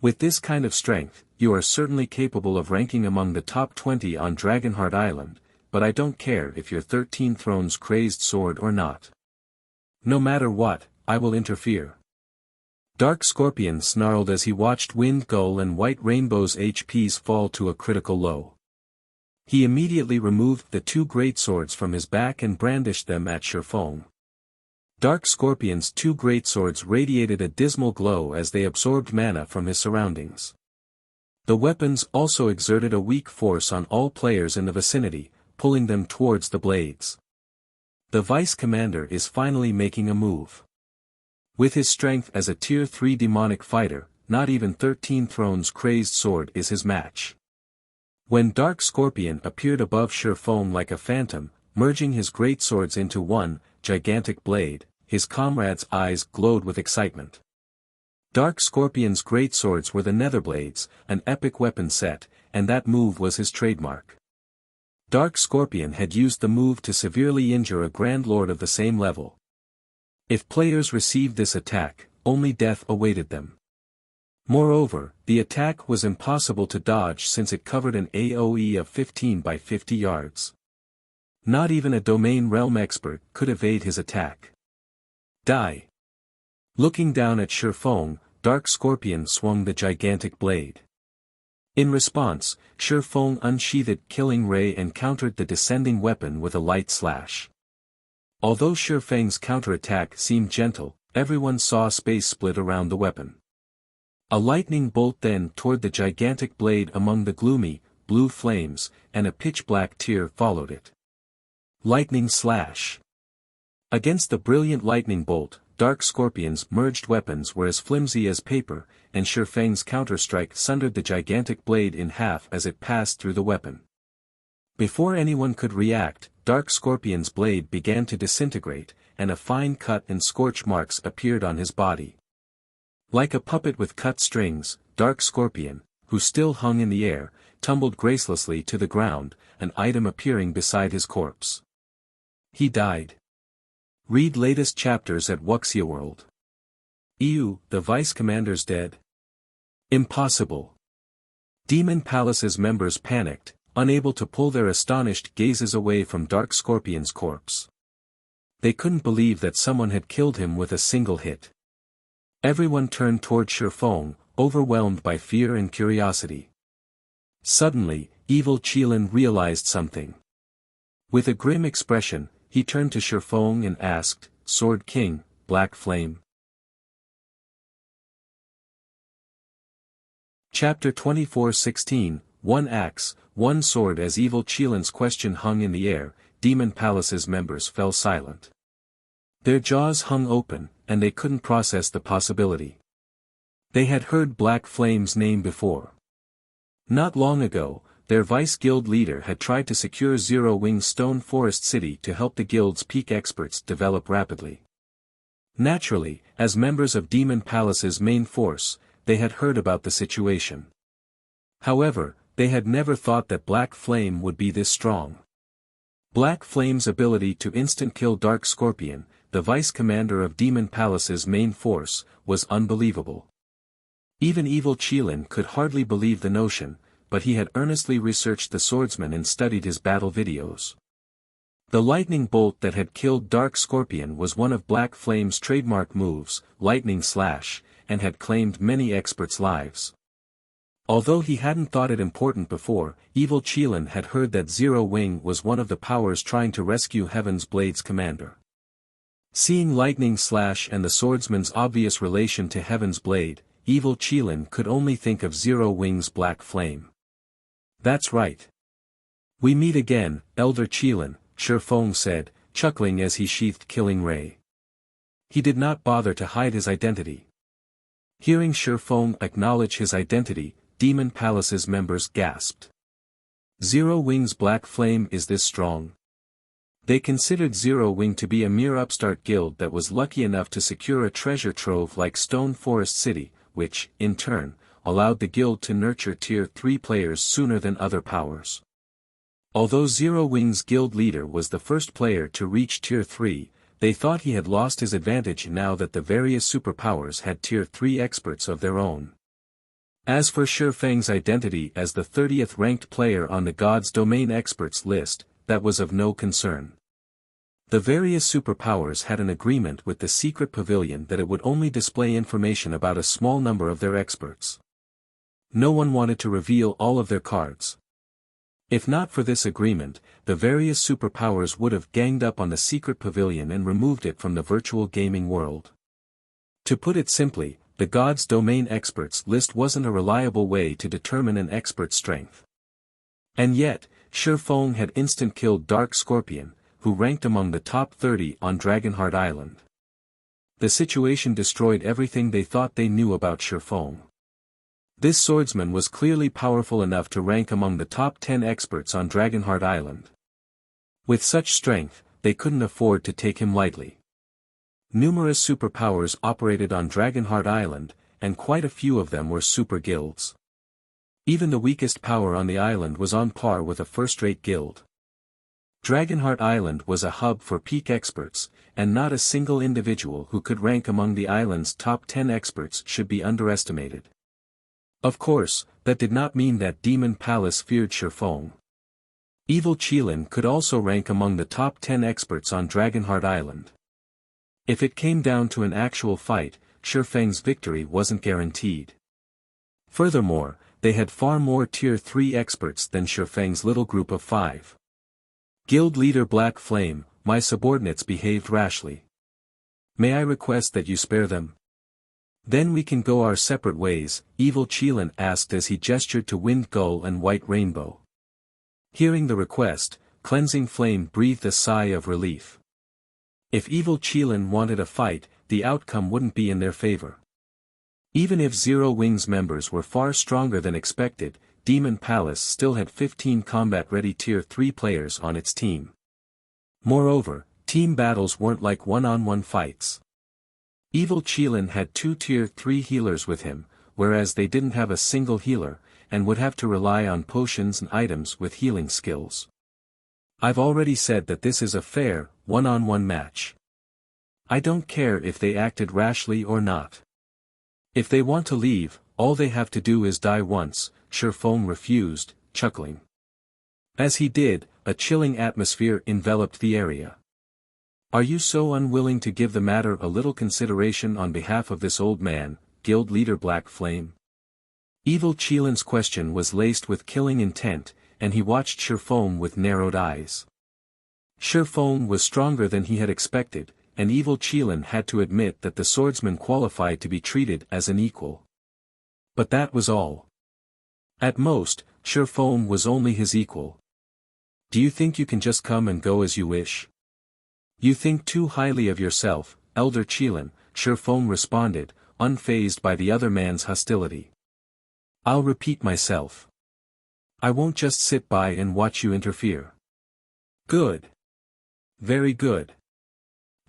With this kind of strength, you are certainly capable of ranking among the top 20 on Dragonheart Island, but I don't care if you're 13 thrones crazed sword or not. No matter what, I will interfere. Dark Scorpion snarled as he watched Wind Gull and White Rainbow's HPs fall to a critical low. He immediately removed the two greatswords from his back and brandished them at Shifeng. Dark Scorpion's two greatswords radiated a dismal glow as they absorbed mana from his surroundings. The weapons also exerted a weak force on all players in the vicinity, pulling them towards the blades. The Vice Commander is finally making a move. With his strength as a Tier 3 demonic fighter, not even 13 thrones crazed sword is his match. When Dark Scorpion appeared above Shifeng like a phantom, merging his greatswords into one gigantic blade, his comrades' eyes glowed with excitement. Dark Scorpion's greatswords were the Netherblades, an epic weapon set, and that move was his trademark. Dark Scorpion had used the move to severely injure a Grand Lord of the same level. If players received this attack, only death awaited them. Moreover, the attack was impossible to dodge since it covered an AoE of 15 by 50 yards. Not even a Domain Realm expert could evade his attack. Die! Looking down at Shifeng, Dark Scorpion swung the gigantic blade. In response, Shifeng unsheathed Killing Ray and countered the descending weapon with a light slash. Although Shifeng's counterattack seemed gentle, everyone saw space split around the weapon. A lightning bolt then toward the gigantic blade among the gloomy, blue flames, and a pitch-black tear followed it. Lightning slash. Against the brilliant lightning bolt, Dark Scorpion's merged weapons were as flimsy as paper, and Shifeng's counterstrike sundered the gigantic blade in half as it passed through the weapon. Before anyone could react, Dark Scorpion's blade began to disintegrate, and a fine cut and scorch marks appeared on his body. Like a puppet with cut strings, Dark Scorpion, who still hung in the air, tumbled gracelessly to the ground, an item appearing beside his corpse. He died. Read latest chapters at Wuxia World. Ew, the Vice Commander's dead? Impossible. Demon Palace's members panicked, unable to pull their astonished gazes away from Dark Scorpion's corpse. They couldn't believe that someone had killed him with a single hit. Everyone turned toward Shifeng, overwhelmed by fear and curiosity. Suddenly, evil Qilin realized something. With a grim expression, he turned to Shifeng and asked, "Sword King, Black Flame?" Chapter 24:16, One Axe, One Sword. As evil Qilin's question hung in the air, Demon Palace's members fell silent. Their jaws hung open, and they couldn't process the possibility. They had heard Black Flame's name before. Not long ago, their vice guild leader had tried to secure Zero Wing Stone Forest City to help the guild's peak experts develop rapidly. Naturally, as members of Demon Palace's main force, they had heard about the situation. However, they had never thought that Black Flame would be this strong. Black Flame's ability to instant-kill Dark Scorpion, the vice commander of Demon Palace's main force, was unbelievable. Even evil Qilin could hardly believe the notion, but he had earnestly researched the swordsman and studied his battle videos. The lightning bolt that had killed Dark Scorpion was one of Black Flame's trademark moves, Lightning Slash, and had claimed many experts' lives. Although he hadn't thought it important before, evil Qilin had heard that Zero Wing was one of the powers trying to rescue Heaven's Blade's commander. Seeing lightning slash and the swordsman's obvious relation to Heaven's Blade, evil Qilin could only think of Zero Wings Black Flame. That's right. We meet again, Elder Qilin, Shifeng said, chuckling as he sheathed Killing Ray. He did not bother to hide his identity. Hearing Shifeng acknowledge his identity, Demon Palace's members gasped. Zero Wings Black Flame is this strong? They considered Zero Wing to be a mere upstart guild that was lucky enough to secure a treasure trove like Stone Forest City, which, in turn, allowed the guild to nurture Tier 3 players sooner than other powers. Although Zero Wing's guild leader was the first player to reach Tier 3, they thought he had lost his advantage now that the various superpowers had Tier 3 experts of their own. As for Shifeng's identity as the 30th ranked player on the God's Domain experts list, that was of no concern. The various superpowers had an agreement with the secret pavilion that it would only display information about a small number of their experts. No one wanted to reveal all of their cards. If not for this agreement, the various superpowers would have ganged up on the secret pavilion and removed it from the virtual gaming world. To put it simply, the God's Domain experts list wasn't a reliable way to determine an expert's strength. And yet, Shifeng had instant-killed Dark Scorpion, who ranked among the top 30 on Dragonheart Island. The situation destroyed everything they thought they knew about Shifeng. This swordsman was clearly powerful enough to rank among the top 10 experts on Dragonheart Island. With such strength, they couldn't afford to take him lightly. Numerous superpowers operated on Dragonheart Island, and quite a few of them were super guilds. Even the weakest power on the island was on par with a first-rate guild. Dragonheart Island was a hub for peak experts, and not a single individual who could rank among the island's top 10 experts should be underestimated. Of course, that did not mean that Demon Palace feared Shifeng. Evil Qilin could also rank among the top 10 experts on Dragonheart Island. If it came down to an actual fight, Shifeng's victory wasn't guaranteed. Furthermore, they had far more Tier 3 experts than Shifeng's little group of 5. Guild Leader Black Flame, my subordinates behaved rashly. May I request that you spare them? Then we can go our separate ways, Evil Qilin asked as he gestured to Wind Gull and White Rainbow. Hearing the request, Cleansing Flame breathed a sigh of relief. If Evil Qilin wanted a fight, the outcome wouldn't be in their favor. Even if Zero Wings members were far stronger than expected, Demon Palace still had 15 combat-ready Tier 3 players on its team. Moreover, team battles weren't like one-on-one fights. Evil Qilin had 2 Tier 3 healers with him, whereas they didn't have a single healer, and would have to rely on potions and items with healing skills. I've already said that this is a fair, one-on-one match. I don't care if they acted rashly or not. If they want to leave, all they have to do is die once, Shifeng refused, chuckling. As he did, a chilling atmosphere enveloped the area. Are you so unwilling to give the matter a little consideration on behalf of this old man, Guild Leader Black Flame? Evil Qilin's question was laced with killing intent, and he watched Shifeng with narrowed eyes. Shifeng was stronger than he had expected, and Evil Qilin had to admit that the swordsman qualified to be treated as an equal. But that was all. At most, Shifeng was only his equal. Do you think you can just come and go as you wish? You think too highly of yourself, Elder Qilin, Shifeng responded, unfazed by the other man's hostility. I'll repeat myself. I won't just sit by and watch you interfere. Good. Very good.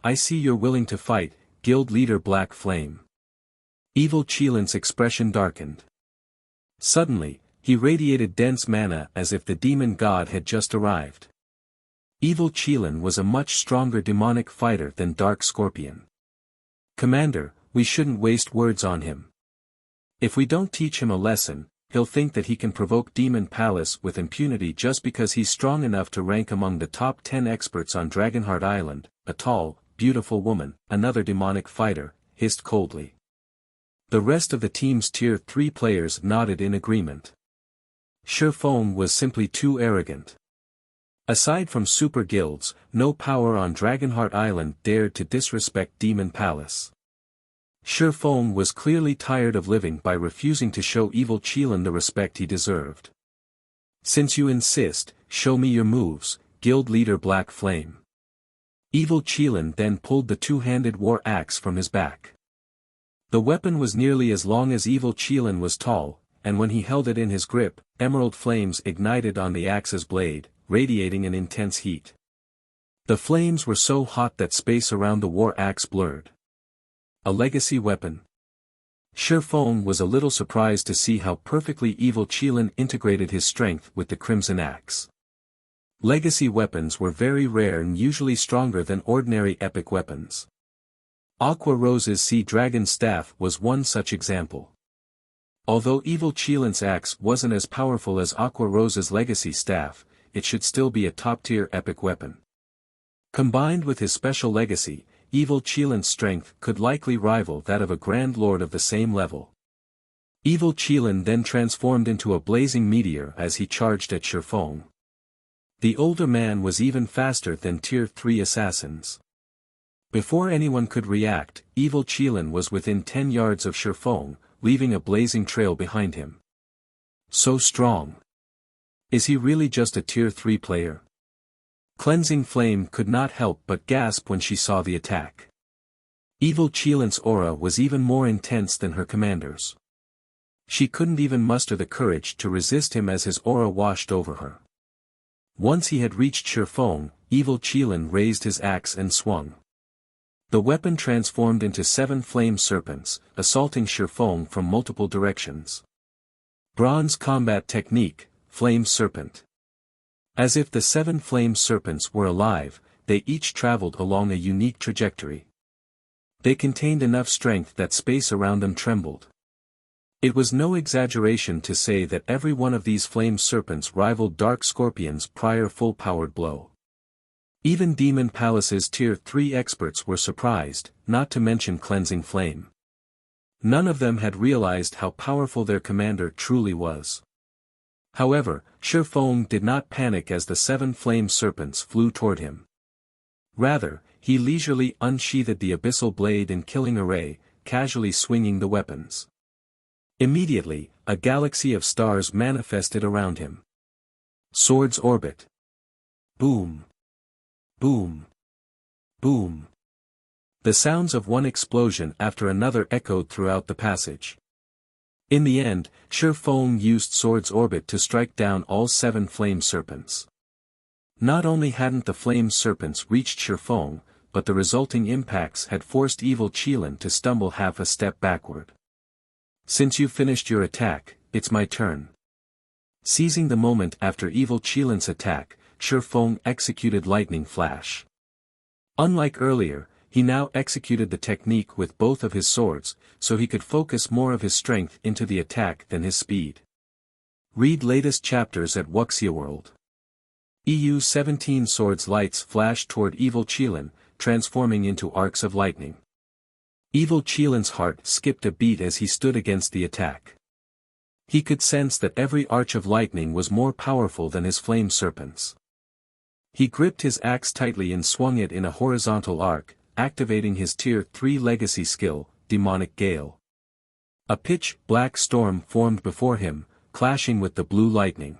I see you're willing to fight, Guild Leader Black Flame. Evil Qilin's expression darkened. Suddenly, he radiated dense mana as if the demon god had just arrived. Evil Qilin was a much stronger demonic fighter than Dark Scorpion. Commander, we shouldn't waste words on him. If we don't teach him a lesson, he'll think that he can provoke Demon Palace with impunity just because he's strong enough to rank among the top 10 experts on Dragonheart Island, a tall, beautiful woman, another demonic fighter, hissed coldly. The rest of the team's Tier 3 players nodded in agreement. Shifeng was simply too arrogant. Aside from super guilds, no power on Dragonheart Island dared to disrespect Demon Palace. Shifeng was clearly tired of living by refusing to show evil Qilin the respect he deserved. "Since you insist, show me your moves, guild leader Black Flame." Evil Qilin then pulled the two-handed war axe from his back. The weapon was nearly as long as evil Qilin was tall, and when he held it in his grip, emerald flames ignited on the axe's blade, radiating an intense heat. The flames were so hot that space around the war axe blurred. A legacy weapon. Shifeng was a little surprised to see how perfectly evil Qilin integrated his strength with the crimson axe. Legacy weapons were very rare and usually stronger than ordinary epic weapons. Aqua Rose's Sea Dragon Staff was one such example. Although evil Qilin's axe wasn't as powerful as Aqua Rose's legacy staff, it should still be a top-tier epic weapon. Combined with his special legacy, evil Qilin's strength could likely rival that of a Grand Lord of the same level. Evil Qilin then transformed into a blazing meteor as he charged at Shifeng. The older man was even faster than Tier 3 assassins. Before anyone could react, evil Qilin was within 10 yards of Shifeng, leaving a blazing trail behind him. So strong. Is he really just a Tier 3 player? Cleansing Flame could not help but gasp when she saw the attack. Evil Qilin's aura was even more intense than her commander's. She couldn't even muster the courage to resist him as his aura washed over her. Once he had reached Shifeng, evil Qilin raised his axe and swung. The weapon transformed into 7 flame serpents, assaulting Shifeng from multiple directions. Bronze combat technique, Flame Serpent. As if the 7 flame serpents were alive, they each traveled along a unique trajectory. They contained enough strength that space around them trembled. It was no exaggeration to say that every one of these flame serpents rivaled Dark Scorpion's prior full-powered blow. Even Demon Palace's Tier 3 experts were surprised, not to mention Cleansing Flame. None of them had realized how powerful their commander truly was. However, Shifeng did not panic as the 7 flame serpents flew toward him. Rather, he leisurely unsheathed the abyssal blade and killing array, casually swinging the weapons. Immediately, a galaxy of stars manifested around him. Swords orbit. Boom. Boom. Boom. The sounds of one explosion after another echoed throughout the passage. In the end, Shifeng used Sword's orbit to strike down all 7 flame serpents. Not only hadn't the flame serpents reached Shifeng, but the resulting impacts had forced evil Qilin to stumble half a step backward. "Since you finished your attack, it's my turn." Seizing the moment after evil Qilin's attack, Shifeng executed Lightning Flash. Unlike earlier, he now executed the technique with both of his swords, so he could focus more of his strength into the attack than his speed. Read latest chapters at Wuxia World. EU 17 swords lights flashed toward evil Qilin, transforming into arcs of lightning. Evil Qilin's heart skipped a beat as he stood against the attack. He could sense that every arch of lightning was more powerful than his flame serpents. He gripped his axe tightly and swung it in a horizontal arc, activating his Tier 3 legacy skill, Demonic Gale. A pitch-black storm formed before him, clashing with the blue lightning.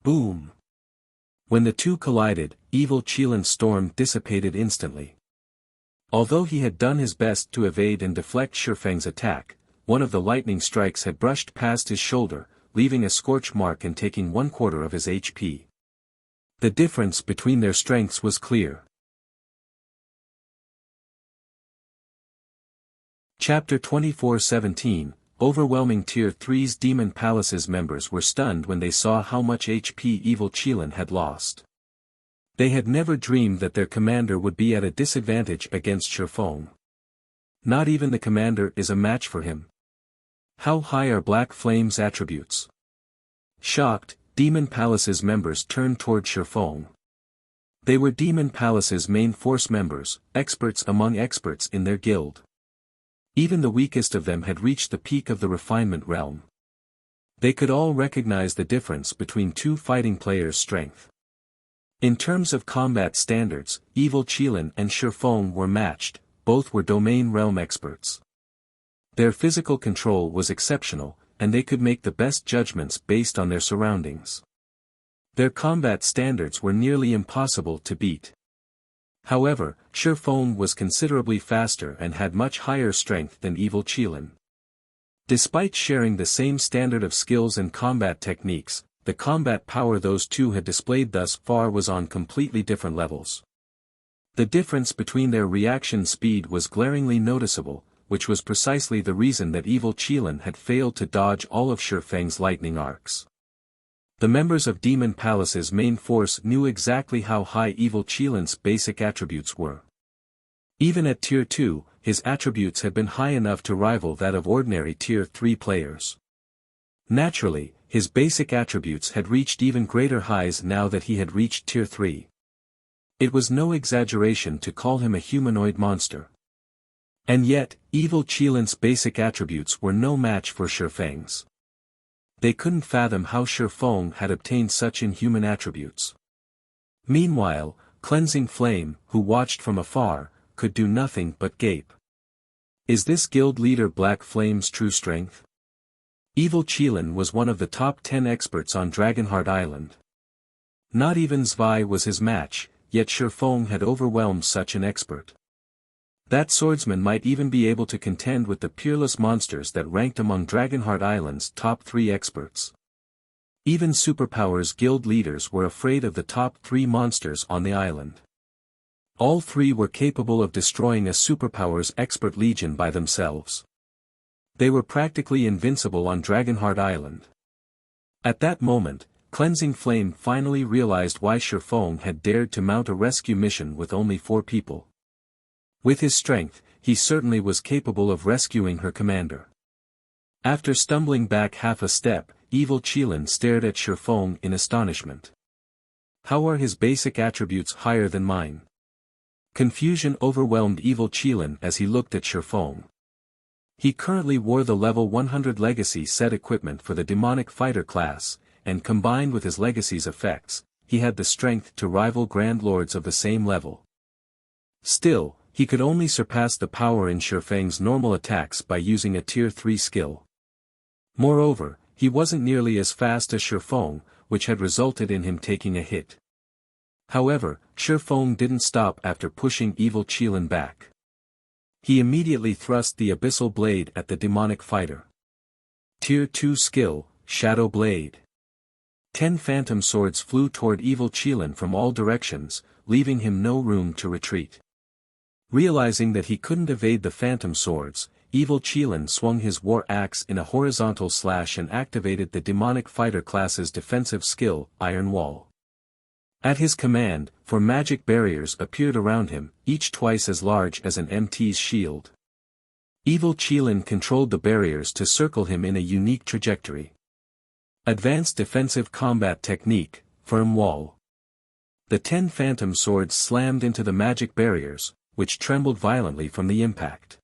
Boom! When the two collided, evil Qilin's storm dissipated instantly. Although he had done his best to evade and deflect Shifeng's attack, one of the lightning strikes had brushed past his shoulder, leaving a scorch mark and taking 1/4 of his HP. The difference between their strengths was clear. Chapter 24:17, Overwhelming Tier 3's Demon Palace's members were stunned when they saw how much HP evil Qilin had lost. They had never dreamed that their commander would be at a disadvantage against Shifeng. Not even the commander is a match for him. How high are Black Flame's attributes? Shocked, Demon Palace's members turned toward Shifeng. They were Demon Palace's main force members, experts among experts in their guild. Even the weakest of them had reached the peak of the refinement realm. They could all recognize the difference between two fighting players' strength. In terms of combat standards, Evil Qilin and Shifeng were matched, both were domain realm experts. Their physical control was exceptional, and they could make the best judgments based on their surroundings. Their combat standards were nearly impossible to beat. However, Shifeng was considerably faster and had much higher strength than Evil Qilin. Despite sharing the same standard of skills and combat techniques, the combat power those two had displayed thus far was on completely different levels. The difference between their reaction speed was glaringly noticeable, which was precisely the reason that Evil Qilin had failed to dodge all of Shifeng's lightning arcs. The members of Demon Palace's main force knew exactly how high Evil Qilin's basic attributes were. Even at Tier 2, his attributes had been high enough to rival that of ordinary Tier 3 players. Naturally, his basic attributes had reached even greater highs now that he had reached Tier 3. It was no exaggeration to call him a humanoid monster. And yet, Evil Qilin's basic attributes were no match for Shifeng's. They couldn't fathom how Shifeng had obtained such inhuman attributes. Meanwhile, Cleansing Flame, who watched from afar, could do nothing but gape. Is this guild leader Black Flame's true strength? Evil Qilin was one of the top 10 experts on Dragonheart Island. Not even Zwei was his match, yet Shifeng had overwhelmed such an expert. That swordsman might even be able to contend with the peerless monsters that ranked among Dragonheart Island's top 3 experts. Even Superpower's guild leaders were afraid of the top 3 monsters on the island. All 3 were capable of destroying a Superpower's expert legion by themselves. They were practically invincible on Dragonheart Island. At that moment, Cleansing Flame finally realized why Shifeng had dared to mount a rescue mission with only 4 people. With his strength, he certainly was capable of rescuing her commander. After stumbling back half a step, Evil Qilin stared at Shifeng in astonishment. How are his basic attributes higher than mine? Confusion overwhelmed Evil Qilin as he looked at Shifeng. He currently wore the level 100 legacy set equipment for the demonic fighter class, and combined with his legacy's effects, he had the strength to rival Grand Lords of the same level. Still, he could only surpass the power in Shifeng's normal attacks by using a Tier 3 skill. Moreover, he wasn't nearly as fast as Shifeng, which had resulted in him taking a hit. However, Shifeng didn't stop after pushing Evil Qilin back. He immediately thrust the Abyssal Blade at the demonic fighter. Tier 2 skill, Shadow Blade. 10 phantom swords flew toward Evil Qilin from all directions, leaving him no room to retreat. Realizing that he couldn't evade the phantom swords, Evil Qilin swung his war axe in a horizontal slash and activated the demonic fighter class's defensive skill, Iron Wall. At his command, 4 magic barriers appeared around him, each twice as large as an MT's shield. Evil Qilin controlled the barriers to circle him in a unique trajectory. Advanced Defensive Combat Technique, Firm Wall. The 10 phantom swords slammed into the magic barriers, which trembled violently from the impact.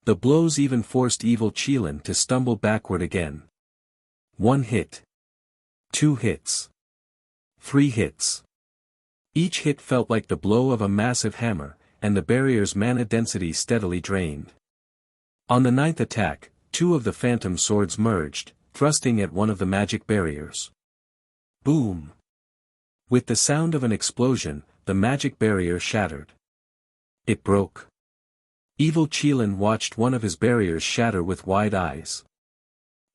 The blows even forced Evil Qilin to stumble backward again. 1 hit. 2 hits. 3 hits. Each hit felt like the blow of a massive hammer, and the barrier's mana density steadily drained. On the 9th attack, 2 of the phantom swords merged, thrusting at one of the magic barriers. Boom! With the sound of an explosion, the magic barrier shattered. It broke. Evil Qilin watched one of his barriers shatter with wide eyes.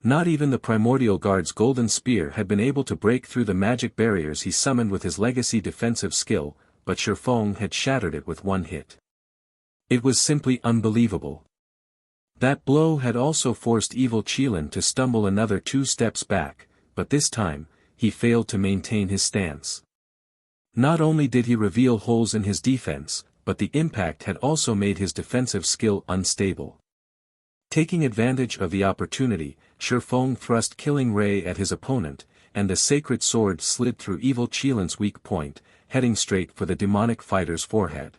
Not even the Primordial Guard's golden spear had been able to break through the magic barriers he summoned with his legacy defensive skill, but Shifeng had shattered it with 1 hit. It was simply unbelievable. That blow had also forced Evil Qilin to stumble another 2 steps back, but this time, he failed to maintain his stance. Not only did he reveal holes in his defense, but the impact had also made his defensive skill unstable. Taking advantage of the opportunity, Shifeng thrust Killing Ray at his opponent, and the sacred sword slid through Evil Qilin's weak point, heading straight for the demonic fighter's forehead.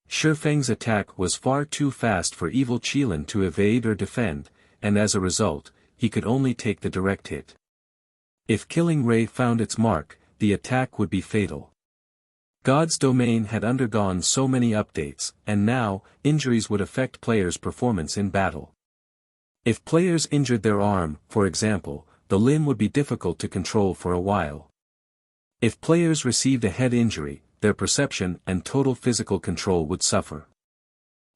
Shifeng's attack was far too fast for Evil Qilin to evade or defend, and as a result, he could only take the direct hit. If Killing Ray found its mark, the attack would be fatal. God's domain had undergone so many updates, and now, injuries would affect players' performance in battle. If players injured their arm, for example, the limb would be difficult to control for a while. If players received a head injury, their perception and total physical control would suffer.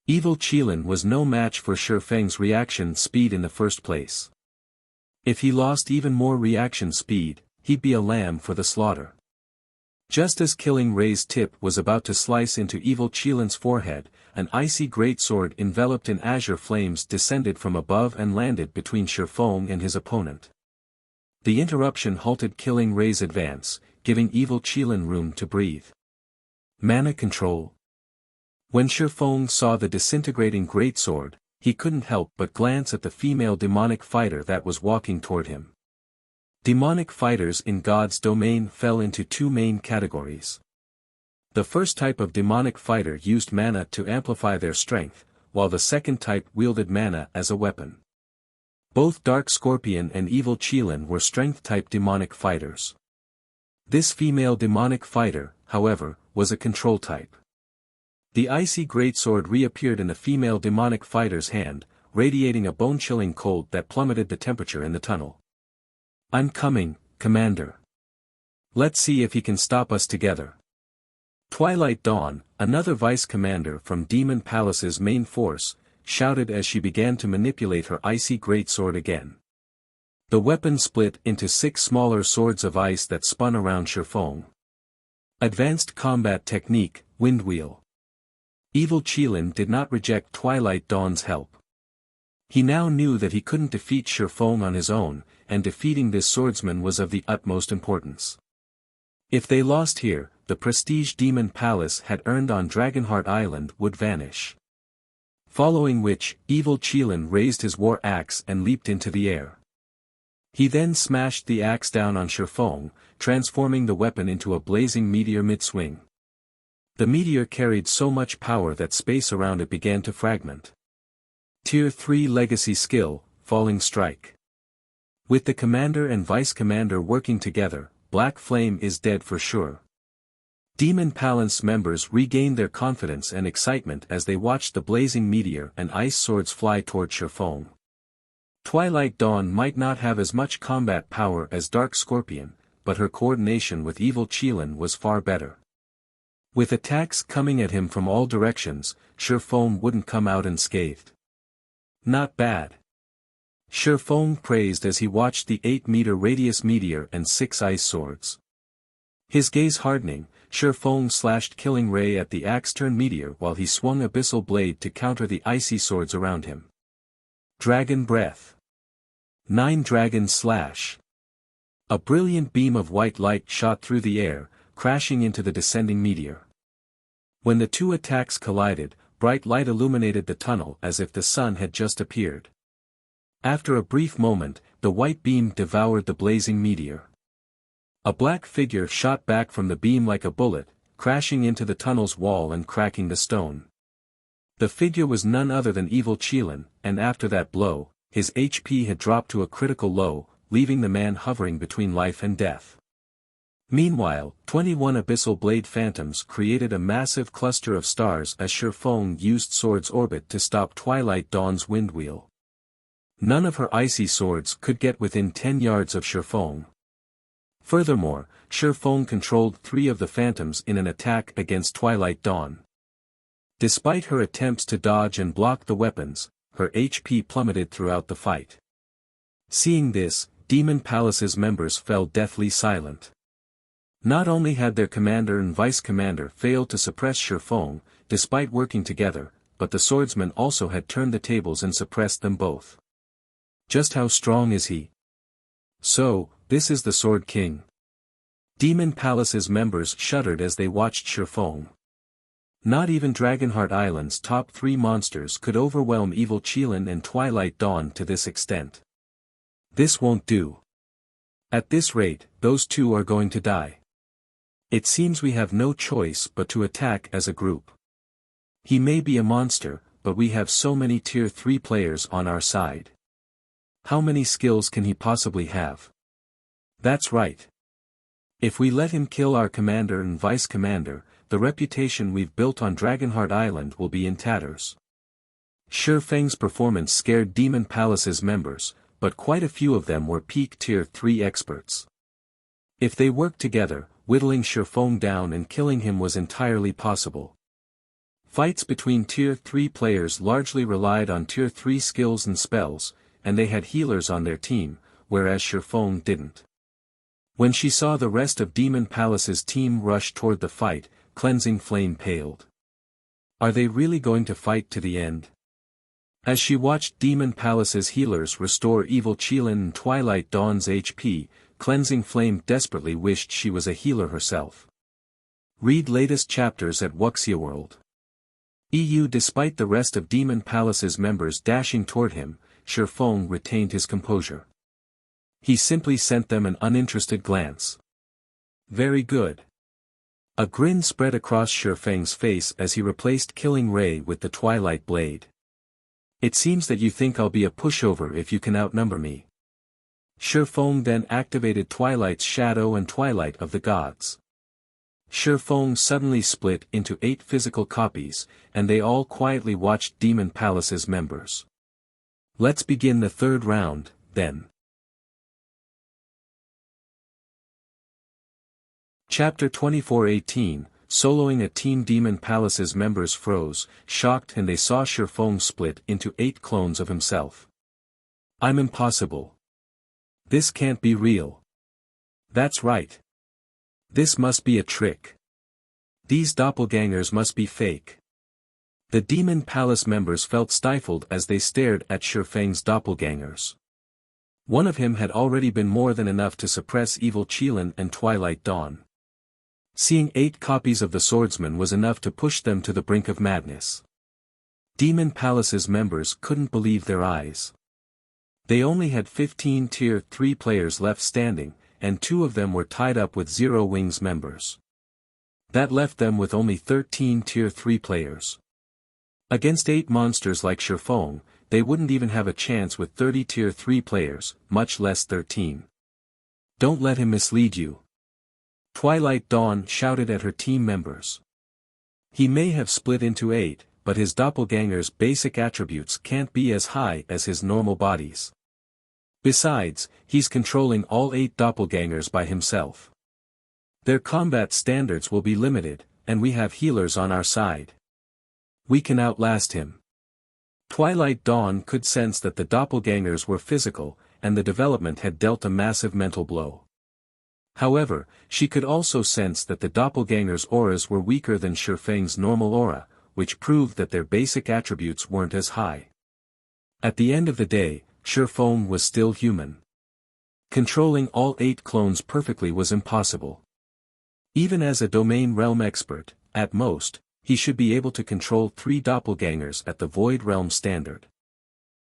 Evil Qilin was no match for Shi Feng's reaction speed in the first place. If he lost even more reaction speed, he'd be a lamb for the slaughter. Just as Killing Ray's tip was about to slice into Evil Qilin's forehead, an icy greatsword enveloped in azure flames descended from above and landed between Shi Feng and his opponent. The interruption halted Killing Ray's advance, giving Evil Qilin room to breathe. Mana control. When Shi Feng saw the disintegrating greatsword, he couldn't help but glance at the female demonic fighter that was walking toward him. Demonic fighters in God's domain fell into two main categories. The first type of demonic fighter used mana to amplify their strength, while the second type wielded mana as a weapon. Both Dark Scorpion and Evil Qilin were strength-type demonic fighters. This female demonic fighter, however, was a control type. The icy greatsword reappeared in the female demonic fighter's hand, radiating a bone-chilling cold that plummeted the temperature in the tunnel. "I'm coming, Commander. Let's see if he can stop us together." Twilight Dawn, another vice-commander from Demon Palace's main force, shouted as she began to manipulate her icy greatsword again. The weapon split into 6 smaller swords of ice that spun around Shi Feng. Advanced combat technique, Windwheel. Evil Qilin did not reject Twilight Dawn's help. He now knew that he couldn't defeat Shi Feng on his own, and defeating this swordsman was of the utmost importance. If they lost here, the prestige Demon Palace had earned on Dragonheart Island would vanish. Following which, Evil Qilin raised his war axe and leaped into the air. He then smashed the axe down on Shi Feng, transforming the weapon into a blazing meteor mid-swing. The meteor carried so much power that space around it began to fragment. Tier 3 Legacy Skill, Falling Strike. With the commander and vice-commander working together, Black Flame is dead for sure. Demon Palace members regained their confidence and excitement as they watched the blazing meteor and ice swords fly toward Shi Feng. Twilight Dawn might not have as much combat power as Dark Scorpion, but her coordination with Evil Qilin was far better. With attacks coming at him from all directions, Shi Feng wouldn't come out unscathed. Not bad. Shi Feng praised as he watched the 8-meter radius meteor and 6 ice swords. His gaze hardening, Shi Feng slashed Killing Ray at the axe-turn meteor while he swung Abyssal Blade to counter the icy swords around him. Dragon Breath. 9 Dragon Slash. A brilliant beam of white light shot through the air, crashing into the descending meteor. When the two attacks collided, bright light illuminated the tunnel as if the sun had just appeared. After a brief moment, the white beam devoured the blazing meteor. A black figure shot back from the beam like a bullet, crashing into the tunnel's wall and cracking the stone. The figure was none other than Evil Qilin, and after that blow, his HP had dropped to a critical low, leaving the man hovering between life and death. Meanwhile, 21 Abyssal Blade Phantoms created a massive cluster of stars as Shi Feng used Sword's Orbit to stop Twilight Dawn's Windwheel. None of her icy swords could get within 10 yards of Shi Feng. Furthermore, Shi Feng controlled 3 of the Phantoms in an attack against Twilight Dawn. Despite her attempts to dodge and block the weapons, her HP plummeted throughout the fight. Seeing this, Demon Palace's members fell deathly silent. Not only had their commander and vice-commander failed to suppress Shi Feng, despite working together, but the swordsman also had turned the tables and suppressed them both. Just how strong is he? So, this is the Sword King. Demon Palace's members shuddered as they watched Shi Feng. Not even Dragonheart Island's top 3 monsters could overwhelm Evil Qilin and Twilight Dawn to this extent. This won't do. At this rate, those two are going to die. It seems we have no choice but to attack as a group. He may be a monster, but we have so many tier 3 players on our side. How many skills can he possibly have? That's right. If we let him kill our commander and vice-commander, the reputation we've built on Dragonheart Island will be in tatters. Shi Feng's performance scared Demon Palace's members, but quite a few of them were peak Tier 3 experts. If they worked together, whittling Shi Feng down and killing him was entirely possible. Fights between Tier 3 players largely relied on Tier 3 skills and spells, and they had healers on their team, whereas Shi Feng didn't. When she saw the rest of Demon Palace's team rush toward the fight, Cleansing Flame paled. Are they really going to fight to the end? As she watched Demon Palace's healers restore Evil Qilin and Twilight Dawn's HP, Cleansing Flame desperately wished she was a healer herself. Read latest chapters at Wuxia World. EU. Despite the rest of Demon Palace's members dashing toward him, Shi Feng retained his composure. He simply sent them an uninterested glance. Very good. A grin spread across Shi Feng's face as he replaced Killing Ray with the Twilight Blade. It seems that you think I'll be a pushover if you can outnumber me. Shi Feng then activated Twilight's Shadow and Twilight of the Gods. Shi Feng suddenly split into 8 physical copies, and they all quietly watched Demon Palace's members. Let's begin the third round, then. Chapter 24:18, Soloing a Team. Demon Palace's members froze, shocked, and they saw Shi Feng split into 8 clones of himself. I'm impossible. This can't be real. That's right. This must be a trick. These doppelgangers must be fake. The Demon Palace members felt stifled as they stared at Shi Feng's doppelgangers. One of him had already been more than enough to suppress Evil Qilin and Twilight Dawn. Seeing 8 copies of the swordsman was enough to push them to the brink of madness. Demon Palace's members couldn't believe their eyes. They only had 15 Tier 3 players left standing, and 2 of them were tied up with Zero Wings members. That left them with only 13 Tier 3 players. Against 8 monsters like Shi Feng, they wouldn't even have a chance with 30 Tier 3 players, much less 13. Don't let him mislead you. Twilight Dawn shouted at her team members. He may have split into 8, but his doppelganger's basic attributes can't be as high as his normal bodies. Besides, he's controlling all 8 doppelgangers by himself. Their combat standards will be limited, and we have healers on our side. We can outlast him. Twilight Dawn could sense that the doppelgangers were physical, and the development had dealt a massive mental blow. However, she could also sense that the doppelgangers' auras were weaker than Shi Feng's normal aura, which proved that their basic attributes weren't as high. At the end of the day, Shi Feng was still human. Controlling all 8 clones perfectly was impossible. Even as a domain realm expert, at most, he should be able to control 3 doppelgangers at the Void Realm standard.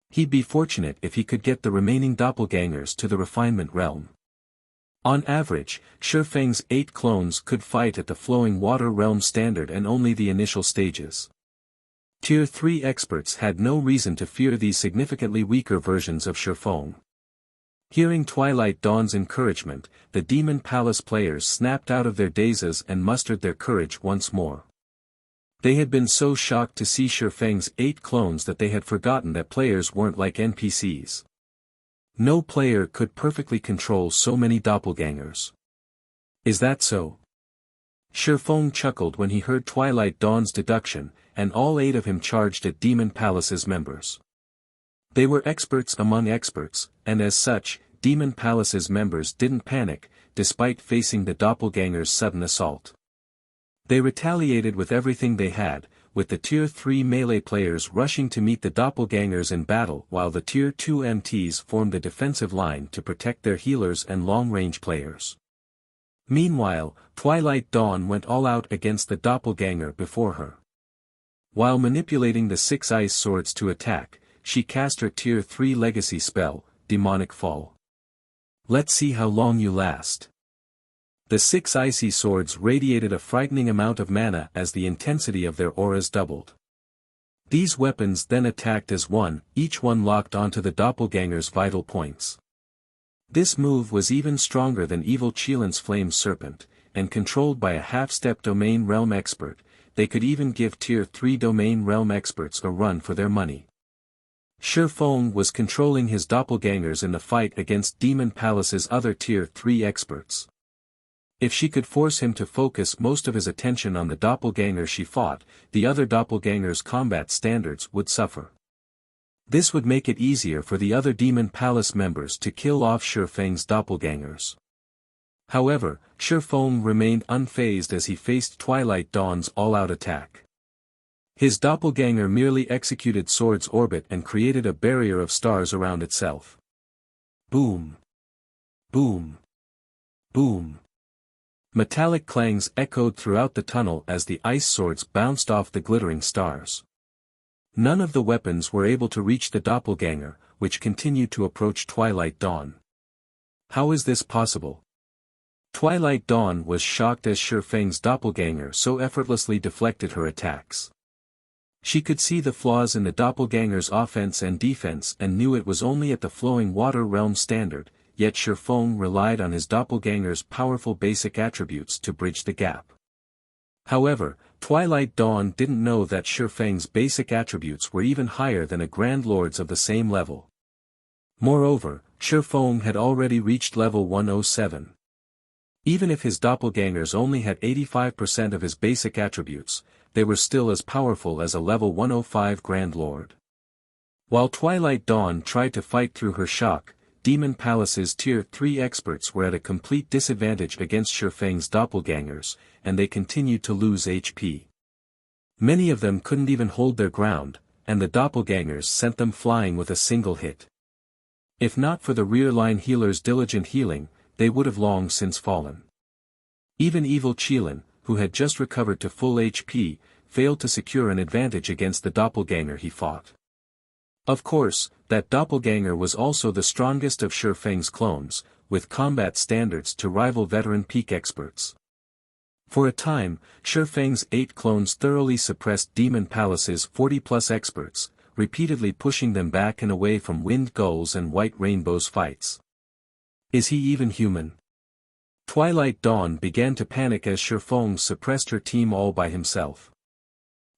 He'd be fortunate if he could get the remaining doppelgangers to the Refinement Realm. On average, Shi Feng's 8 clones could fight at the Flowing Water Realm standard and only the initial stages. Tier 3 experts had no reason to fear these significantly weaker versions of Shi Feng. Hearing Twilight Dawn's encouragement, the Demon Palace players snapped out of their dazes and mustered their courage once more. They had been so shocked to see Shi Feng's 8 clones that they had forgotten that players weren't like NPCs. No player could perfectly control so many doppelgangers. Is that so? Shi Feng chuckled when he heard Twilight Dawn's deduction, and all 8 of him charged at Demon Palace's members. They were experts among experts, and as such, Demon Palace's members didn't panic, despite facing the doppelgangers' sudden assault. They retaliated with everything they had, with the Tier 3 melee players rushing to meet the doppelgangers in battle while the Tier 2 MTs formed the defensive line to protect their healers and long-range players. Meanwhile, Twilight Dawn went all out against the doppelganger before her. While manipulating the 6 ice swords to attack, she cast her Tier 3 legacy spell, Demonic Fall. Let's see how long you last. The 6 icy swords radiated a frightening amount of mana as the intensity of their auras doubled. These weapons then attacked as one, each one locked onto the doppelganger's vital points. This move was even stronger than Evil Qilin's Flame Serpent, and controlled by a half-step Domain Realm expert, they could even give Tier 3 Domain Realm experts a run for their money. Shi Feng was controlling his doppelgangers in the fight against Demon Palace's other Tier 3 experts. If she could force him to focus most of his attention on the doppelganger she fought, the other doppelgangers' combat standards would suffer. This would make it easier for the other Demon Palace members to kill off Shi Feng's doppelgangers. However, Shi Feng remained unfazed as he faced Twilight Dawn's all-out attack. His doppelganger merely executed Sword's orbit and created a barrier of stars around itself. Boom! Boom! Boom! Metallic clangs echoed throughout the tunnel as the ice swords bounced off the glittering stars. None of the weapons were able to reach the doppelganger, which continued to approach Twilight Dawn. How is this possible? Twilight Dawn was shocked as Shi Feng's doppelganger so effortlessly deflected her attacks. She could see the flaws in the doppelganger's offense and defense and knew it was only at the flowing water realm standard, yet Shi Feng relied on his doppelganger's powerful basic attributes to bridge the gap. However, Twilight Dawn didn't know that Shi Feng's basic attributes were even higher than a Grand Lord's of the same level. Moreover, Shi Feng had already reached level 107. Even if his doppelgangers only had 85% of his basic attributes, they were still as powerful as a level 105 Grand Lord. While Twilight Dawn tried to fight through her shock, Demon Palace's Tier 3 experts were at a complete disadvantage against Shi Feng's doppelgangers, and they continued to lose HP. Many of them couldn't even hold their ground, and the doppelgangers sent them flying with a single hit. If not for the rear-line healer's diligent healing, they would have long since fallen. Even Evil Qilin, who had just recovered to full HP, failed to secure an advantage against the doppelganger he fought. Of course, that doppelganger was also the strongest of Shi Feng's clones, with combat standards to rival veteran peak experts. For a time, Shi Feng's 8 clones thoroughly suppressed Demon Palace's 40-plus experts, repeatedly pushing them back and away from Wind Gulls and White Rainbow's fights. Is he even human? Twilight Dawn began to panic as Shi Feng suppressed her team all by himself.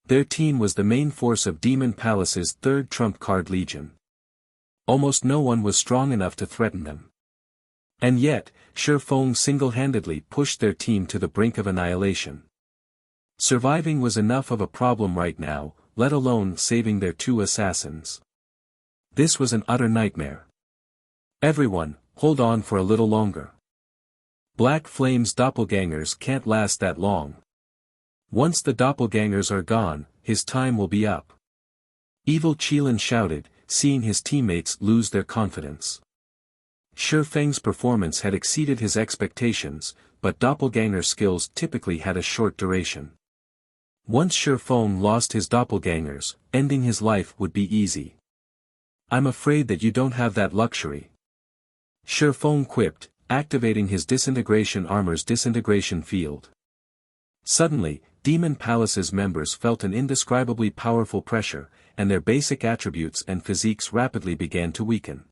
Their team was the main force of Demon Palace's 3rd trump card Legion. Almost no one was strong enough to threaten them. And yet, Shi Feng single-handedly pushed their team to the brink of annihilation. Surviving was enough of a problem right now, let alone saving their 2 assassins. This was an utter nightmare. Everyone, hold on for a little longer. Black Flame's doppelgangers can't last that long. Once the doppelgangers are gone, his time will be up. Evil Qilin shouted, seeing his teammates lose their confidence. Shi Feng's performance had exceeded his expectations, but doppelganger skills typically had a short duration. Once Shi Feng lost his doppelgangers, ending his life would be easy. I'm afraid that you don't have that luxury. Shi Feng quipped, activating his disintegration armor's disintegration field. Suddenly, Demon Palace's members felt an indescribably powerful pressure, and their basic attributes and physiques rapidly began to weaken.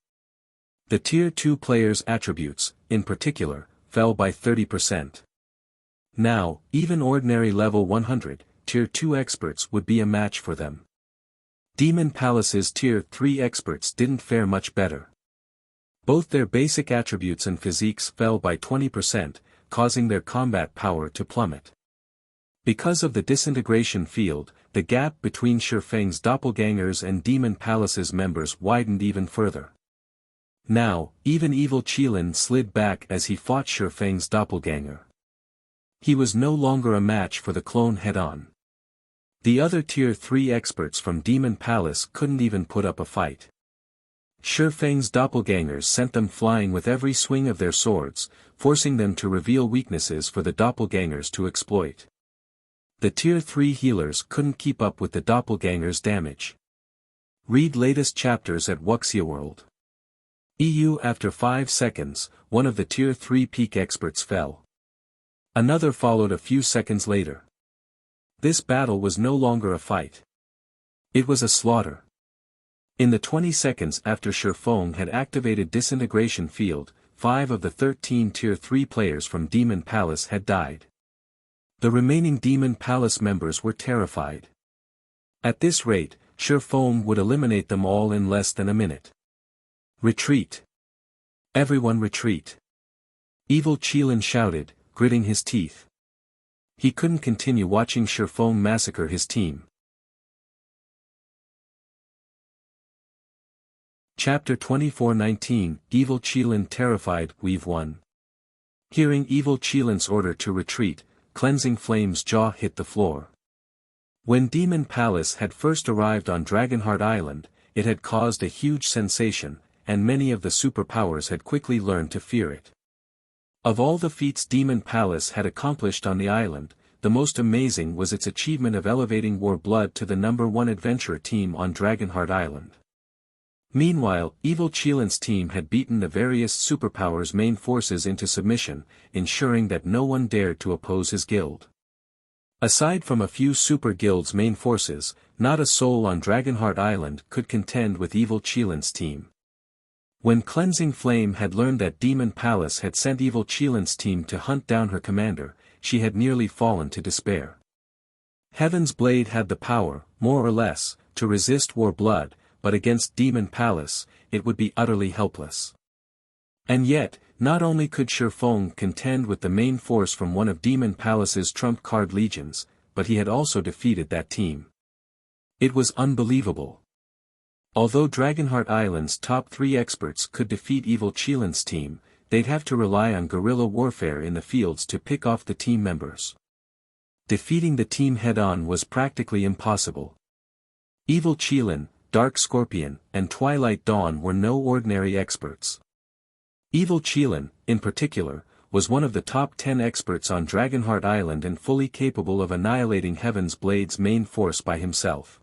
The Tier 2 players' attributes, in particular, fell by 30%. Now, even ordinary level 100, Tier 2 experts would be a match for them. Demon Palace's Tier 3 experts didn't fare much better. Both their basic attributes and physiques fell by 20%, causing their combat power to plummet. Because of the disintegration field, the gap between Shi Feng's doppelgangers and Demon Palace's members widened even further. Now, even Evil Qilin slid back as he fought Shi Feng's doppelganger. He was no longer a match for the clone head-on. The other Tier 3 experts from Demon Palace couldn't even put up a fight. Shi Feng's doppelgangers sent them flying with every swing of their swords, forcing them to reveal weaknesses for the doppelgangers to exploit. The Tier 3 healers couldn't keep up with the doppelgangers' damage. Read latest chapters at Wuxia World. EU. After 5 seconds, one of the Tier 3 peak experts fell. Another followed a few seconds later. This battle was no longer a fight. It was a slaughter. In the 20 seconds after Shi Feng had activated disintegration field, 5 of the 13 Tier 3 players from Demon Palace had died. The remaining Demon Palace members were terrified. At this rate, Surefoam would eliminate them all in less than a minute. Retreat! Everyone retreat! Evil Qilin shouted, gritting his teeth. He couldn't continue watching Surefoam massacre his team. Chapter 24:19 Evil Qilin terrified. We've won. Hearing Evil Qilin's order to retreat, Cleansing Flame's jaw hit the floor. When Demon Palace had first arrived on Dragonheart Island, it had caused a huge sensation, and many of the superpowers had quickly learned to fear it. Of all the feats Demon Palace had accomplished on the island, the most amazing was its achievement of elevating Warblood to the #1 adventurer team on Dragonheart Island. Meanwhile, Evil Qilin's team had beaten the various superpowers' main forces into submission, ensuring that no one dared to oppose his guild. Aside from a few super guilds' main forces, not a soul on Dragonheart Island could contend with Evil Qilin's team. When Cleansing Flame had learned that Demon Palace had sent Evil Qilin's team to hunt down her commander, she had nearly fallen to despair. Heaven's Blade had the power, more or less, to resist Warblood, but against Demon Palace, it would be utterly helpless. And yet, not only could Surefoam contend with the main force from one of Demon Palace's trump card legions, but he had also defeated that team. It was unbelievable. Although Dragonheart Island's top 3 experts could defeat Evil Qilin's team, they'd have to rely on guerrilla warfare in the fields to pick off the team members. Defeating the team head-on was practically impossible. Evil Qilin, Dark Scorpion, and Twilight Dawn were no ordinary experts. Evil Qilin, in particular, was one of the top 10 experts on Dragonheart Island and fully capable of annihilating Heaven's Blade's main force by himself.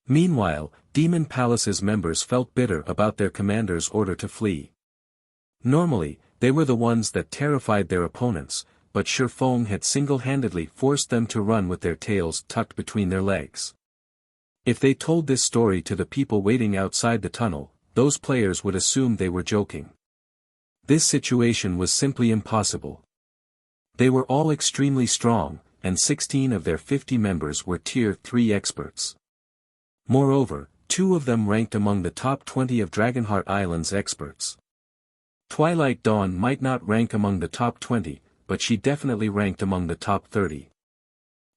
Meanwhile, Demon Palace's members felt bitter about their commander's order to flee. Normally, they were the ones that terrified their opponents, but Surefoam had single-handedly forced them to run with their tails tucked between their legs. If they told this story to the people waiting outside the tunnel, those players would assume they were joking. This situation was simply impossible. They were all extremely strong, and 16 of their 50 members were Tier 3 experts. Moreover, 2 of them ranked among the top 20 of Dragonheart Island's experts. Twilight Dawn might not rank among the top 20, but she definitely ranked among the top 30.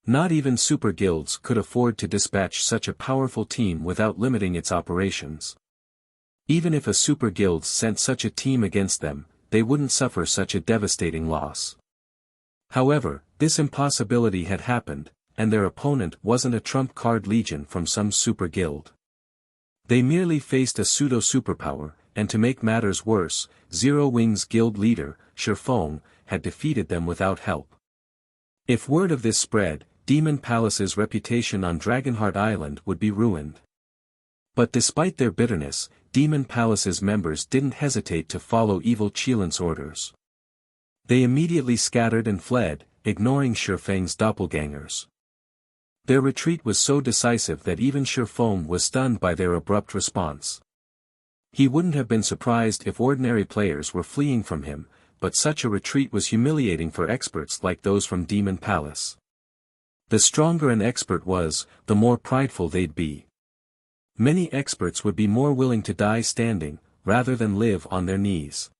Not even super guilds could afford to dispatch such a powerful team without limiting its operations. Even if a super guild sent such a team against them, they wouldn't suffer such a devastating loss. However, this impossibility had happened, and their opponent wasn't a trump card legion from some super guild. They merely faced a pseudo-superpower, and to make matters worse, Zero Wings guild leader, Surefoam, had defeated them without help. If word of this spread, Demon Palace's reputation on Dragonheart Island would be ruined. But despite their bitterness, Demon Palace's members didn't hesitate to follow Evil Qilin's orders. They immediately scattered and fled, ignoring Surefoam's doppelgangers. Their retreat was so decisive that even Surefoam was stunned by their abrupt response. He wouldn't have been surprised if ordinary players were fleeing from him, but such a retreat was humiliating for experts like those from Demon Palace. The stronger an expert was, the more prideful they'd be. Many experts would be more willing to die standing, rather than live on their knees.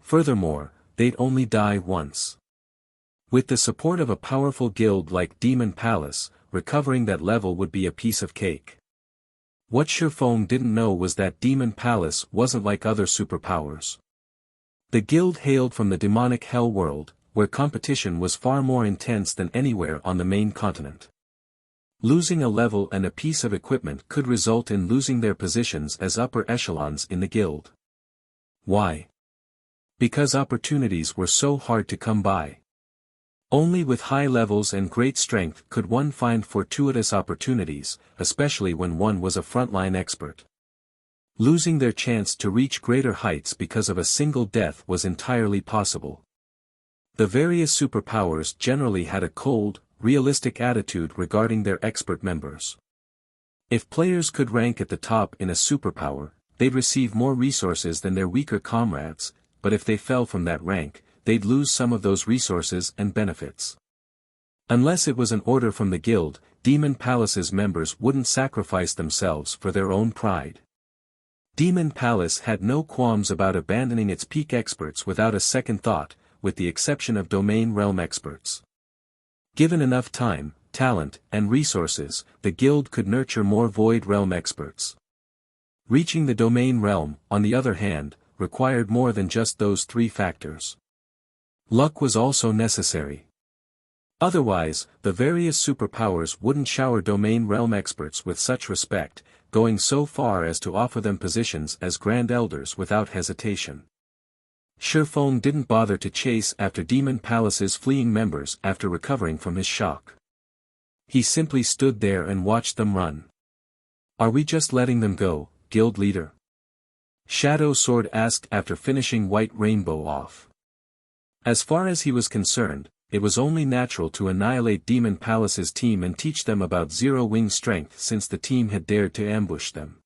Furthermore, they'd only die once. With the support of a powerful guild like Demon Palace, recovering that level would be a piece of cake. What Surefoam didn't know was that Demon Palace wasn't like other superpowers. The guild hailed from the demonic hell world, where competition was far more intense than anywhere on the main continent. Losing a level and a piece of equipment could result in losing their positions as upper echelons in the guild. Why? Because opportunities were so hard to come by. Only with high levels and great strength could one find fortuitous opportunities, especially when one was a frontline expert. Losing their chance to reach greater heights because of a single death was entirely possible. The various superpowers generally had a cold, realistic attitude regarding their expert members. If players could rank at the top in a superpower, they'd receive more resources than their weaker comrades, but if they fell from that rank, they'd lose some of those resources and benefits. Unless it was an order from the guild, Demon Palace's members wouldn't sacrifice themselves for their own pride. Demon Palace had no qualms about abandoning its peak experts without a second thought, with the exception of domain realm experts. Given enough time, talent, and resources, the guild could nurture more void realm experts. Reaching the domain realm, on the other hand, required more than just those three factors. Luck was also necessary. Otherwise, the various superpowers wouldn't shower domain realm experts with such respect, going so far as to offer them positions as Grand Elders without hesitation. Shifeng didn't bother to chase after Demon Palace's fleeing members after recovering from his shock. He simply stood there and watched them run. "Are we just letting them go, guild leader?" Shadow Sword asked after finishing White Rainbow off. As far as he was concerned, it was only natural to annihilate Demon Palace's team and teach them about zero-wing strength since the team had dared to ambush them.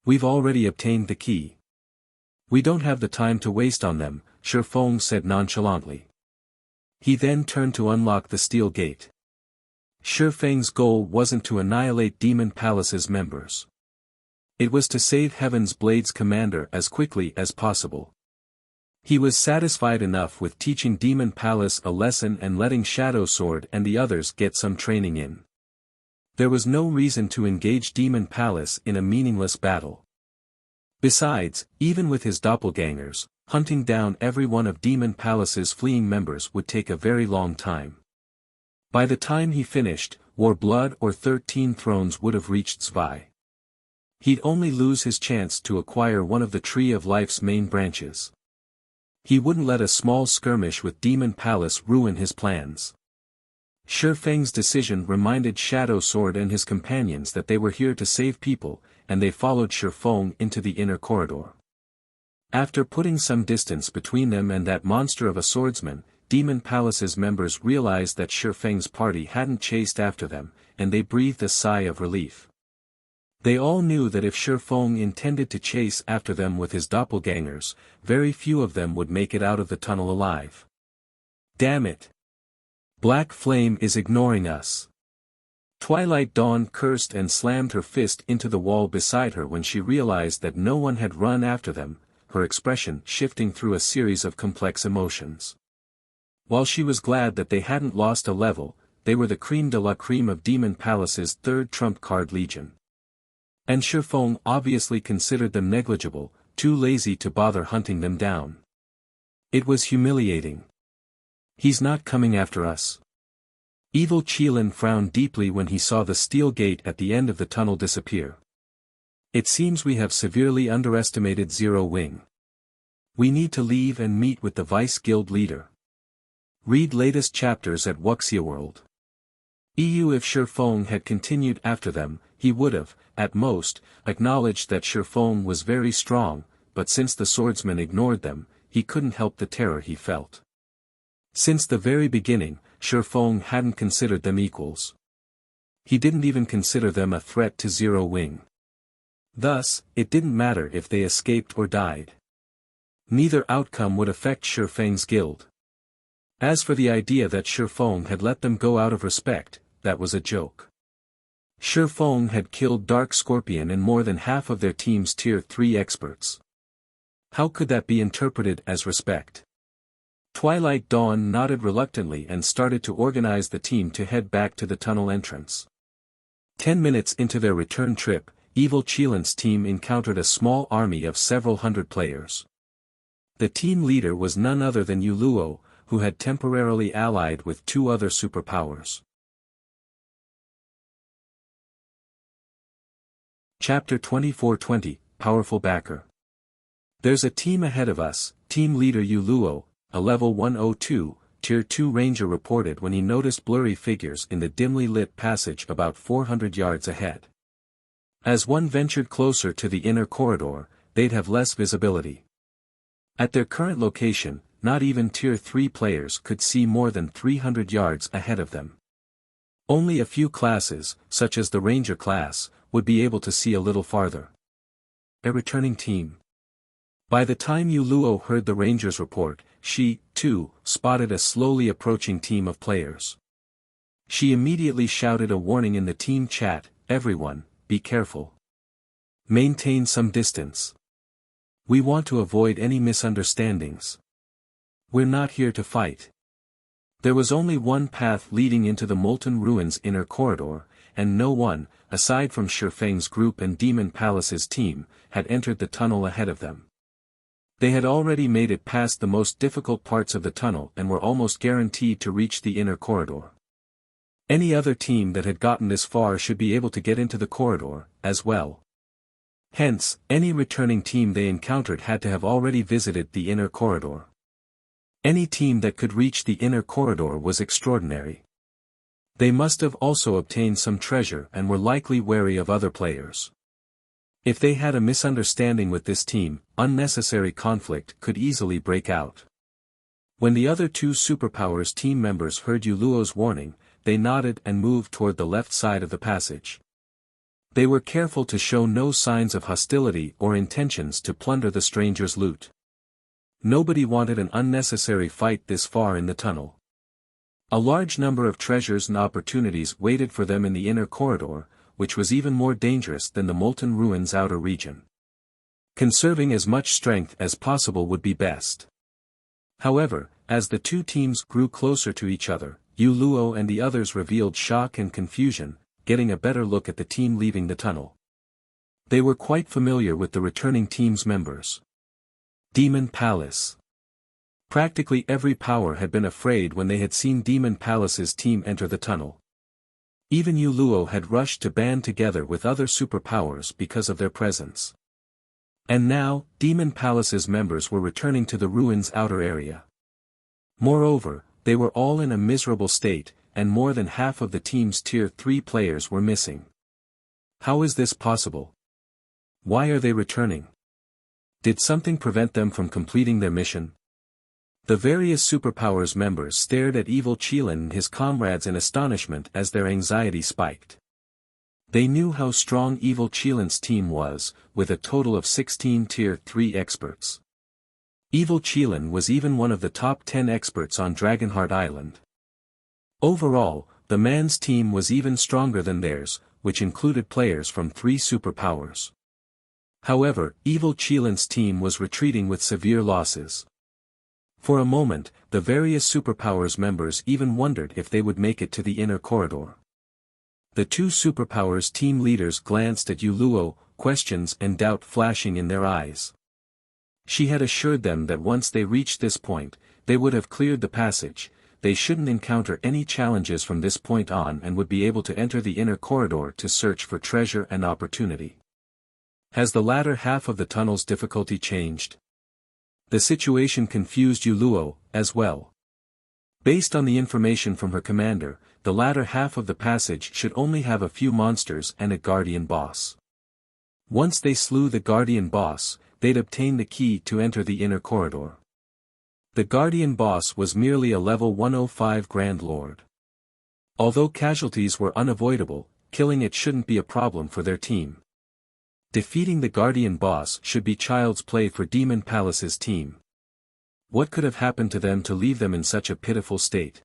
"We've already obtained the key. We don't have the time to waste on them," Shifeng said nonchalantly. He then turned to unlock the steel gate. Shifeng's goal wasn't to annihilate Demon Palace's members. It was to save Heaven's Blade's commander as quickly as possible. He was satisfied enough with teaching Demon Palace a lesson and letting Shadow Sword and the others get some training in. There was no reason to engage Demon Palace in a meaningless battle. Besides, even with his doppelgangers, hunting down every one of Demon Palace's fleeing members would take a very long time. By the time he finished, War Blood or 13 Thrones would have reached Zwei. He'd only lose his chance to acquire one of the Tree of Life's main branches. He wouldn't let a small skirmish with Demon Palace ruin his plans. Shifeng's decision reminded Shadow Sword and his companions that they were here to save people, and they followed Shifeng into the inner corridor. After putting some distance between them and that monster of a swordsman, Demon Palace's members realized that Shifeng's party hadn't chased after them, and they breathed a sigh of relief. They all knew that if Shifeng intended to chase after them with his doppelgangers, very few of them would make it out of the tunnel alive. "Damn it! Black Flame is ignoring us." Twilight Dawn cursed and slammed her fist into the wall beside her when she realized that no one had run after them, her expression shifting through a series of complex emotions. While she was glad that they hadn't lost a level, they were the creme de la creme of Demon Palace's third trump card legion. And Shifeng obviously considered them negligible, too lazy to bother hunting them down. It was humiliating. "He's not coming after us." Evil Qilin frowned deeply when he saw the steel gate at the end of the tunnel disappear. "It seems we have severely underestimated Zero Wing. We need to leave and meet with the Vice Guild leader." Read latest chapters at Wuxia World. If Shifeng had continued after them, he would have, at most, acknowledged that Shifeng was very strong, but since the swordsman ignored them, he couldn't help the terror he felt. Since the very beginning, Shifeng hadn't considered them equals. He didn't even consider them a threat to Zero Wing. Thus, it didn't matter if they escaped or died. Neither outcome would affect Shifeng's guild. As for the idea that Shifeng had let them go out of respect, that was a joke. Shifeng had killed Dark Scorpion and more than half of their team's Tier 3 experts. How could that be interpreted as respect? Twilight Dawn nodded reluctantly and started to organize the team to head back to the tunnel entrance. 10 minutes into their return trip, Evil Qilin's team encountered a small army of several hundred players. The team leader was none other than Yuluo, who had temporarily allied with two other superpowers. Chapter 2420, Powerful Backer. "There's a team ahead of us," team leader Yuluo, a level 102, Tier 2 ranger reported when he noticed blurry figures in the dimly lit passage about 400 yards ahead. As one ventured closer to the inner corridor, they'd have less visibility. At their current location, not even Tier 3 players could see more than 300 yards ahead of them. Only a few classes, such as the Ranger class, would be able to see a little farther. A returning team. By the time Yu Luo heard the Rangers report, she, too, spotted a slowly approaching team of players. She immediately shouted a warning in the team chat, "Everyone, be careful. Maintain some distance. We want to avoid any misunderstandings. We're not here to fight." There was only one path leading into the Molten Ruins inner corridor, and no one, aside from Shifeng's group and Demon Palace's team, had entered the tunnel ahead of them. They had already made it past the most difficult parts of the tunnel and were almost guaranteed to reach the inner corridor. Any other team that had gotten this far should be able to get into the corridor, as well. Hence, any returning team they encountered had to have already visited the inner corridor. Any team that could reach the inner corridor was extraordinary. They must have also obtained some treasure and were likely wary of other players. If they had a misunderstanding with this team, unnecessary conflict could easily break out. When the other two superpowers team members heard Yu Luo's warning, they nodded and moved toward the left side of the passage. They were careful to show no signs of hostility or intentions to plunder the stranger's loot. Nobody wanted an unnecessary fight this far in the tunnel. A large number of treasures and opportunities waited for them in the inner corridor, which was even more dangerous than the Molten Ruins outer region. Conserving as much strength as possible would be best. However, as the two teams grew closer to each other, Yu Luo and the others revealed shock and confusion, getting a better look at the team leaving the tunnel. They were quite familiar with the returning team's members. Demon Palace. Practically every power had been afraid when they had seen Demon Palace's team enter the tunnel. Even Yu Luo had rushed to band together with other superpowers because of their presence. And now, Demon Palace's members were returning to the ruins' outer area. Moreover, they were all in a miserable state, and more than half of the team's Tier 3 players were missing. How is this possible? Why are they returning? Did something prevent them from completing their mission? The various superpowers members stared at evil Qilin and his comrades in astonishment as their anxiety spiked. They knew how strong evil Qilin's team was, with a total of 16 Tier 3 experts. Evil Qilin was even one of the top 10 experts on Dragonheart Island. Overall, the man's team was even stronger than theirs, which included players from 3 superpowers. However, evil Qilin's team was retreating with severe losses. For a moment, the various superpowers members even wondered if they would make it to the inner corridor. The two superpowers team leaders glanced at Yu Luo, questions and doubt flashing in their eyes. She had assured them that once they reached this point, they would have cleared the passage, they shouldn't encounter any challenges from this point on and would be able to enter the inner corridor to search for treasure and opportunity. Has the latter half of the tunnel's difficulty changed? The situation confused Yu Luo, as well. Based on the information from her commander, the latter half of the passage should only have a few monsters and a guardian boss. Once they slew the guardian boss, they'd obtain the key to enter the inner corridor. The guardian boss was merely a level 105 Grand Lord. Although casualties were unavoidable, killing it shouldn't be a problem for their team. Defeating the guardian boss should be child's play for Demon Palace's team. What could have happened to them to leave them in such a pitiful state?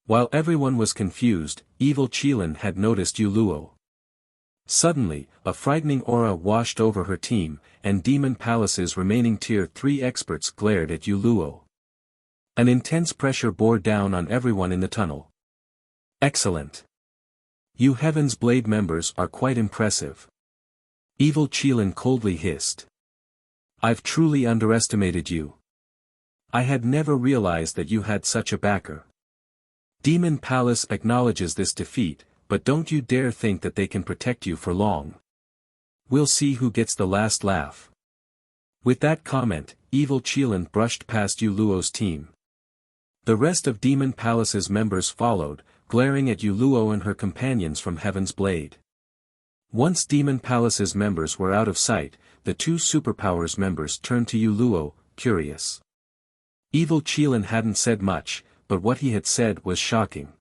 While everyone was confused, evil Qilin had noticed Yu Luo. Suddenly, a frightening aura washed over her team, and Demon Palace's remaining Tier 3 experts glared at Yu Luo. An intense pressure bore down on everyone in the tunnel. Excellent. You Heaven's Blade members are quite impressive. Evil Qilin coldly hissed. I've truly underestimated you. I had never realized that you had such a backer. Demon Palace acknowledges this defeat, but don't you dare think that they can protect you for long. We'll see who gets the last laugh. With that comment, evil Qilin brushed past Yu Luo's team. The rest of Demon Palace's members followed, glaring at Yu Luo and her companions from Heaven's Blade. Once Demon Palace's members were out of sight, the two superpowers members turned to Yu Luo, curious. Evil Qilin hadn't said much, but what he had said was shocking.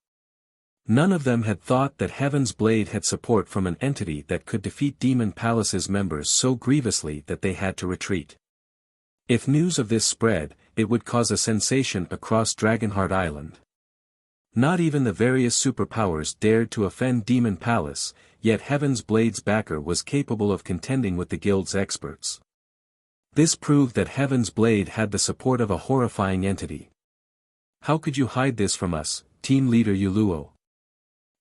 None of them had thought that Heaven's Blade had support from an entity that could defeat Demon Palace's members so grievously that they had to retreat. If news of this spread, it would cause a sensation across Dragonheart Island. Not even the various superpowers dared to offend Demon Palace, yet Heaven's Blade's backer was capable of contending with the guild's experts. This proved that Heaven's Blade had the support of a horrifying entity. How could you hide this from us, team leader Yuluo?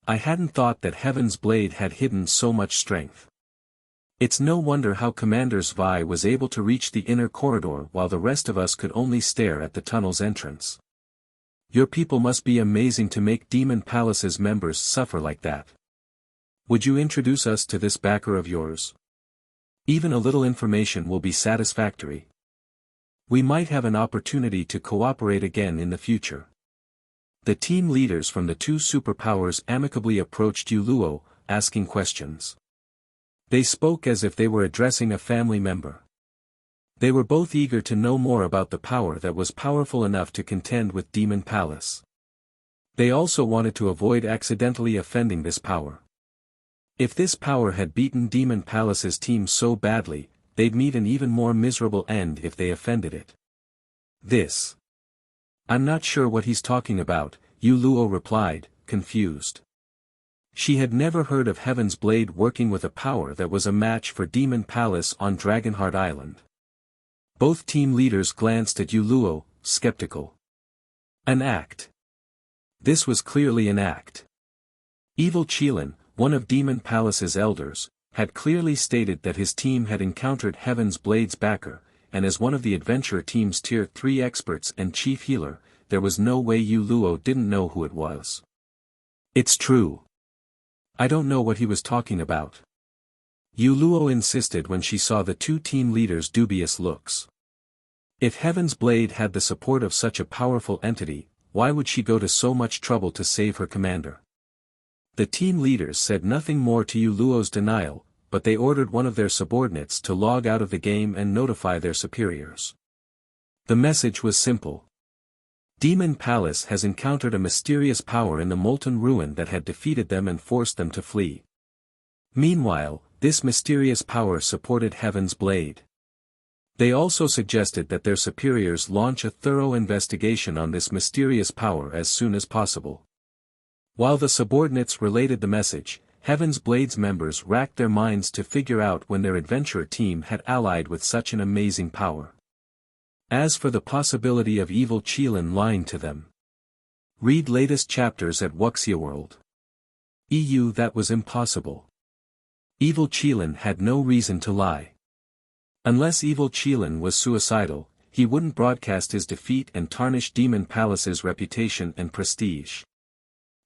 I hadn't thought that Heaven's Blade had hidden so much strength. It's no wonder how Commander Zvi was able to reach the inner corridor while the rest of us could only stare at the tunnel's entrance. Your people must be amazing to make Demon Palace's members suffer like that. Would you introduce us to this backer of yours? Even a little information will be satisfactory. We might have an opportunity to cooperate again in the future. The team leaders from the two superpowers amicably approached Yuluo, asking questions. They spoke as if they were addressing a family member. They were both eager to know more about the power that was powerful enough to contend with Demon Palace. They also wanted to avoid accidentally offending this power. If this power had beaten Demon Palace's team so badly, they'd meet an even more miserable end if they offended it. This. I'm not sure what he's talking about, Yuluo replied, confused. She had never heard of Heaven's Blade working with a power that was a match for Demon Palace on Dragonheart Island. Both team leaders glanced at Yuluo, skeptical. An act. This was clearly an act. Evil Qilin, one of Demon Palace's elders, had clearly stated that his team had encountered Heaven's Blade's backer, and as one of the adventurer team's Tier 3 experts and chief healer, there was no way Yuluo didn't know who it was. It's true. I don't know what he was talking about. Yuluo insisted when she saw the two team leaders' dubious looks. If Heaven's Blade had the support of such a powerful entity, why would she go to so much trouble to save her commander? The team leaders said nothing more to Yuluo's denial, but they ordered one of their subordinates to log out of the game and notify their superiors. The message was simple. Demon Palace has encountered a mysterious power in the Molten Ruin that had defeated them and forced them to flee. Meanwhile, this mysterious power supported Heaven's Blade. They also suggested that their superiors launch a thorough investigation on this mysterious power as soon as possible. While the subordinates related the message, Heaven's Blade's members racked their minds to figure out when their adventurer team had allied with such an amazing power. As for the possibility of evil Qilin lying to them. Read latest chapters at Wuxia World. EU. That was impossible. Evil Qilin had no reason to lie. Unless evil Qilin was suicidal, he wouldn't broadcast his defeat and tarnish Demon Palace's reputation and prestige.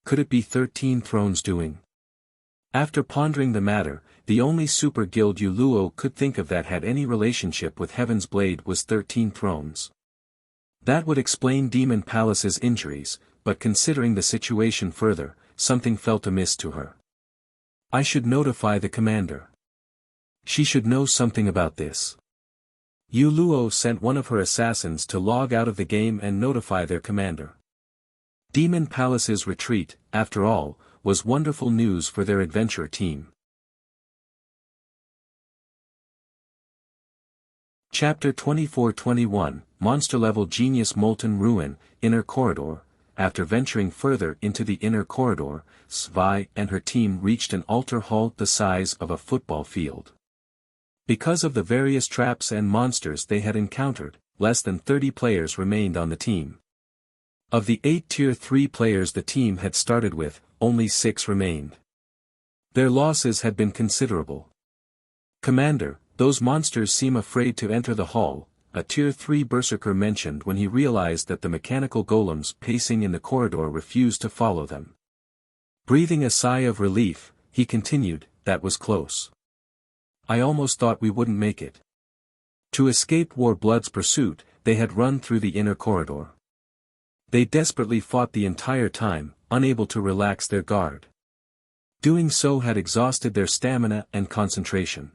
Could it be 13 Thrones doing? After pondering the matter, the only super guild Yuluo could think of that had any relationship with Heaven's Blade was 13 Thrones. That would explain Demon Palace's injuries, but considering the situation further, something felt amiss to her. I should notify the commander. She should know something about this. Yuluo sent one of her assassins to log out of the game and notify their commander. Demon Palace's retreat, after all, was wonderful news for their adventure team. Chapter 24-21, Monster-Level Genius Molten Ruin, Inner Corridor. After venturing further into the inner corridor, Zvi and her team reached an altar hall the size of a football field. Because of the various traps and monsters they had encountered, less than 30 players remained on the team. Of the 8 Tier 3 players the team had started with, only 6 remained. Their losses had been considerable. Commander, those monsters seem afraid to enter the hall, a Tier 3 berserker mentioned when he realized that the mechanical golems pacing in the corridor refused to follow them. Breathing a sigh of relief, he continued, that was close. I almost thought we wouldn't make it. To escape Warblood's pursuit, they had run through the inner corridor. They desperately fought the entire time, unable to relax their guard. Doing so had exhausted their stamina and concentration.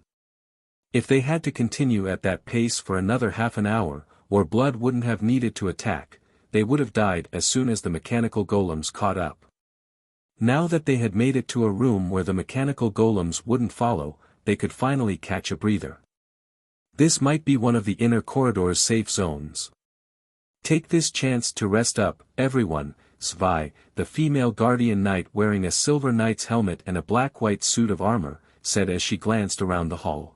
If they had to continue at that pace for another half an hour, Warblood wouldn't have needed to attack, they would have died as soon as the mechanical golems caught up. Now that they had made it to a room where the mechanical golems wouldn't follow, they could finally catch a breather. This might be one of the inner corridor's safe zones. Take this chance to rest up, everyone, Svi, the female guardian knight wearing a silver knight's helmet and a black-white suit of armor, said as she glanced around the hall.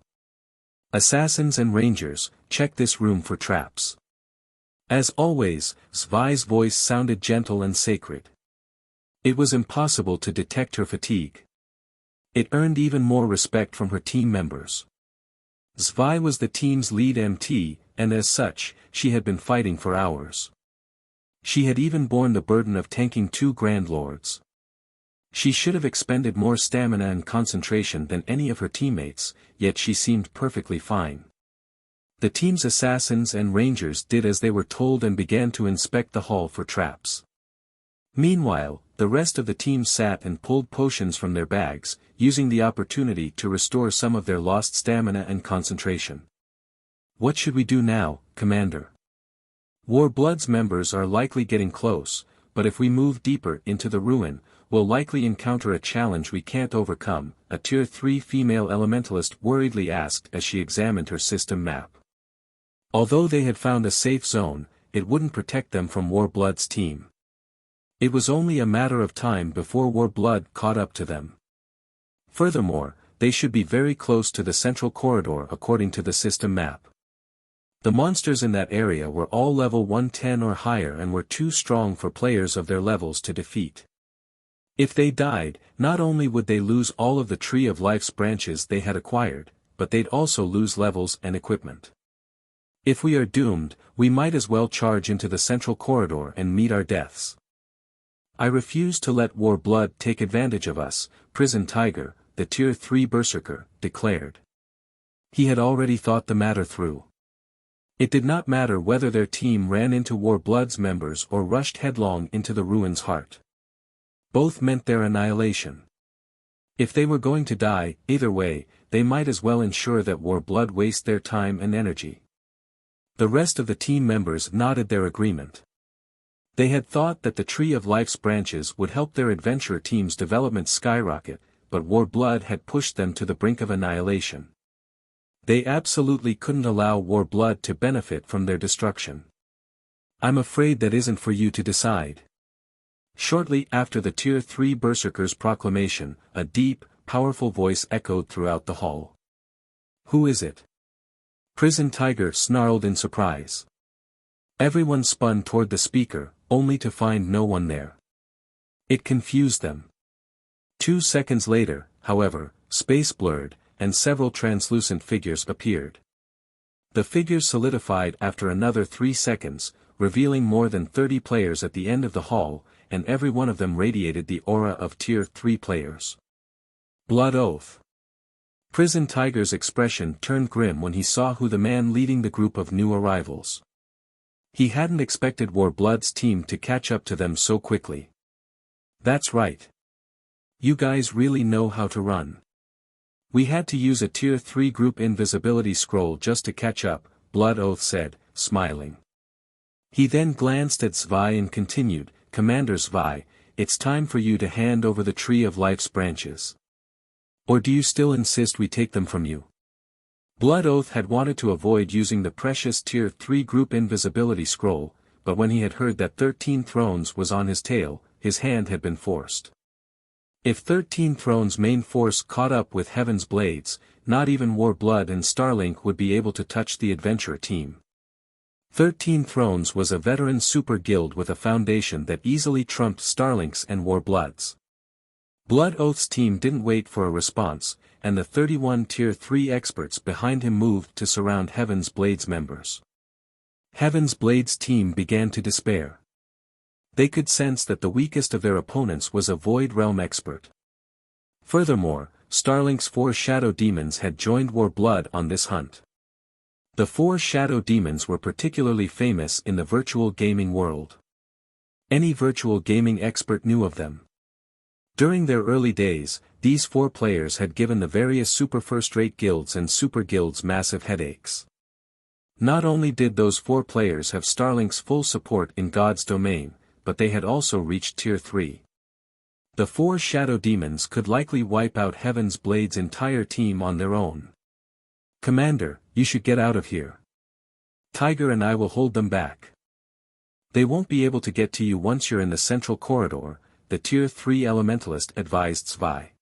Assassins and rangers, check this room for traps. As always, Svi's voice sounded gentle and sacred. It was impossible to detect her fatigue. It earned even more respect from her team members. Svi was the team's lead MT, and as such, she had been fighting for hours. She had even borne the burden of tanking 2 Grand Lords. She should have expended more stamina and concentration than any of her teammates, yet she seemed perfectly fine. The team's assassins and rangers did as they were told and began to inspect the hall for traps. Meanwhile, the rest of the team sat and pulled potions from their bags, using the opportunity to restore some of their lost stamina and concentration. What should we do now, Commander? Warblood's members are likely getting close, but if we move deeper into the ruin, we'll likely encounter a challenge we can't overcome, a Tier 3 female elementalist worriedly asked as she examined her system map. Although they had found a safe zone, it wouldn't protect them from Warblood's team. It was only a matter of time before Warblood caught up to them. Furthermore, they should be very close to the central corridor according to the system map. The monsters in that area were all level 110 or higher and were too strong for players of their levels to defeat. If they died, not only would they lose all of the Tree of Life's branches they had acquired, but they'd also lose levels and equipment. If we are doomed, we might as well charge into the central corridor and meet our deaths. I refuse to let Warblood take advantage of us, Prison Tiger, the Tier 3 Berserker, declared. He had already thought the matter through. It did not matter whether their team ran into Warblood's members or rushed headlong into the ruin's heart. Both meant their annihilation. If they were going to die, either way, they might as well ensure that Warblood waste their time and energy. The rest of the team members nodded their agreement. They had thought that the Tree of Life's branches would help their adventure team's development skyrocket, but Warblood had pushed them to the brink of annihilation. They absolutely couldn't allow Warblood to benefit from their destruction. I'm afraid that isn't for you to decide. Shortly after the Tier 3 Berserker's proclamation, a deep, powerful voice echoed throughout the hall. Who is it? Prison Tiger snarled in surprise. Everyone spun toward the speaker, only to find no one there. It confused them. 2 seconds later, however, space blurred, and several translucent figures appeared. The figures solidified after another 3 seconds, revealing more than 30 players at the end of the hall, and every one of them radiated the aura of Tier 3 players. Blood Oath. Prison Tiger's expression turned grim when he saw who the man leading the group of new arrivals. He hadn't expected Warblood's team to catch up to them so quickly. That's right. You guys really know how to run. We had to use a Tier 3 group invisibility scroll just to catch up, Blood Oath said, smiling. He then glanced at Svi and continued, Commander Svi, it's time for you to hand over the Tree of Life's branches. Or do you still insist we take them from you? Blood Oath had wanted to avoid using the precious Tier 3 group invisibility scroll, but when he had heard that 13 Thrones was on his tail, his hand had been forced. If 13 Thrones' main force caught up with Heaven's Blades, not even Warblood and Starlink would be able to touch the adventure team. 13 Thrones was a veteran super guild with a foundation that easily trumped Starlink's and Warblood's. Blood Oath's team didn't wait for a response, and the 31 Tier 3 experts behind him moved to surround Heaven's Blades members. Heaven's Blades team began to despair. They could sense that the weakest of their opponents was a Void Realm expert. Furthermore, Starlink's 4 Shadow Demons had joined Warblood on this hunt. The 4 Shadow Demons were particularly famous in the virtual gaming world. Any virtual gaming expert knew of them. During their early days, these 4 players had given the various super first-rate guilds and super guilds massive headaches. Not only did those 4 players have Starlink's full support in God's domain, but they had also reached Tier 3. The 4 Shadow Demons could likely wipe out Heaven's Blade's entire team on their own. Commander, you should get out of here. Tiger and I will hold them back. They won't be able to get to you once you're in the central corridor, the Tier 3 Elementalist advised Zwei.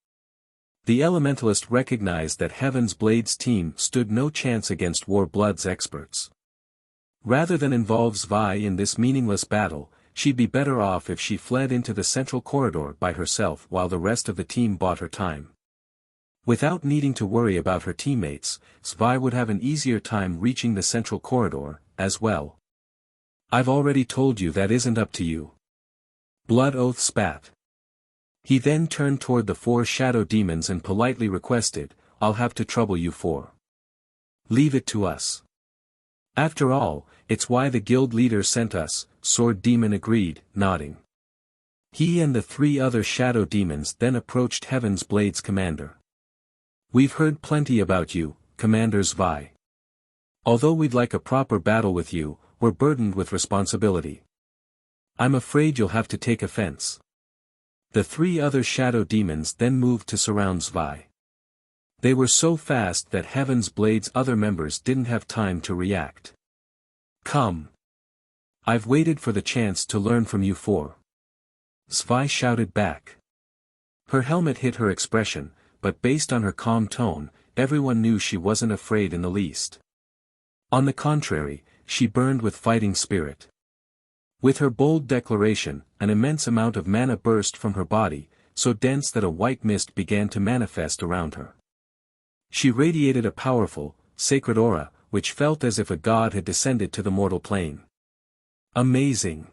The Elementalist recognized that Heaven's Blade's team stood no chance against Warblood's experts. Rather than involve Zwei in this meaningless battle, she'd be better off if she fled into the central corridor by herself while the rest of the team bought her time. Without needing to worry about her teammates, Zwei would have an easier time reaching the central corridor, as well. I've already told you that isn't up to you. Blood Oath spat. He then turned toward the 4 shadow demons and politely requested, I'll have to trouble you 4. Leave it to us. After all, it's why the guild leader sent us, Sword Demon agreed, nodding. He and the 3 other shadow demons then approached Heaven's Blade's commander. We've heard plenty about you, Commander Zwei. Although we'd like a proper battle with you, we're burdened with responsibility. I'm afraid you'll have to take offense. The 3 other shadow demons then moved to surround Zwei. They were so fast that Heaven's Blade's other members didn't have time to react. Come. I've waited for the chance to learn from you 4. Zwei shouted back. Her helmet hid her expression, but based on her calm tone, everyone knew she wasn't afraid in the least. On the contrary, she burned with fighting spirit. With her bold declaration, an immense amount of mana burst from her body, so dense that a white mist began to manifest around her. She radiated a powerful, sacred aura, which felt as if a god had descended to the mortal plane. Amazing!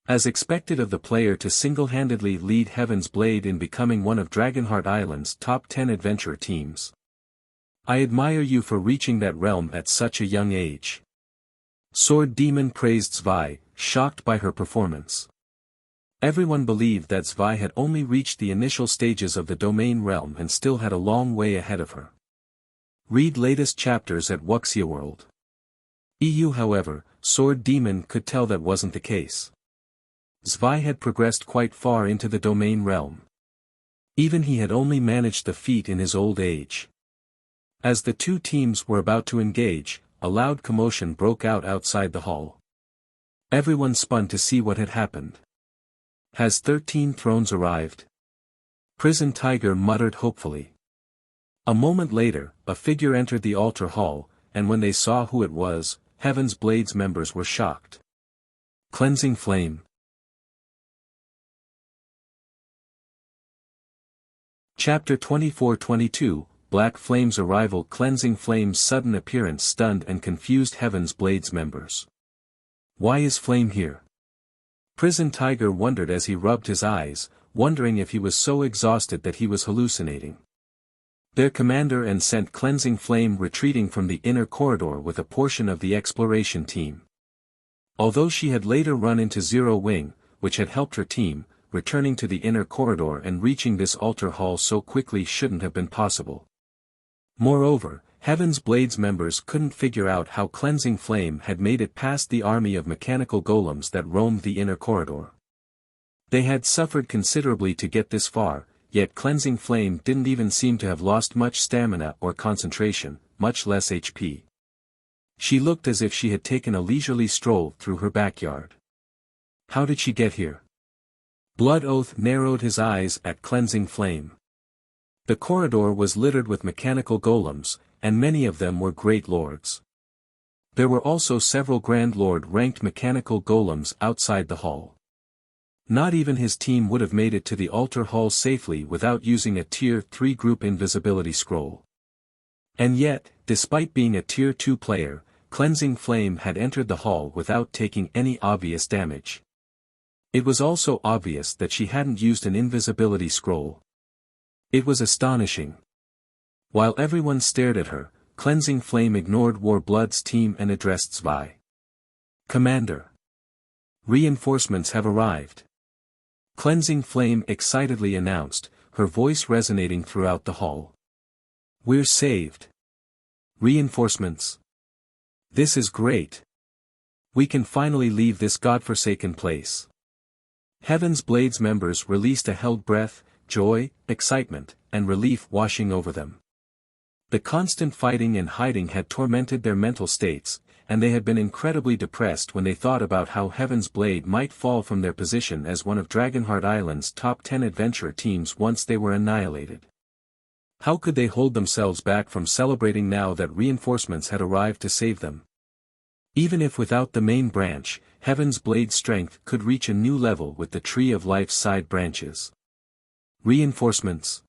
As expected of the player to single-handedly lead Heaven's Blade in becoming one of Dragonheart Island's top 10 adventure teams. I admire you for reaching that realm at such a young age. Sword Demon praised Zwei, shocked by her performance. Everyone believed that Zwei had only reached the initial stages of the domain realm and still had a long way ahead of her. Read latest chapters at Wuxia World. EU. However, Sword Demon could tell that wasn't the case. Zwei had progressed quite far into the domain realm. Even he had only managed the feat in his old age. As the 2 teams were about to engage, a loud commotion broke out outside the hall. Everyone spun to see what had happened. Has 13 thrones arrived? Prison Tiger muttered hopefully. A moment later, a figure entered the altar hall, and when they saw who it was, Heaven's Blade's members were shocked. Cleansing Flame. Chapter 24-22, Black Flame's arrival. Cleansing Flame's sudden appearance stunned and confused Heaven's Blade's members. Why is Flame here? Prison Tiger wondered as he rubbed his eyes, wondering if he was so exhausted that he was hallucinating. Their commander and sent Cleansing Flame retreating from the inner corridor with a portion of the exploration team. Although she had later run into Zero Wing, which had helped her team, returning to the inner corridor and reaching this altar hall so quickly shouldn't have been possible. Moreover, Heaven's Blade's members couldn't figure out how Cleansing Flame had made it past the army of mechanical golems that roamed the inner corridor. They had suffered considerably to get this far, yet Cleansing Flame didn't even seem to have lost much stamina or concentration, much less HP. She looked as if she had taken a leisurely stroll through her backyard. How did she get here? Blood Oath narrowed his eyes at Cleansing Flame. The corridor was littered with mechanical golems, and many of them were great lords. There were also several Grand Lord-ranked mechanical golems outside the hall. Not even his team would have made it to the altar hall safely without using a Tier 3 group invisibility scroll. And yet, despite being a Tier 2 player, Cleansing Flame had entered the hall without taking any obvious damage. It was also obvious that she hadn't used an invisibility scroll. It was astonishing. While everyone stared at her, Cleansing Flame ignored Warblood's team and addressed Zwei. Commander. Reinforcements have arrived. Cleansing Flame excitedly announced, her voice resonating throughout the hall. We're saved. Reinforcements. This is great. We can finally leave this godforsaken place. Heaven's Blade's members released a held breath, joy, excitement, and relief washing over them. The constant fighting and hiding had tormented their mental states, and they had been incredibly depressed when they thought about how Heaven's Blade might fall from their position as one of Dragonheart Island's top 10 adventurer teams once they were annihilated. How could they hold themselves back from celebrating now that reinforcements had arrived to save them? Even if without the main branch, Heaven's Blade's strength could reach a new level with the Tree of Life's side branches. Reinforcements.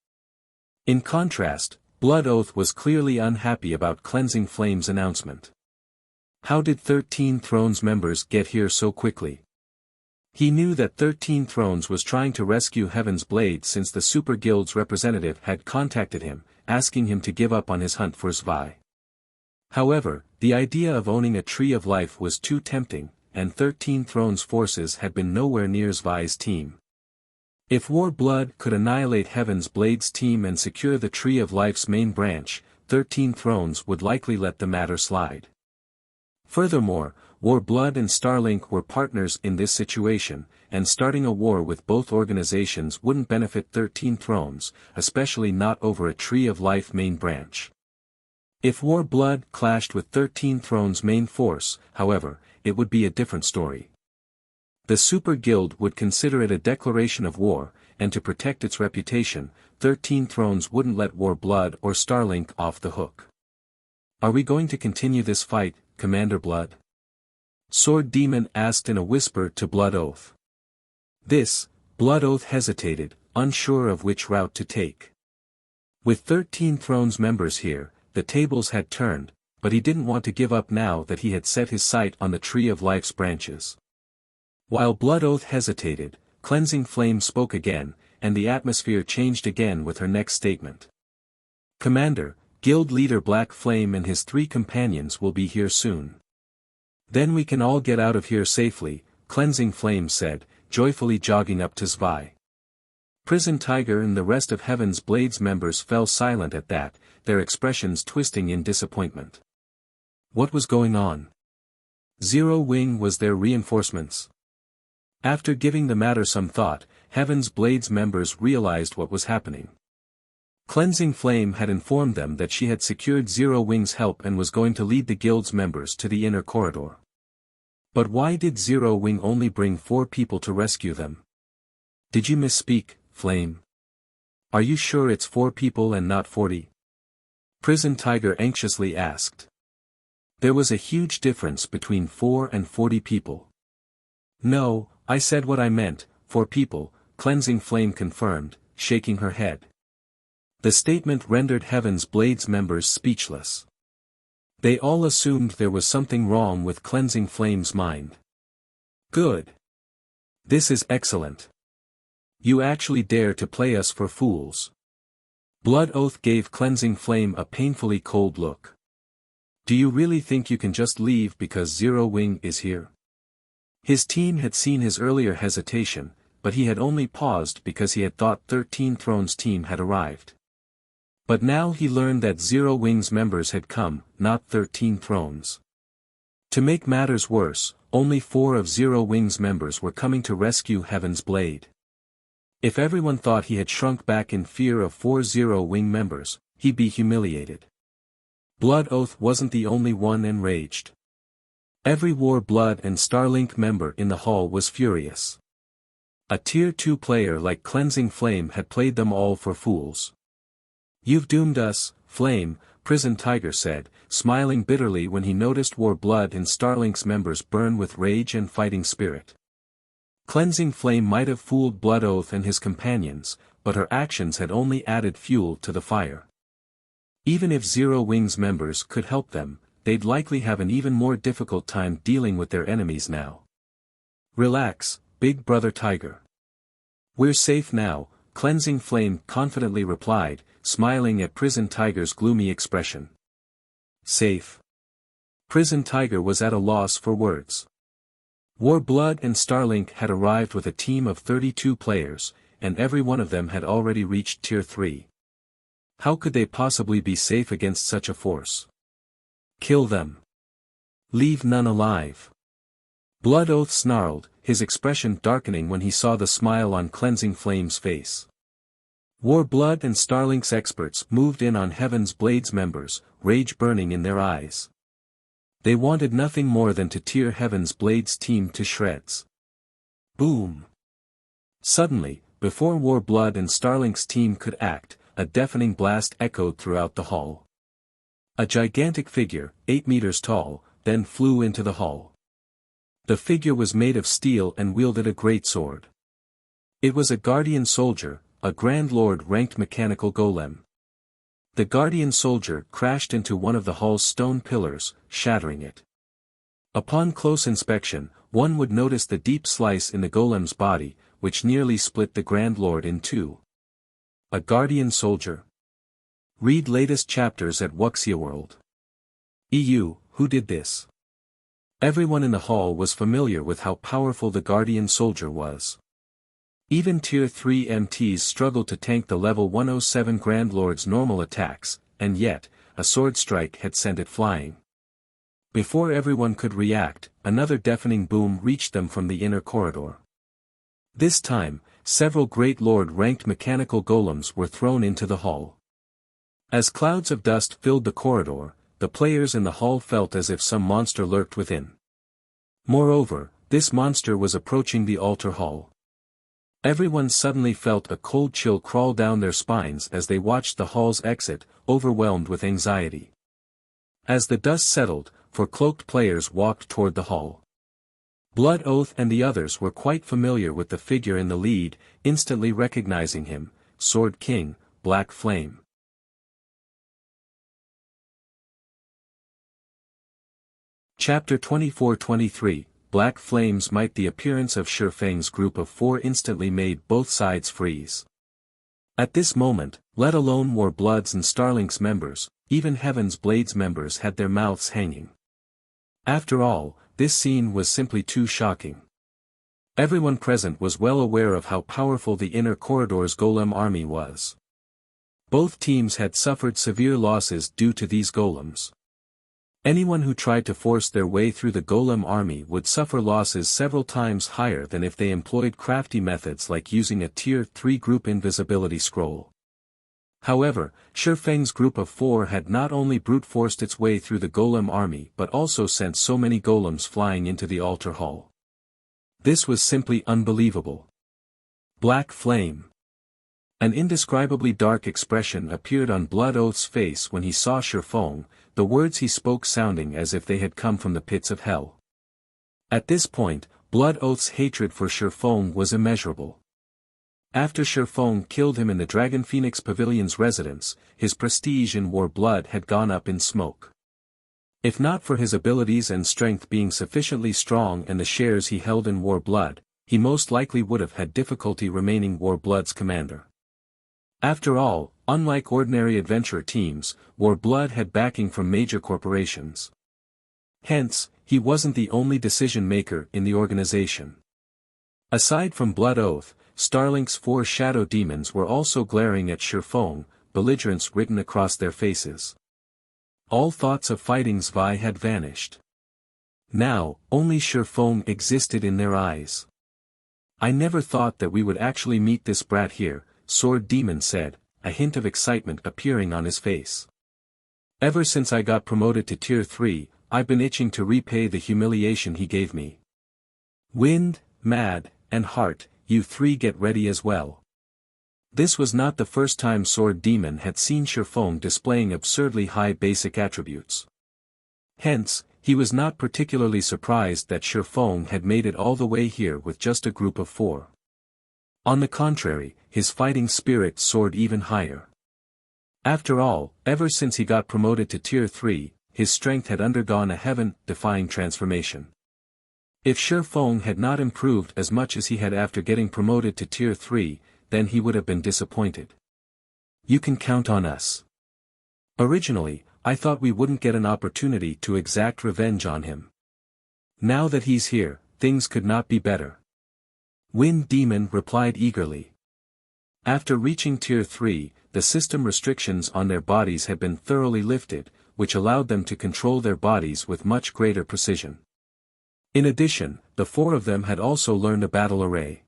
In contrast, Blood Oath was clearly unhappy about Cleansing Flame's announcement. How did 13 Thrones members get here so quickly? He knew that 13 Thrones was trying to rescue Heaven's Blade since the Super Guild's representative had contacted him, asking him to give up on his hunt for Zwei. However, the idea of owning a Tree of Life was too tempting, and 13 Thrones forces had been nowhere near Zwei's team. If War Blood could annihilate Heaven's Blade's team and secure the Tree of Life's main branch, 13 Thrones would likely let the matter slide. Furthermore, War Blood and Starlink were partners in this situation, and starting a war with both organizations wouldn't benefit 13 Thrones, especially not over a Tree of Life main branch. If War Blood clashed with 13 Thrones' main force, however, it would be a different story. The Super Guild would consider it a declaration of war, and to protect its reputation, 13 Thrones wouldn't let War Blood or Starlink off the hook. Are we going to continue this fight, Commander Blood? Sword Demon asked in a whisper to Blood Oath. Blood Oath hesitated, unsure of which route to take. With 13 Thrones members here, the tables had turned, but he didn't want to give up now that he had set his sight on the Tree of Life's branches. While Blood Oath hesitated, Cleansing Flame spoke again, and the atmosphere changed again with her next statement. Commander, Guild Leader Black Flame and his 3 companions will be here soon. Then we can all get out of here safely, Cleansing Flame said, joyfully jogging up to Zwei. Prison Tiger and the rest of Heaven's Blade's members fell silent at that, their expressions twisting in disappointment. What was going on? Zero Wing was their reinforcements. After giving the matter some thought, Heaven's Blade's members realized what was happening. Cleansing Flame had informed them that she had secured Zero Wing's help and was going to lead the guild's members to the inner corridor. But why did Zero Wing only bring 4 people to rescue them? Did you misspeak, Flame? Are you sure it's 4 people and not 40? Prison Tiger anxiously asked. There was a huge difference between 4 and 40 people. No, I said what I meant, 4 people, Cleansing Flame confirmed, shaking her head. The statement rendered Heaven's Blade's members speechless. They all assumed there was something wrong with Cleansing Flame's mind. Good. This is excellent. You actually dare to play us for fools. Blood Oath gave Cleansing Flame a painfully cold look. Do you really think you can just leave because Zero Wing is here? His team had seen his earlier hesitation, but he had only paused because he had thought 13 Thrones' team had arrived. But now he learned that Zero Wing's members had come, not 13 Thrones. To make matters worse, only 4 of Zero Wing's members were coming to rescue Heaven's Blade. If everyone thought he had shrunk back in fear of 4 Zero Wing members, he'd be humiliated. Blood Oath wasn't the only one enraged. Every War Blood and Starlink member in the hall was furious. A Tier 2 player like Cleansing Flame had played them all for fools. You've doomed us, Flame, Prison Tiger said, smiling bitterly when he noticed War Blood and Starlink's members burn with rage and fighting spirit. Cleansing Flame might have fooled Blood Oath and his companions, but her actions had only added fuel to the fire. Even if Zero Wing's members could help them, they'd likely have an even more difficult time dealing with their enemies now. Relax, Big Brother Tiger. We're safe now, Cleansing Flame confidently replied, smiling at Prison Tiger's gloomy expression. Safe. Prison Tiger was at a loss for words. War Blood and Starlink had arrived with a team of 32 players, and every one of them had already reached Tier 3. How could they possibly be safe against such a force? Kill them. Leave none alive. Blood Oath snarled, his expression darkening when he saw the smile on Cleansing Flame's face. Warblood and Starlink's experts moved in on Heaven's Blades members, rage burning in their eyes. They wanted nothing more than to tear Heaven's Blades team to shreds. Boom! Suddenly, before Warblood and Starlink's team could act, a deafening blast echoed throughout the hall. A gigantic figure, 8 meters tall, then flew into the hall. The figure was made of steel and wielded a great sword. It was a guardian soldier, a Grand Lord-ranked mechanical golem. The guardian soldier crashed into one of the hall's stone pillars, shattering it. Upon close inspection, one would notice the deep slice in the golem's body, which nearly split the Grand Lord in two. A guardian soldier? Read latest chapters at Wuxia World. EU, who did this? Everyone in the hall was familiar with how powerful the guardian soldier was. Even Tier 3 MTs struggled to tank the level 107 Grand Lord's normal attacks, and yet, a sword strike had sent it flying. Before everyone could react, another deafening boom reached them from the inner corridor. This time, several Great Lord-ranked mechanical golems were thrown into the hall. As clouds of dust filled the corridor, the players in the hall felt as if some monster lurked within. Moreover, this monster was approaching the altar hall. Everyone suddenly felt a cold chill crawl down their spines as they watched the hall's exit, overwhelmed with anxiety. As the dust settled, 4 cloaked players walked toward the hall. Blood Oath and the others were quite familiar with the figure in the lead, instantly recognizing him, Sword King, Black Flame. Chapter 24-23, Black Flames Might. The appearance of Shifeng's group of 4 instantly made both sides freeze. At this moment, let alone Warblood's and Starlink's members, even Heaven's Blades members had their mouths hanging. After all, this scene was simply too shocking. Everyone present was well aware of how powerful the inner corridor's golem army was. Both teams had suffered severe losses due to these golems. Anyone who tried to force their way through the golem army would suffer losses several times higher than if they employed crafty methods like using a Tier 3 group invisibility scroll. However, Shifeng's group of 4 had not only brute-forced its way through the golem army but also sent so many golems flying into the altar hall. This was simply unbelievable. Black Flame. An indescribably dark expression appeared on Blood Oath's face when he saw Shifeng, the words he spoke sounding as if they had come from the pits of hell. At this point, Blood Oath's hatred for Shifeng was immeasurable. After Shifeng killed him in the Dragon Phoenix Pavilion's residence, his prestige in Warblood had gone up in smoke. If not for his abilities and strength being sufficiently strong and the shares he held in Warblood, he most likely would have had difficulty remaining Warblood's commander. After all, unlike ordinary adventurer teams, Warblood had backing from major corporations. Hence, he wasn't the only decision-maker in the organization. Aside from Blood Oath, Starlink's 4 shadow demons were also glaring at Shifeng, belligerence written across their faces. All thoughts of fighting Zvi had vanished. Now, only Shifeng existed in their eyes. "I never thought that we would actually meet this brat here," Sword Demon said, a hint of excitement appearing on his face. "Ever since I got promoted to Tier 3, I've been itching to repay the humiliation he gave me. Wind, Mad, and Heart, you 3 get ready as well." This was not the first time Sword Demon had seen Shifeng displaying absurdly high basic attributes. Hence, he was not particularly surprised that Shifeng had made it all the way here with just a group of 4. On the contrary, his fighting spirit soared even higher. After all, ever since he got promoted to Tier 3, his strength had undergone a heaven-defying transformation. If Shifeng had not improved as much as he had after getting promoted to Tier 3, then he would have been disappointed. "You can count on us. Originally, I thought we wouldn't get an opportunity to exact revenge on him. Now that he's here, things could not be better." Wind Demon replied eagerly. After reaching Tier 3, the system restrictions on their bodies had been thoroughly lifted, which allowed them to control their bodies with much greater precision. In addition, the 4 of them had also learned a battle array.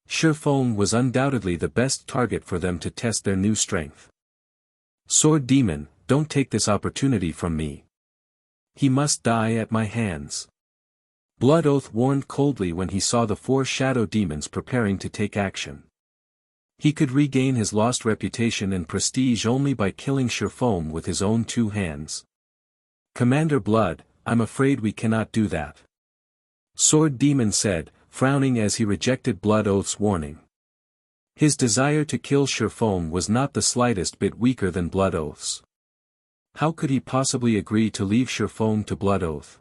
Shifeng was undoubtedly the best target for them to test their new strength. Sword Demon, don't take this opportunity from me. He must die at my hands. Blood Oath warned coldly when he saw the 4 shadow demons preparing to take action. He could regain his lost reputation and prestige only by killing Shifeng with his own 2 hands. Commander Blood, I'm afraid we cannot do that. Sword Demon said, frowning as he rejected Blood Oath's warning. His desire to kill Shifeng was not the slightest bit weaker than Blood Oath's. How could he possibly agree to leave Shifeng to Blood Oath?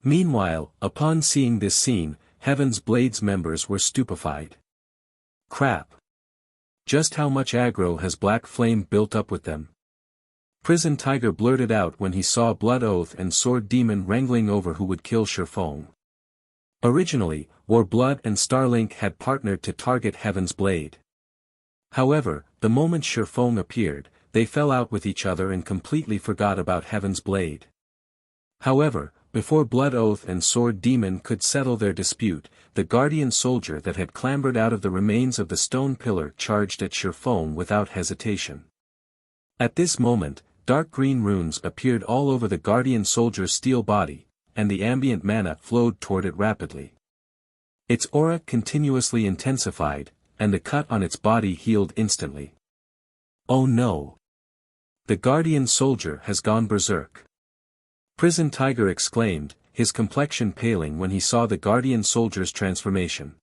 Meanwhile, upon seeing this scene, Heaven's Blade's members were stupefied. Crap. Just how much aggro has Black Flame built up with them? Prison Tiger blurted out when he saw Blood Oath and Sword Demon wrangling over who would kill Shifeng. Originally, War Blood and Starlink had partnered to target Heaven's Blade. However, the moment Shifeng appeared, they fell out with each other and completely forgot about Heaven's Blade. However, before Blood Oath and Sword Demon could settle their dispute, the Guardian Soldier that had clambered out of the remains of the stone pillar charged at Shifeng without hesitation. At this moment, dark green runes appeared all over the Guardian Soldier's steel body, and the ambient mana flowed toward it rapidly. Its aura continuously intensified, and the cut on its body healed instantly. Oh no! The Guardian Soldier has gone berserk. Prison Tiger exclaimed, his complexion paling when he saw the Guardian Soldier's transformation.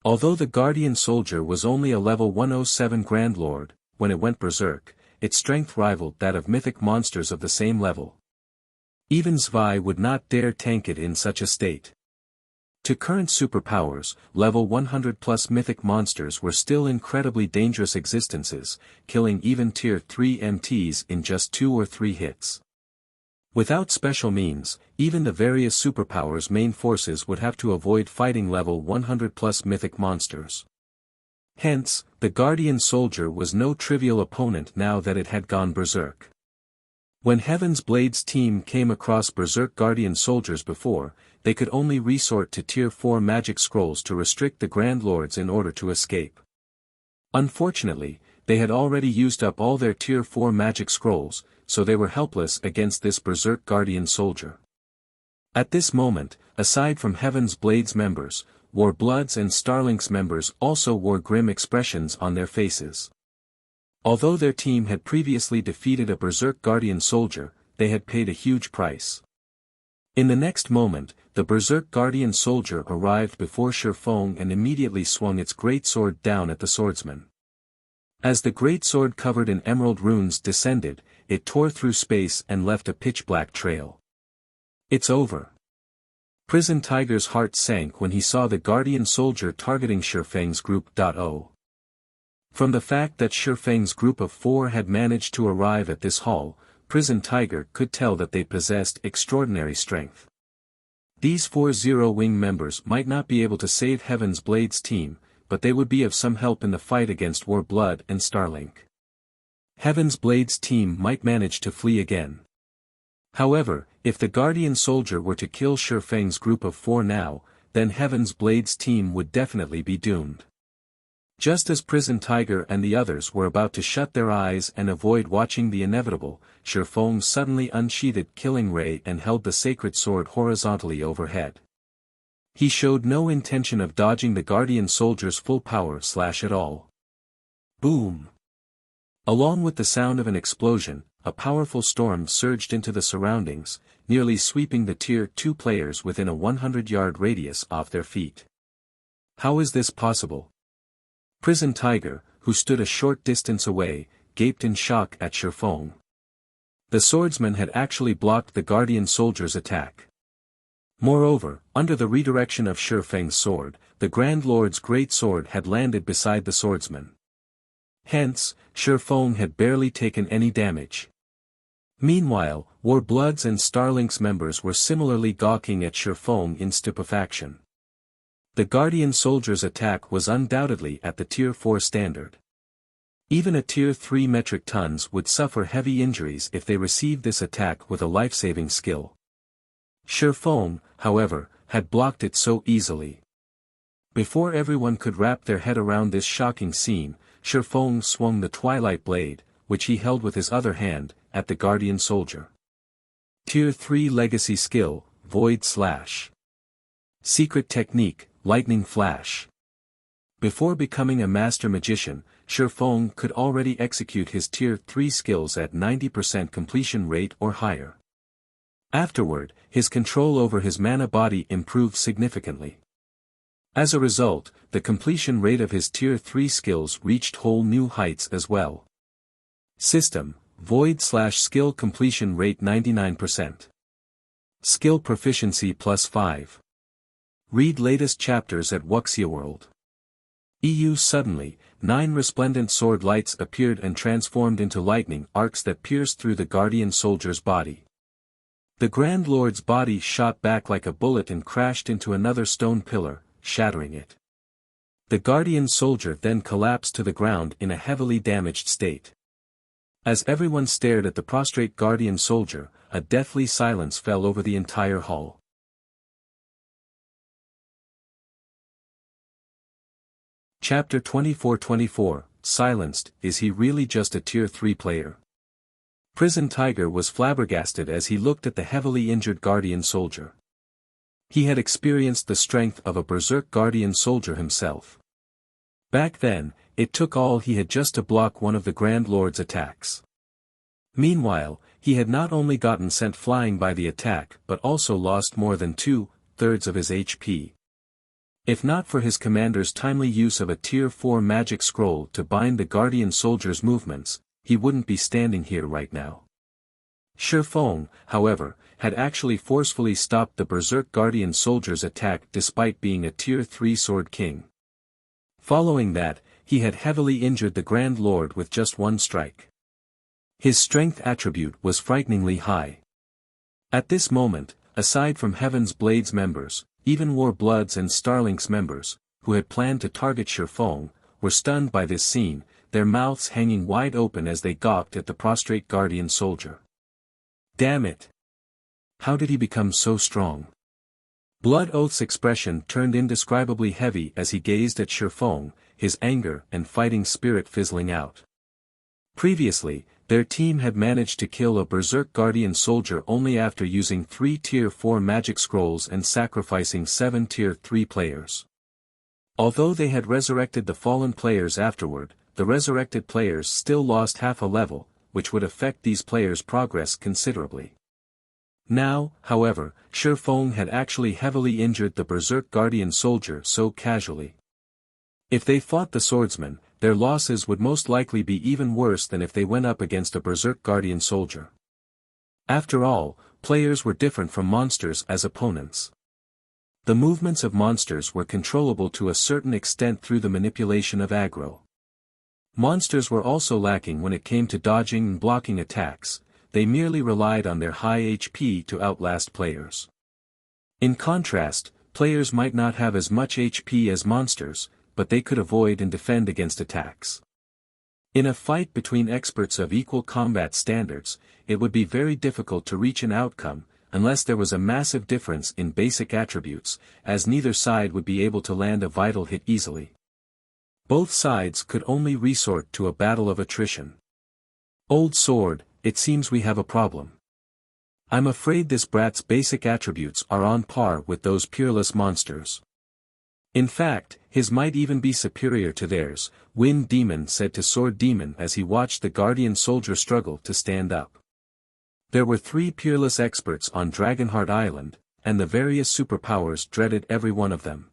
Although the Guardian Soldier was only a level 107 Grand Lord, when it went berserk, its strength rivaled that of mythic monsters of the same level. Even Zwei would not dare tank it in such a state. To current superpowers, level 100 plus mythic monsters were still incredibly dangerous existences, killing even tier 3 MTs in just 2 or 3 hits. Without special means, even the various superpowers' main forces would have to avoid fighting level 100 plus mythic monsters. Hence, the Guardian Soldier was no trivial opponent now that it had gone berserk. When Heaven's Blade's team came across berserk Guardian Soldiers before, they could only resort to tier 4 magic scrolls to restrict the Grand Lords in order to escape. Unfortunately, they had already used up all their tier 4 magic scrolls, so they were helpless against this berserk Guardian Soldier. At this moment, aside from Heaven's Blade's members, War Blood's and Starlink's members also wore grim expressions on their faces. Although their team had previously defeated a berserk Guardian Soldier, they had paid a huge price. In the next moment, the berserk Guardian Soldier arrived before Shifeng and immediately swung its great sword down at the swordsman. As the great sword covered in emerald runes descended, it tore through space and left a pitch-black trail. It's over. Prison Tiger's heart sank when he saw the Guardian Soldier targeting Shifeng's group. From the fact that Shifeng's group of 4 had managed to arrive at this hall, Prison Tiger could tell that they possessed extraordinary strength. These 4 Zero-Wing members might not be able to save Heaven's Blade's team, but they would be of some help in the fight against War Blood and Starlink. Heaven's Blade's team might manage to flee again. However, if the Guardian Soldier were to kill Shifeng's group of 4 now, then Heaven's Blade's team would definitely be doomed. Just as Prison Tiger and the others were about to shut their eyes and avoid watching the inevitable, Shifeng suddenly unsheathed Killing Ray and held the sacred sword horizontally overhead. He showed no intention of dodging the Guardian Soldier's full power slash at all. Boom! Along with the sound of an explosion, a powerful storm surged into the surroundings, nearly sweeping the tier 2 players within a 100-yard radius off their feet. How is this possible? Prison Tiger, who stood a short distance away, gaped in shock at Shifeng. The swordsman had actually blocked the Guardian Soldier's attack. Moreover, under the redirection of Shifeng's sword, the Grand Lord's great sword had landed beside the swordsman. Hence, Shifeng had barely taken any damage. Meanwhile, War Blood's and Starlink's members were similarly gawking at Shifeng in stupefaction. The Guardian Soldier's attack was undoubtedly at the Tier 4 standard. Even a Tier 3 metric tons would suffer heavy injuries if they received this attack with a life-saving skill. Shifeng, however, had blocked it so easily. Before everyone could wrap their head around this shocking scene, Shifeng swung the twilight blade, which he held with his other hand, at the guardian soldier. Tier 3 Legacy Skill, Void Slash. Secret Technique, Lightning Flash. Before becoming a master magician, Shifeng could already execute his Tier 3 skills at 90% completion rate or higher. Afterward, his control over his mana body improved significantly. As a result, the completion rate of his Tier 3 skills reached whole new heights as well. System, Void/Skill Completion Rate 99%. Skill Proficiency +5. Read latest chapters at Wuxia World. EU. Suddenly, 9 resplendent sword lights appeared and transformed into lightning arcs that pierced through the guardian soldier's body. The Grand Lord's body shot back like a bullet and crashed into another stone pillar, shattering it. The guardian soldier then collapsed to the ground in a heavily damaged state. As everyone stared at the prostrate guardian soldier, a deathly silence fell over the entire hall. Chapter 24-24, Silenced, Is he really just a Tier 3 player? Prison Tiger was flabbergasted as he looked at the heavily injured guardian soldier. He had experienced the strength of a berserk guardian soldier himself. Back then, it took all he had just to block one of the Grand Lord's attacks. Meanwhile, he had not only gotten sent flying by the attack but also lost more than 2/3 of his HP. If not for his commander's timely use of a Tier 4 magic scroll to bind the guardian soldier's movements, he wouldn't be standing here right now. Shifeng, however, had actually forcefully stopped the berserk guardian soldier's attack despite being a Tier 3 sword king. Following that, he had heavily injured the Grand Lord with just one strike. His strength attribute was frighteningly high. At this moment, aside from Heaven's Blades members, even War Bloods and Starlink's members, who had planned to target Shifeng, were stunned by this scene, their mouths hanging wide open as they gawked at the prostrate guardian soldier. Damn it! How did he become so strong? Blood Oath's expression turned indescribably heavy as he gazed at Shifeng, his anger and fighting spirit fizzling out. Previously, their team had managed to kill a berserk guardian soldier only after using 3 Tier 4 magic scrolls and sacrificing 7 Tier 3 players. Although they had resurrected the fallen players afterward, the resurrected players still lost half a level, which would affect these players' progress considerably. Now, however, Shifeng had actually heavily injured the berserk guardian soldier so casually. If they fought the swordsman, their losses would most likely be even worse than if they went up against a berserk guardian soldier. After all, players were different from monsters as opponents. The movements of monsters were controllable to a certain extent through the manipulation of aggro. Monsters were also lacking when it came to dodging and blocking attacks, they merely relied on their high HP to outlast players. In contrast, players might not have as much HP as monsters, but they could avoid and defend against attacks. In a fight between experts of equal combat standards, it would be very difficult to reach an outcome, unless there was a massive difference in basic attributes, as neither side would be able to land a vital hit easily. Both sides could only resort to a battle of attrition. Old sword, it seems we have a problem. I'm afraid this brat's basic attributes are on par with those peerless monsters. In fact, his might even be superior to theirs, Wind Demon said to Sword Demon as he watched the guardian soldier struggle to stand up. There were 3 peerless experts on Dragonheart Island, and the various superpowers dreaded every one of them.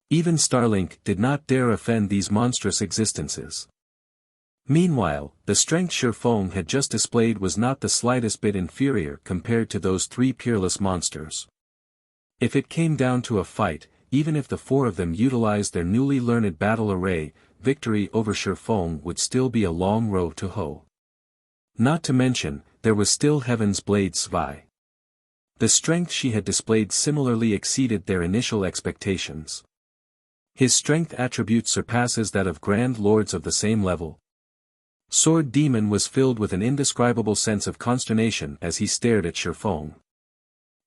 Even Starlink did not dare offend these monstrous existences. Meanwhile, the strength Shifeng had just displayed was not the slightest bit inferior compared to those 3 peerless monsters. If it came down to a fight, even if the 4 of them utilized their newly learned battle array, victory over Shifeng would still be a long row to hoe. Not to mention, there was still Heaven's Blade Svi. The strength she had displayed similarly exceeded their initial expectations. His strength attribute surpasses that of Grand Lords of the same level. Sword Demon was filled with an indescribable sense of consternation as he stared at Shifeng.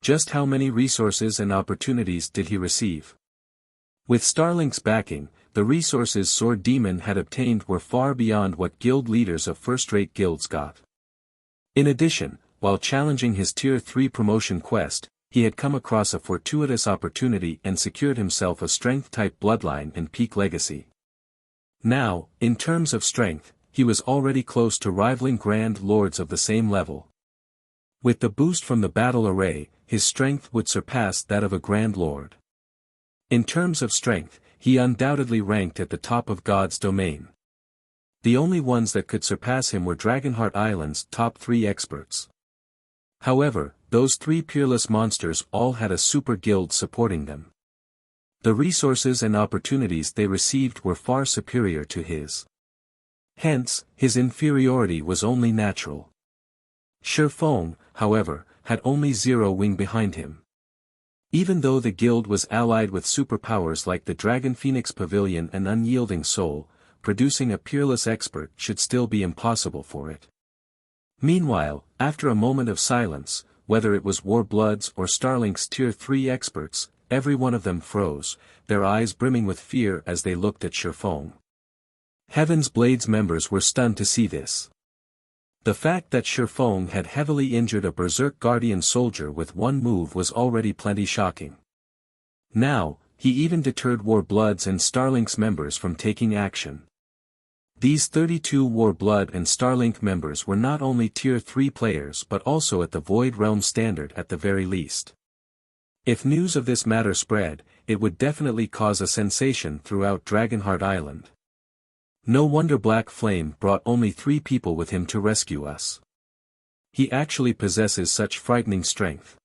Just how many resources and opportunities did he receive? With Starlink's backing, the resources Sword Demon had obtained were far beyond what guild leaders of first-rate guilds got. In addition, while challenging his Tier 3 promotion quest, he had come across a fortuitous opportunity and secured himself a strength-type bloodline and peak legacy. Now, in terms of strength, he was already close to rivaling Grand Lords of the same level. With the boost from the battle array, his strength would surpass that of a Grand Lord. In terms of strength, he undoubtedly ranked at the top of God's domain. The only ones that could surpass him were Dragonheart Island's top 3 experts. However, those 3 peerless monsters all had a super guild supporting them. The resources and opportunities they received were far superior to his. Hence, his inferiority was only natural. Shifeng, however, had only 0 wing behind him. Even though the guild was allied with superpowers like the Dragon Phoenix Pavilion and Unyielding Soul, producing a peerless expert should still be impossible for it. Meanwhile, after a moment of silence, whether it was Warbloods or Starlink's Tier 3 experts, every one of them froze, their eyes brimming with fear as they looked at Shifeng. Heaven's Blade's members were stunned to see this. The fact that Shifeng had heavily injured a Berserk Guardian soldier with one move was already plenty shocking. Now, he even deterred Warbloods and Starlink's members from taking action. These 32 Warblood and Starlink members were not only Tier 3 players but also at the Void Realm standard at the very least. If news of this matter spread, it would definitely cause a sensation throughout Dragonheart Island. No wonder Black Flame brought only 3 people with him to rescue us. He actually possesses such frightening strength.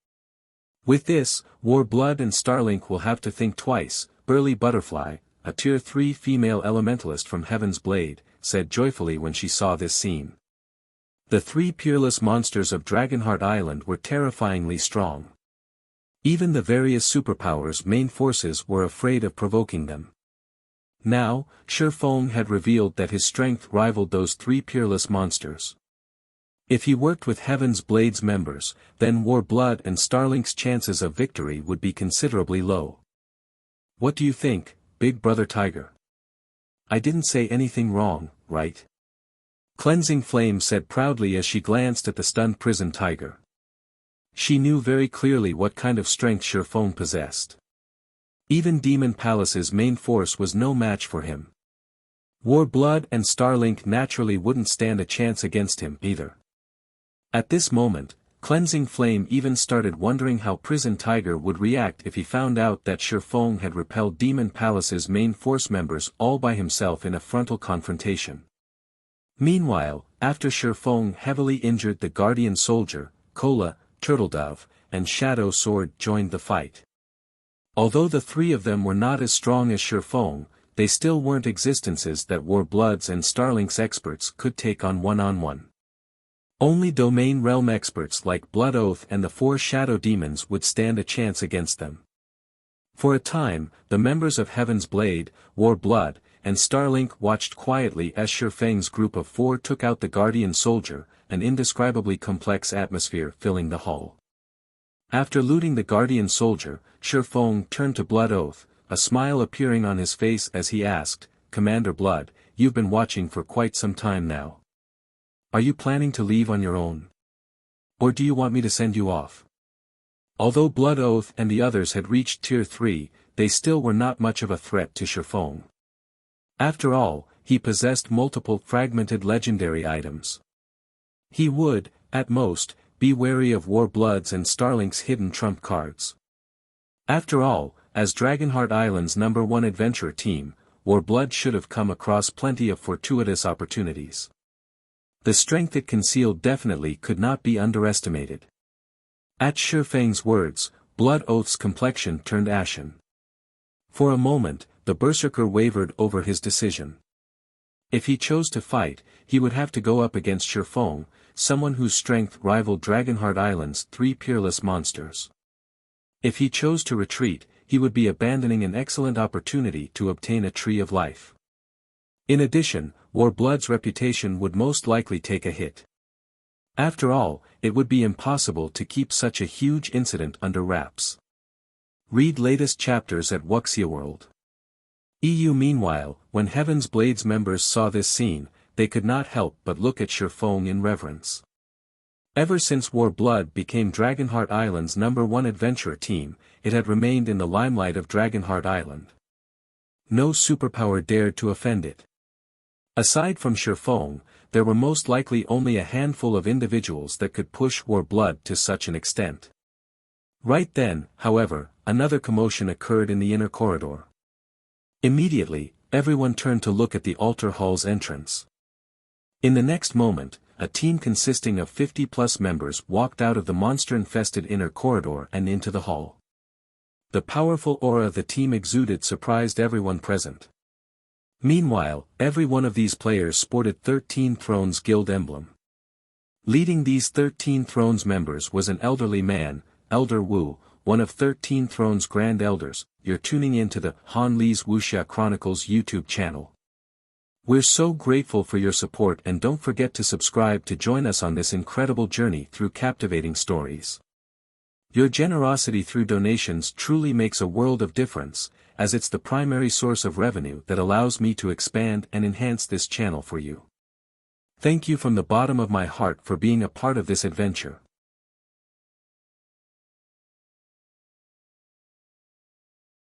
With this, Warblood and Starlink will have to think twice. Burly Butterfly, a Tier 3 female elementalist from Heaven's Blade, said joyfully when she saw this scene. The 3 peerless monsters of Dragonheart Island were terrifyingly strong. Even the various superpowers' main forces were afraid of provoking them. Now, Shifeng had revealed that his strength rivaled those 3 peerless monsters. If he worked with Heaven's Blade's members, then Warblood and Starlink's chances of victory would be considerably low. What do you think, Big Brother Tiger? I didn't say anything wrong, right? Cleansing Flame said proudly as she glanced at the stunned prison tiger. She knew very clearly what kind of strength Shifeng possessed. Even Demon Palace's main force was no match for him. Warblood and Starlink naturally wouldn't stand a chance against him either. At this moment, Cleansing Flame even started wondering how Prison Tiger would react if he found out that Shifeng had repelled Demon Palace's main force members all by himself in a frontal confrontation. Meanwhile, after Shifeng heavily injured the Guardian Soldier, Kola, Turtledove, and Shadow Sword joined the fight. Although the 3 of them were not as strong as Shifeng, they still weren't existences that Warbloods and Starlink's experts could take on one-on-one. Only Domain Realm experts like Blood Oath and the 4 Shadow Demons would stand a chance against them. For a time, the members of Heaven's Blade, Warblood, and Starlink watched quietly as Shifeng's group of 4 took out the Guardian Soldier, an indescribably complex atmosphere filling the hall. After looting the Guardian Soldier, Shifeng turned to Blood Oath, a smile appearing on his face as he asked, "Commander Blood, you've been watching for quite some time now. Are you planning to leave on your own? Or do you want me to send you off?" Although Blood Oath and the others had reached Tier 3, they still were not much of a threat to Shifeng. After all, he possessed multiple fragmented legendary items. He would, at most, be wary of Warbloods and Starlink's hidden trump cards. After all, as Dragonheart Island's #1 adventurer team, Warblood should have come across plenty of fortuitous opportunities. The strength it concealed definitely could not be underestimated. At Shifeng's words, Blood Oath's complexion turned ashen. For a moment, the Berserker wavered over his decision. If he chose to fight, he would have to go up against Shifeng, someone whose strength rivaled Dragonheart Island's 3 peerless monsters. If he chose to retreat, he would be abandoning an excellent opportunity to obtain a Tree of Life. In addition, Warblood's reputation would most likely take a hit. After all, it would be impossible to keep such a huge incident under wraps. Read latest chapters at Wuxia World. Meanwhile, when Heaven's Blades members saw this scene, they could not help but look at Shifeng in reverence. Ever since War Blood became Dragonheart Island's #1 adventurer team, it had remained in the limelight of Dragonheart Island. No superpower dared to offend it. Aside from Shifeng, there were most likely only a handful of individuals that could push War Blood to such an extent. Right then, however, another commotion occurred in the inner corridor. Immediately, everyone turned to look at the altar hall's entrance. In the next moment, a team consisting of 50+ members walked out of the monster-infested inner corridor and into the hall. The powerful aura the team exuded surprised everyone present. Meanwhile, every one of these players sported 13 Thrones Guild emblem. Leading these 13 Thrones members was an elderly man, Elder Wu, one of 13 Thrones Grand Elders. You're tuning in to the Han Li's Wuxia Chronicles YouTube channel. We're so grateful for your support, and don't forget to subscribe to join us on this incredible journey through captivating stories. Your generosity through donations truly makes a world of difference, as it's the primary source of revenue that allows me to expand and enhance this channel for you. Thank you from the bottom of my heart for being a part of this adventure.